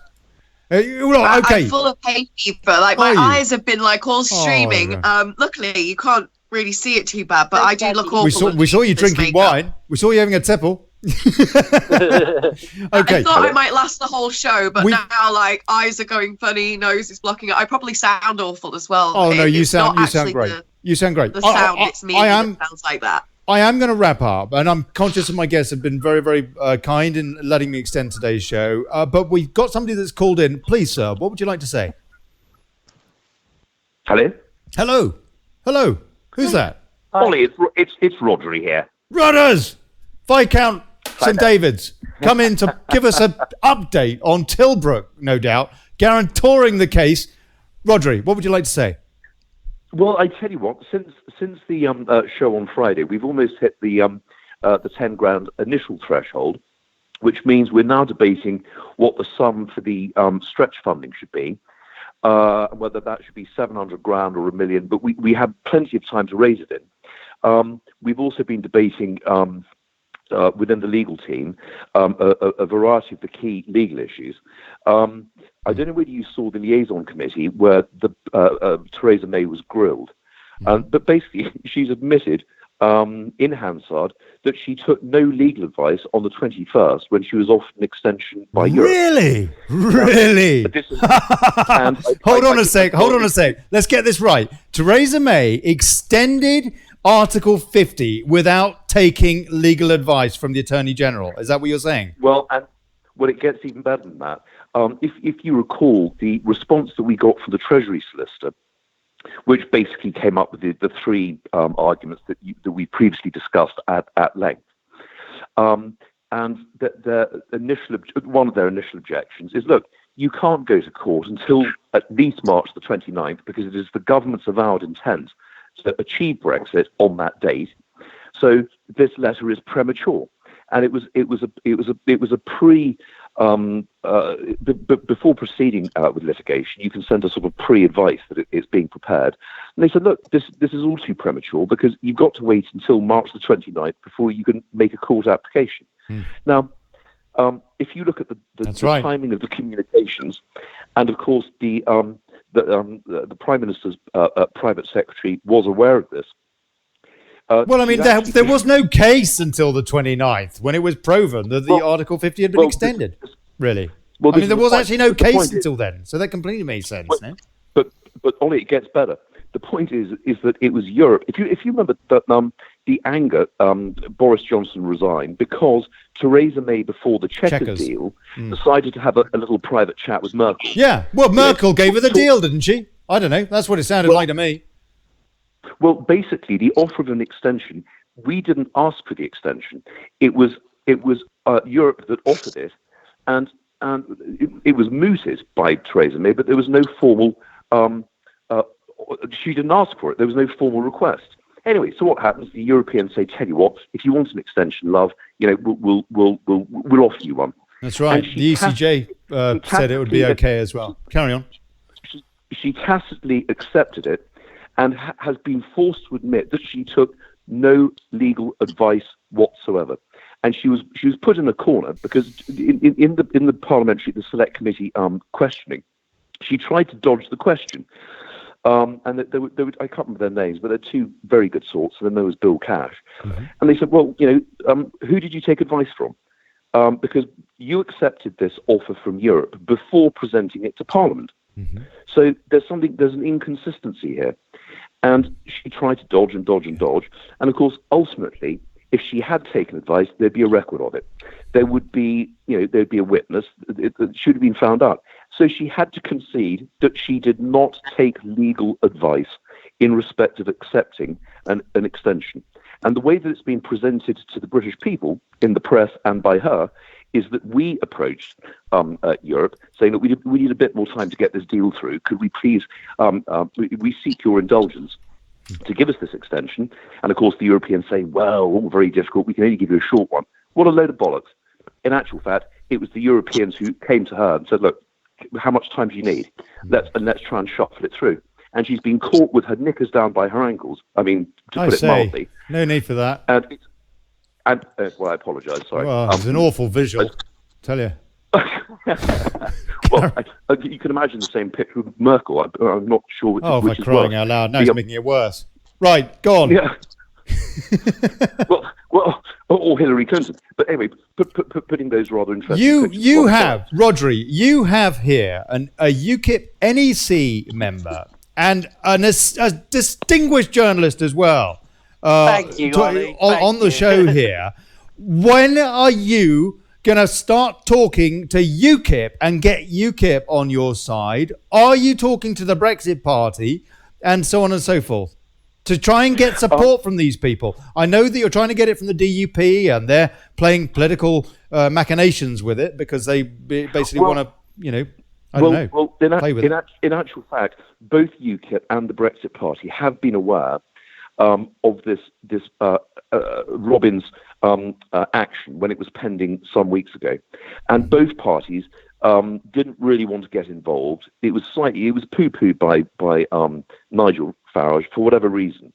Okay. I'm full of hay fever. My eyes have been all streaming. Luckily, you can't really see it too bad, but I do look awful. We saw you drinking wine. We saw you having a tipple. Okay. I thought I might last the whole show, but now like eyes are going funny, nose is blocking it. I probably sound awful as well. Oh no, you sound great. You sound great. The sound, it's me that sounds like that. I am going to wrap up, and I'm conscious of my guests have been very, very kind in letting me extend today's show. But we've got somebody that's called in. Please, sir, what would you like to say? Hello. Hello. Who's that? Ollie, it's Rodri here. Rudders! Viscount St David's come in to give us an update on Tilbrook, no doubt, guarantoring the case. Rodri, what would you like to say? Well, I tell you what, since the show on Friday, we've almost hit the 10 grand initial threshold, which means we're now debating what the sum for the stretch funding should be, whether that should be 700 grand or $1 million, but we have plenty of time to raise it in. We've also been debating within the legal team a variety of the key legal issues. I don't know whether you saw the liaison committee where Theresa May was grilled, but basically she's admitted in Hansard that she took no legal advice on the 21st when she was offered an extension by Europe. Really? Hold on a sec. Let's get this right. Theresa May extended Article 50 without taking legal advice from the Attorney General. Is that what you're saying? Well, it gets even better than that. If you recall, the response that we got from the Treasury solicitor, which basically came up with the three arguments that we previously discussed at length, and one of their initial objections is, look, you can't go to court until at least March the 29th because it is the government's avowed intent to achieve Brexit on that date. So this letter is premature, and it was a pre. Before proceeding with litigation, you can send a sort of pre-advice that it's being prepared. And they said, look, this is all too premature because you've got to wait until March the 29th before you can make a court application. Now, if you look at the timing of the communications, and of course the Prime Minister's private secretary was aware of this. Well, I mean, there was no case until the 29th when it was proven that the Article 50 had been extended. Really? Well, I mean, there was actually no case until then, so that completely made sense. But Ollie, it gets better. The point is that it was Europe. If you remember that the anger, Boris Johnson resigned because Theresa May, before the Chequers deal, decided to have a little private chat with Merkel. Yeah, well, Merkel gave her the deal, didn't she? I don't know. That's what it sounded like to me. Well, basically, the offer of an extension, we didn't ask for the extension. It was Europe that offered it, and it was mooted by Theresa May, but there was no formal. She didn't ask for it. There was no formal request. Anyway, so what happens? The Europeans say, "Tell you what, if you want an extension, love, we'll offer you one." That's right. The ECJ said it would be okay as well. Carry on. She tacitly accepted it, and has been forced to admit that she took no legal advice whatsoever. And she was put in a corner because in the the select committee questioning, she tried to dodge the question. And there were, I can't remember their names, but they're two very good sorts. And then there was Bill Cash. Mm-hmm. And they said, well, who did you take advice from? Because you accepted this offer from Europe before presenting it to Parliament. Mm-hmm. So there's an inconsistency here. And she tried to dodge and dodge and dodge. And of course, ultimately, if she had taken advice, there'd be a record of it. There would be, there'd be a witness. It should have been found out. So she had to concede that she did not take legal advice in respect of accepting an extension. And the way that it's been presented to the British people in the press and by her is that we approached Europe saying that we need a bit more time to get this deal through. Could we please, we seek your indulgence to give us this extension? And of course the Europeans say, well, all very difficult, we can only give you a short one. What a load of bollocks. In actual fact, it was the Europeans who came to her and said, look, how much time do you need? Let's try and shuffle it through. And she's been caught with her knickers down by her ankles. I mean, to put it mildly. No need for that. And well, I apologise. Sorry. Well, it's an awful visual. Tell you. Well, you can imagine the same picture of Merkel. I'm not sure which. Oh, for crying out loud! Now he's making it worse. Right, go on. Yeah. well, or Hillary Clinton. But anyway, putting those rather interesting. You have, Rodri, you have here a UKIP NEC member and a distinguished journalist as well. Thank you, Olly. On the show here. When are you going to start talking to UKIP and get UKIP on your side? Are you talking to the Brexit Party and so on and so forth to try and get support from these people? I know that you're trying to get it from the DUP and they're playing political machinations with it because they basically want to, I don't know. Well, in actual fact, both UKIP and the Brexit Party have been aware of this Robin's action when it was pending some weeks ago, and both parties didn't really want to get involved. It was poo-pooed by Nigel Farage for whatever reason,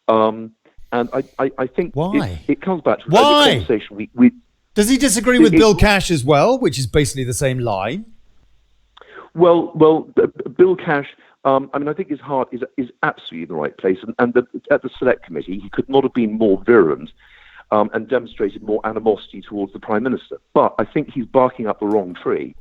and I think why it comes back to why the conversation we does he disagree with Bill Cash as well, which is basically the same line? Well, Bill Cash. I think his heart is absolutely in the right place, and at the Select Committee, he could not have been more virulent and demonstrated more animosity towards the Prime Minister. But I think he's barking up the wrong tree.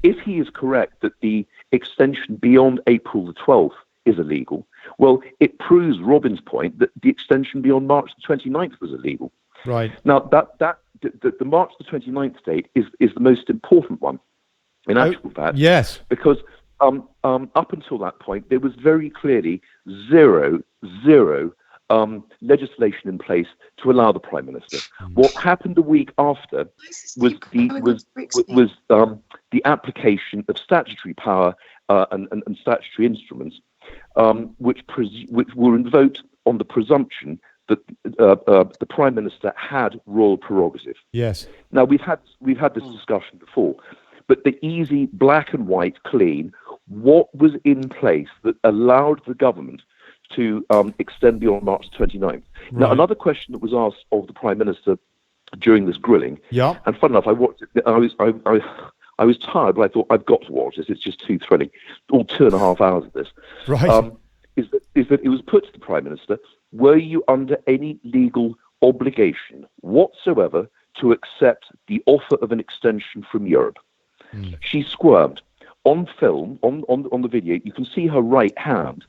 If he is correct that the extension beyond April the 12th is illegal, well, it proves Robin's point that the extension beyond March the 29th was illegal. Right. Now, the March the 29th date is the most important one, in actual fact. Yes. Because up until that point, there was very clearly zero legislation in place to allow the Prime Minister. What happened a week after was the application of statutory power and statutory instruments, which were invoked on the presumption that the Prime Minister had royal prerogative. Yes. Now we've had this discussion before, but the easy black and white clean. What was in place that allowed the government to extend beyond March 29th? Right. Now, another question that was asked of the Prime Minister during this grilling, and fun enough, I watched it. I was tired, but I thought I've got to watch this. It's just too thrilling. All 2.5 hours of this. Right. Is that it was put to the Prime Minister, were you under any legal obligation whatsoever to accept the offer of an extension from Europe? She squirmed. On film, on the video, you can see her right hand,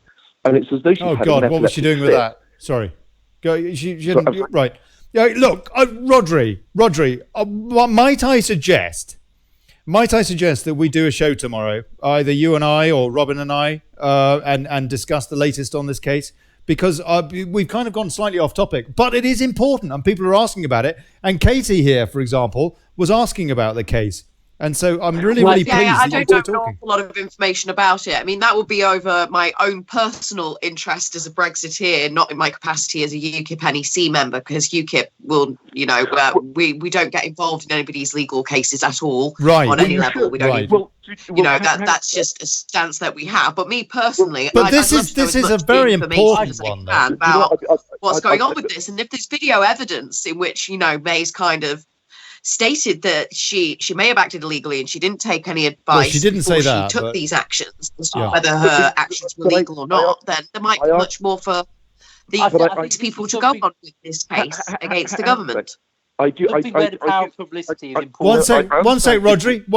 and it's as though she's had God, what was she doing with that? Sorry. Go. She didn't, right. Yeah, look, Rodri, might I suggest that we do a show tomorrow, either you and I or Robin and I, and discuss the latest on this case? Because we've kind of gone slightly off topic, but it is important, and people are asking about it. And Katie here, for example, was asking about the case. And so I'm really pleased I that don't know an awful lot of information about it. I mean, that would be over my own personal interest as a Brexiteer, not in my capacity as a UKIP NEC member, because UKIP will, we don't get involved in anybody's legal cases at all on any level. We don't that's just a stance that we have. But me personally, but this is a very important one about what's going on with this. And if there's video evidence in which, May's kind of stated that she may have acted illegally and she didn't take any advice. Well, she didn't say that. She took these actions, whether her actions were legal or not. Then there might be much more for these people to go on with this case against the government. I think where the power of publicity is important. One sec, Rodri.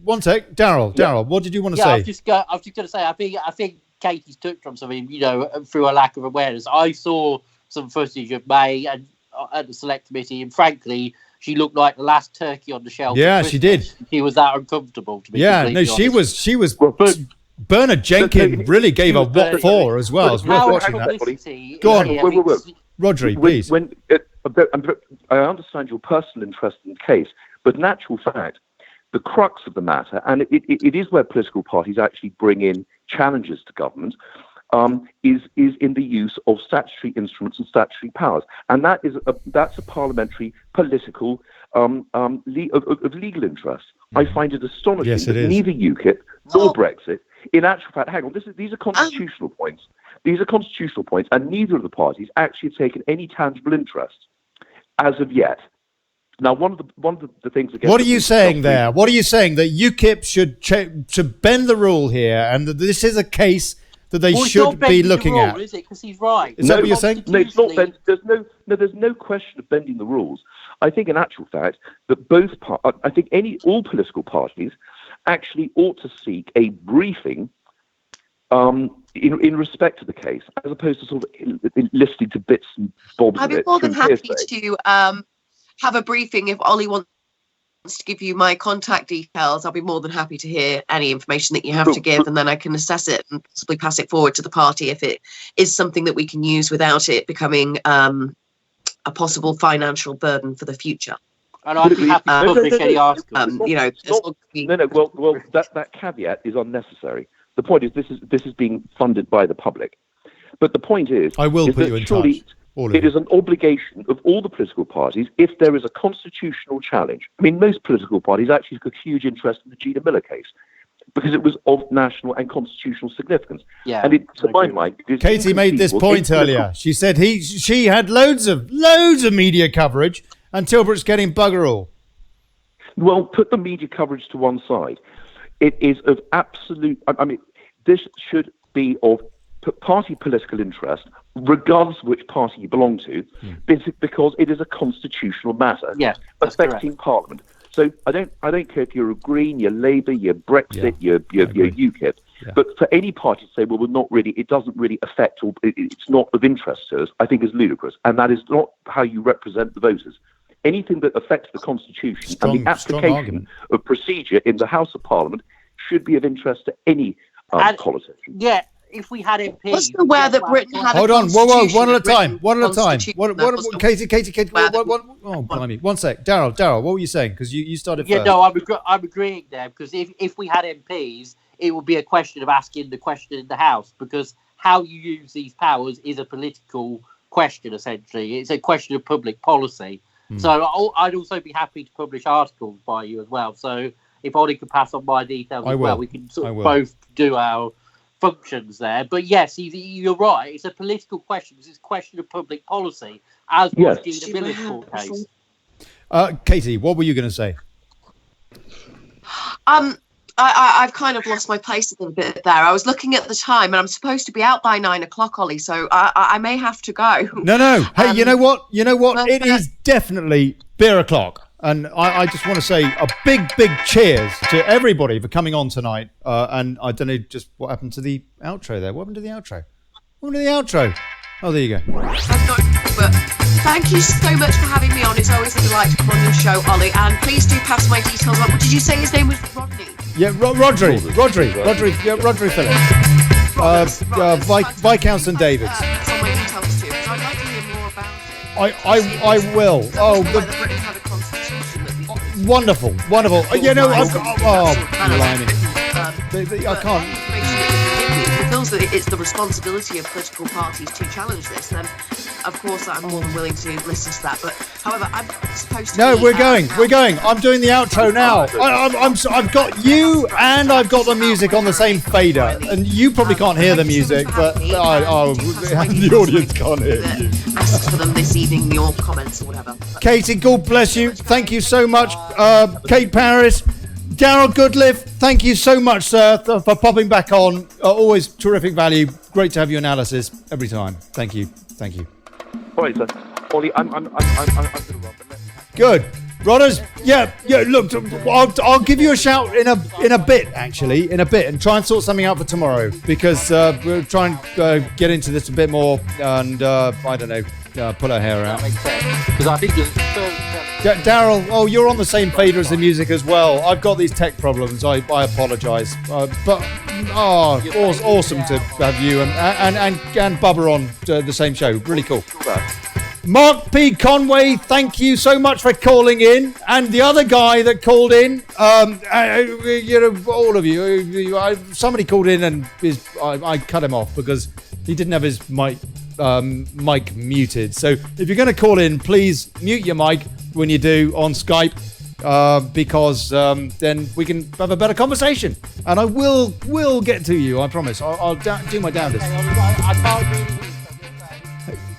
One sec, Darrell. What did you want to say? I was just going to say. I think Katie's touched on something. Through a lack of awareness. I saw some footage of May and at the Select Committee, and frankly, she looked like the last turkey on the shelf. Yeah, she did. She was that uncomfortable to be. Yeah, no, she was. Bernard Jenkins really gave a what for as well. It's worth watching that. Go on, Rodri, please. I understand your personal interest in the case, but in actual fact, the crux of the matter, and it is where political parties actually bring in challenges to government, is in the use of statutory instruments and statutory powers, and that's a parliamentary political of legal interest. I find it astonishing that neither UKIP nor Brexit, in actual fact, hang on, these are constitutional points. These are constitutional points, and neither of the parties actually have taken any tangible interest as of yet. Now, one of the things. What are you saying there? What are you saying that UKIP should bend the rule here, and that this is a case that they should be looking at. Is it? Because he's right. Is that what you're saying? No, it's not. There's no question of bending the rules. I think, in actual fact, that all political parties actually ought to seek a briefing in respect to the case, as opposed to sort of listening to bits and bobs of it. I'd be more than happy to have a briefing if Olly wants to give you my contact details. I'll be more than happy to hear any information that you have to give, and then I can assess it and possibly pass it forward to the party if it is something that we can use without it becoming a possible financial burden for the future. And I'd be happy to publish any articles. Well, that caveat is unnecessary. The point is, this is being funded by the public. But the point is, I will put you in touch. It is an obligation of all the political parties, if there is a constitutional challenge. I mean, most political parties actually took a huge interest in the Gina Miller case because it was of national and constitutional significance. Yeah, and to my mind, Katie made this point earlier. She said she had loads of media coverage, and Tilbrook's getting bugger all. Well, put the media coverage to one side. It is of absolute. I mean, this should be of party political interest, regardless of which party you belong to, because it is a constitutional matter affecting Parliament. So I don't care if you're a Green, you're Labour, you're Brexit, you're UKIP, but for any party to say, well, it doesn't really affect, or it's not of interest to us, I think is ludicrous, and that is not how you represent the voters. Anything that affects the Constitution and the application of procedure in the House of Parliament should be of interest to any politician. Yeah. If we had MPs... What's the way that Britain had Hold on, whoa, one at a time. Katie, oh, blimey. One sec. Darrell, what were you saying? Because you started first. Yeah, no, I'm agreeing there, because if we had MPs, it would be a question of asking the question in the House, because how you use these powers is a political question, essentially. It's a question of public policy. So I'd also be happy to publish articles by you as well. So if Olly could pass on my details well, we can sort of both do our functions there. But yes, you're right. It's a political question because it's a question of public policy, as was the EULibLabCon case. Katie, what were you going to say? I've kind of lost my place a little bit there. I was looking at the time, and I'm supposed to be out by 9 o'clock, Olly, so I may have to go. No. Hey, you know what? It is definitely beer o'clock. And I just want to say a big cheers to everybody for coming on tonight. And I don't know just what happened to the outro there. What happened to the outro? Oh, there you go. But thank you so much for having me on. It's always a delight to come on your show, Olly. And please do pass my details on. What did you say his name was? Rodney? Yeah, Rodri Phillips. Viscount St David's. Pass on my details too, because I'd like to hear more about it. I will. Oh, Britain had a constitution that wonderful. You know, I've got. Blimey. I can't. Feels that it's the responsibility of political parties to challenge this, then of course I'm more than willing to listen to that. But however, I'm supposed to. No, we're going. I'm doing the outro now. I've got you and I've got the music on the same fader, and you probably can't hear the music, but the audience can't hear you. Asked for them this evening, your comments or whatever. Katie, God bless you. Thank you so much, Kate Paris. Darrell Goodliffe, thank you so much, sir, for popping back on. Always terrific value. Great to have your analysis every time. Thank you. All right, sir. Olly, I'm going to run. Good. Rodders, yeah. Look, I'll give you a shout in a bit, and try and sort something out for tomorrow, because we're trying to get into this a bit more, and I don't know, pull our hair out. That makes sense, because I think Darrell, you're on the same fader as the music as well. I've got these tech problems. I apologise, but awesome to have you and Bubba on the same show. Really cool. Mark P. Conway, thank you so much for calling in, and the other guy that called in. All of you. Somebody called in and I cut him off because he didn't have his mic muted. So if you're going to call in, please mute your mic when you do on Skype, because then we can have a better conversation, and I will get to you. I promise. I'll do my damnedest. I can't agree with you.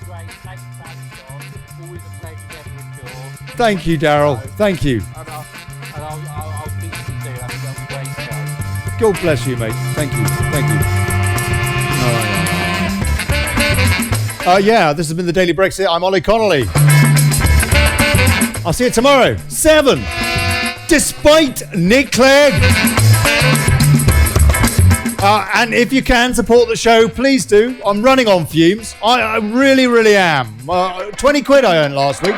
Great. Thanks for having me on. Always a pleasure getting with you. Thank you, Darrell. Thank you. And I'll speak to you soon. That'll be a great show. God bless you, mate. Thank you. Yeah, this has been the Daily Brexit. I'm Olly Connelly. I'll see you tomorrow, 7. Despite Nick Clegg. And if you can support the show, please do. I'm running on fumes. I really, really am. 20 quid I earned last week.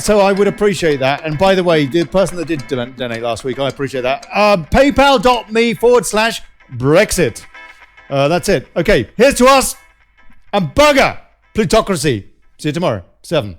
So I would appreciate that. And by the way, the person that did donate last week, I appreciate that. PayPal.me/Brexit. That's it. Okay, here's to us. And bugger plutocracy. See you tomorrow, 7.